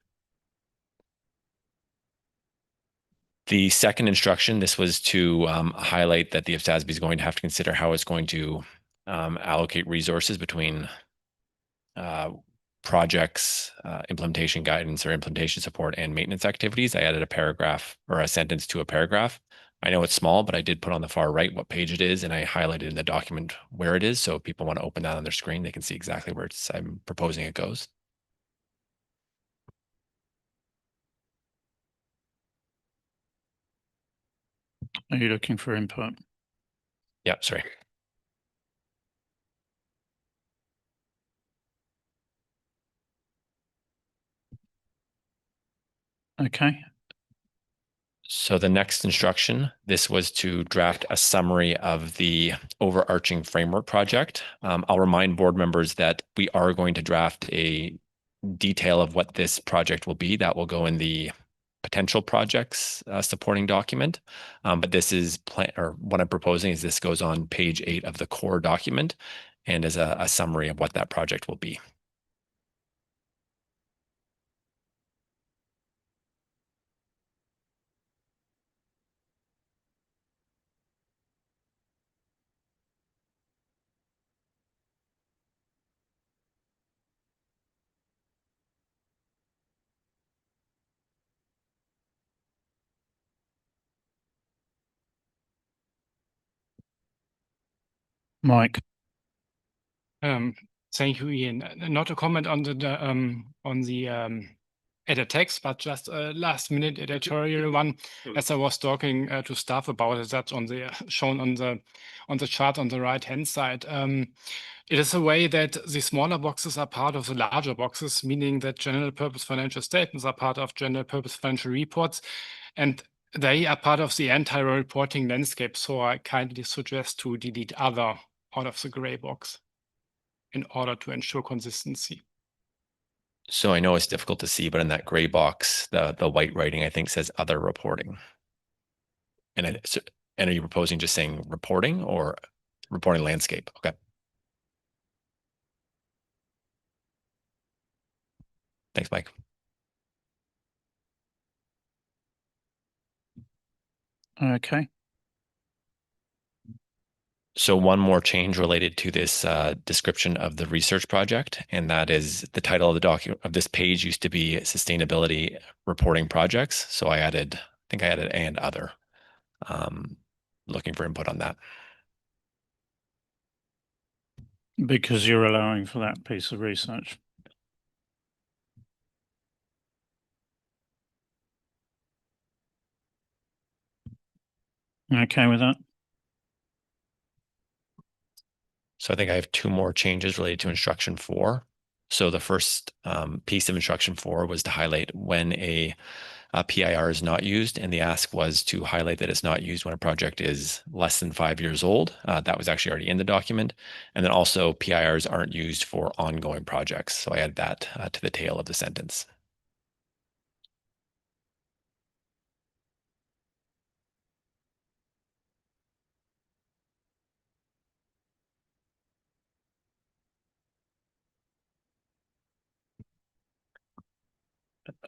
The second instruction, this was to highlight that the IPSASB is going to have to consider how it's going to allocate resources between projects, implementation guidance or implementation support, and maintenance activities. I added a paragraph or a sentence to a paragraph. I know it's small, but I did put on the far right what page it is, and I highlighted in the document where it is. So if people want to open that on their screen, they can see exactly where I'm proposing it goes. Are you looking for input? Yeah, sorry. Okay. So the next instruction, this was to draft a summary of the overarching framework project. I'll remind board members that we are going to draft a detail of what this project will be. That will go in the potential projects supporting document. But this is what I'm proposing is this goes on page 8 of the core document and as a summary of what that project will be. Mike. Thank you, Ian. Not a comment on the edit text, but just a last-minute editorial one. As I was talking to staff about it, that's on the shown on the chart on the right-hand side. It is a way that the smaller boxes are part of the larger boxes, meaning that general purpose financial statements are part of general purpose financial reports, and they are part of the entire reporting landscape. So I kindly suggest to delete other out of the gray box in order to ensure consistency. So I know it's difficult to see, but in that gray box, the white writing, I think, says other reporting. And are you proposing just saying reporting or reporting landscape? Okay. Thanks, Mike. Okay. So one more change related to this description of the research project, and that is the title of the document of this page used to be Sustainability Reporting Projects. So I think I added and other. Looking for input on that. Because you're allowing for that piece of research. Okay with that? So I think I have two more changes related to instruction 4. So the first piece of instruction 4 was to highlight when a PIR is not used, and the ask was to highlight that it's not used when a project is less than 5 years old. That was actually already in the document. And then also PIRs aren't used for ongoing projects. So I added that to the tail of the sentence.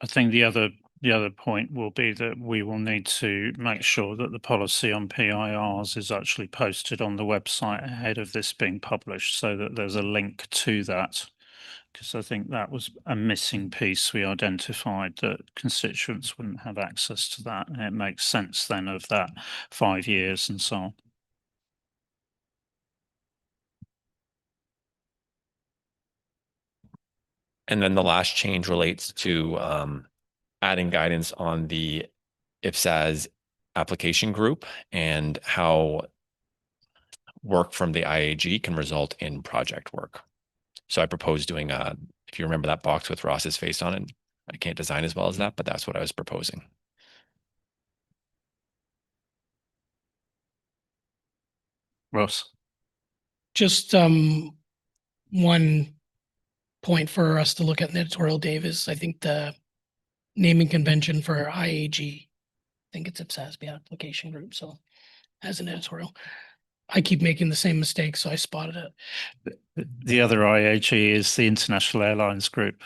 I think the other point will be that we will need to make sure that the policy on PIRs is actually posted on the website ahead of this being published, so that there's a link to that. Because I think that was a missing piece we identified, that constituents wouldn't have access to that. And it makes sense then of that 5 years and so on. And then the last change relates to adding guidance on the IPSASB application group and how work from the IAG can result in project work. So I propose doing if you remember that box with Ross's face on it, I can't design as well as that, but that's what I was proposing. Ross. Just one point for us to look at in the editorial, Dave, is I think the naming convention for IAG, I think it's IPSASB application group. So as an editorial, I keep making the same mistake, so I spotted it. The other IAG is the International Airlines Group.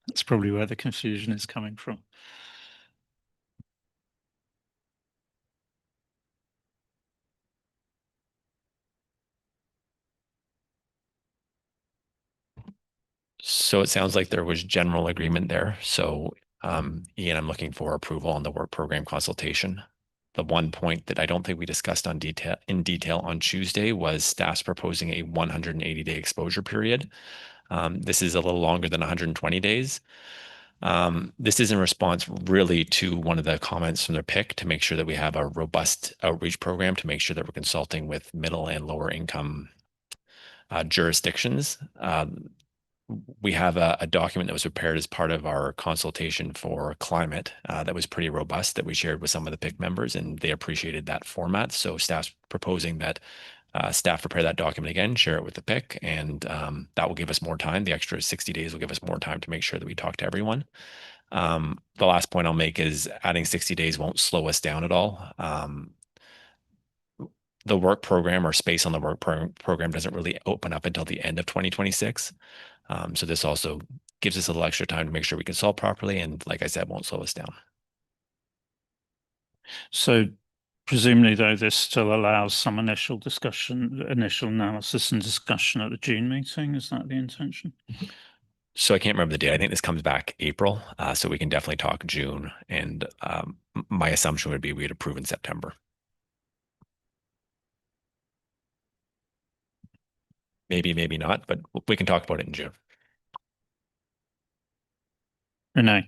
That's probably where the confusion is coming from. So it sounds like there was general agreement there. So Ian, I'm looking for approval on the work program consultation. The one point that I don't think we discussed in detail on Tuesday was staff's proposing a 180-day exposure period. This is a little longer than 120 days. This is in response really to one of the comments from the PIC to make sure that we have a robust outreach program, to make sure that we're consulting with middle and lower income jurisdictions. We have a document that was prepared as part of our consultation for climate that was pretty robust, that we shared with some of the PIC members, and they appreciated that format. So staff's proposing that staff prepare that document again, share it with the PIC, and that will give us more time. The extra 60 days will give us more time to make sure that we talk to everyone. The last point I'll make is adding 60 days won't slow us down at all. The work program or space on the work program doesn't really open up until the end of 2026. So this also gives us a little extra time to make sure we can solve properly, and like I said, won't slow us down. So presumably, though, this still allows some initial discussion, initial analysis and discussion at the June meeting. Is that the intention? So I can't remember the date. I think this comes back April. So we can definitely talk June. And my assumption would be we'd approve in September. maybe, maybe not, but we can talk about it in June. Renee.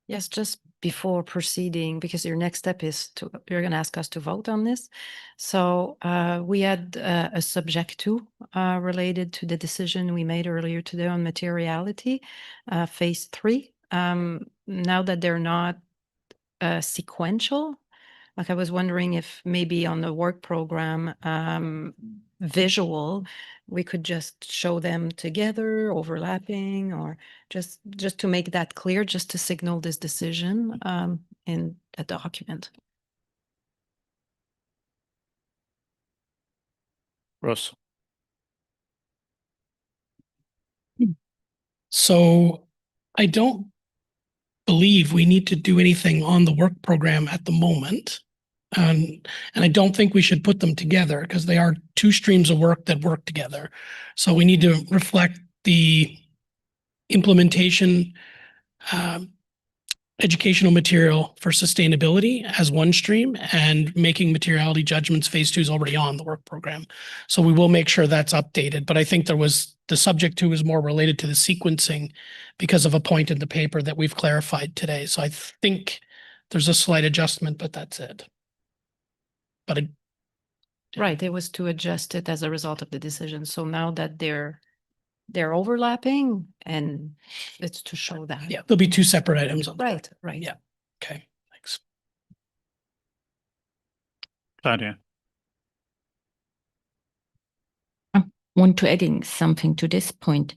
Yes, just before proceeding, because your next step is you're going to ask us to vote on this. So we had a subject 2 related to the decision we made earlier today on materiality, phase 3. Now that they're not sequential, like I was wondering if maybe on the work program visual, we could just show them together, overlapping, or just to make that clear, just to signal this decision in a document. Ross. So I don't believe we need to do anything on the work program at the moment. And I don't think we should put them together because they are 2 streams of work that work together. So we need to reflect the implementation educational material for sustainability as 1 stream, and making materiality judgments phase 2 is already on the work program. So we will make sure that's updated. But I think the subject 2 is more related to the sequencing because of a point in the paper that we've clarified today. So I think there's a slight adjustment, but that's it. But Right, it was to adjust it as a result of the decision. So now that they're overlapping, and it's to show that. Yeah, there'll be 2 separate items on the Right, right. Yeah. Okay, thanks. Claudia. I want to adding something to this point.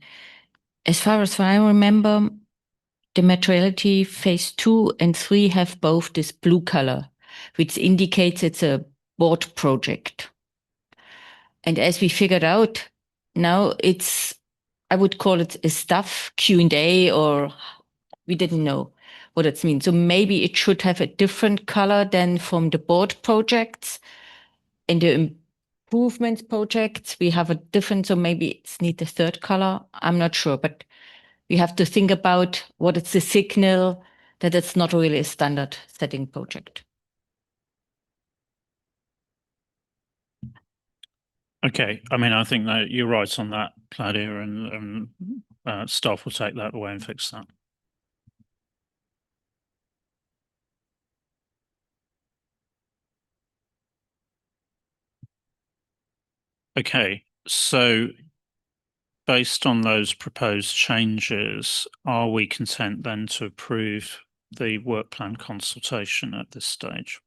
As far as I remember, the materiality phase 2 and 3 have both this blue color, which indicates it's a board project. And as we figured out, now I would call it a staff Q&A, or we didn't know what it means. So maybe it should have a different color than from the board projects. In the improvements projects, we have a different, so maybe it's need a 3rd color. I'm not sure, but we have to think about what is the signal that it's not really a standard setting project. Okay, I mean, I think that you're right on that, Claudia, and staff will take that away and fix that. Okay, so based on those proposed changes, are we content then to approve the work plan consultation at this stage?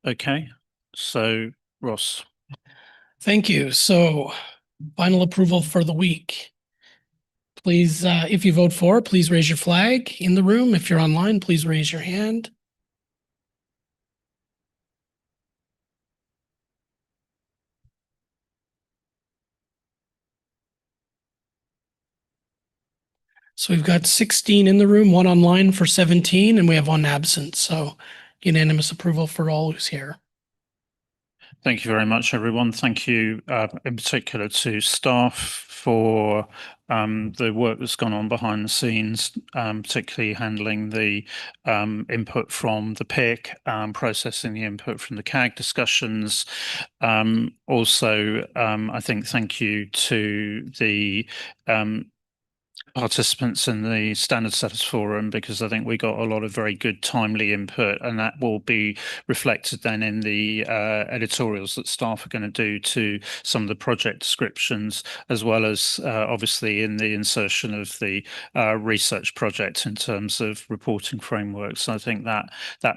Okay, so Ross. Thank you. So final approval for the week. Please, if you vote for, please raise your flag in the room. If you're online, please raise your hand. So we've got 16 in the room, 1 online for 17, and we have 1 absent. So unanimous approval for all who's here. Thank you very much, everyone. Thank you in particular to staff for the work that's gone on behind the scenes, particularly handling the input from the PIC, processing the input from the CAG discussions. Also, I think thank you to the participants in the Standard Status Forum, because I think we got a lot of very good timely input, and that will be reflected then in the editorials that staff are going to do to some of the project descriptions, as well as obviously in the insertion of the research project in terms of reporting frameworks. So I think that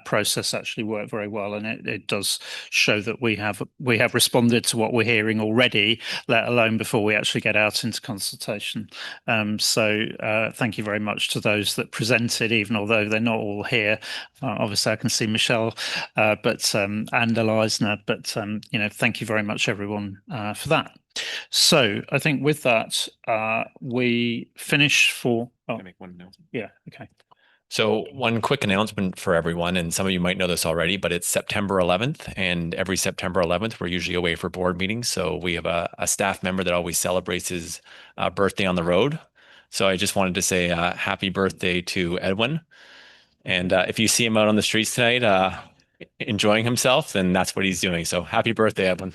process actually worked very well, and it does show that we have responded to what we're hearing already, let alone before we actually get out into consultation. So thank you very much to those that presented, even although they're not all here. Obviously, I can see Michelle, and Elisner, but thank you very much, everyone, for that. So I think with that, we finish for. Can I make one announcement? Yeah. Okay. So one quick announcement for everyone, and some of you might know this already, but it's September 11th, and every September 11th, we're usually away for board meetings. So we have a staff member that always celebrates his birthday on the road. So I just wanted to say happy birthday to Edwin. And if you see him out on the streets tonight, enjoying himself, then that's what he's doing. So happy birthday, Evelyn.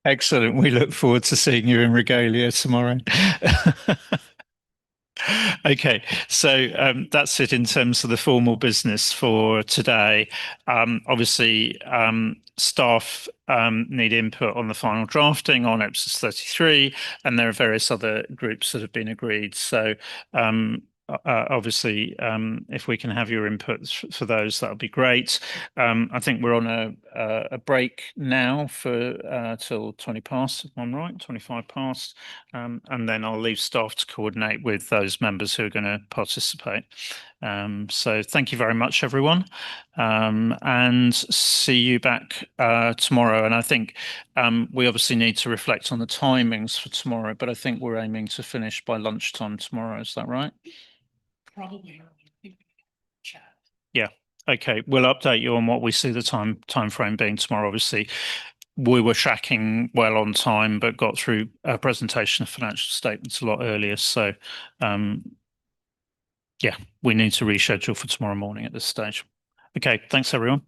Excellent. We look forward to seeing you in regalia tomorrow. Okay, so that's it in terms of the formal business for today. Obviously, staff need input on the final drafting on IPSAS 33, and there are various other groups that have been agreed. So obviously, if we can have your input for those, that would be great. I think we're on a break now for till 20 past, if I'm right, 25 past, and then I'll leave staff to coordinate with those members who are going to participate. So thank you very much, everyone, and see you back tomorrow. And I think we obviously need to reflect on the timings for tomorrow, but I think we're aiming to finish by lunchtime tomorrow. Is that right? Probably. Chat. Yeah. Okay. We'll update you on what we see the time frame being tomorrow. Obviously, we were tracking well on time, but got through a presentation of financial statements a lot earlier. So, yeah, we need to reschedule for tomorrow morning at this stage. Okay. Thanks, everyone.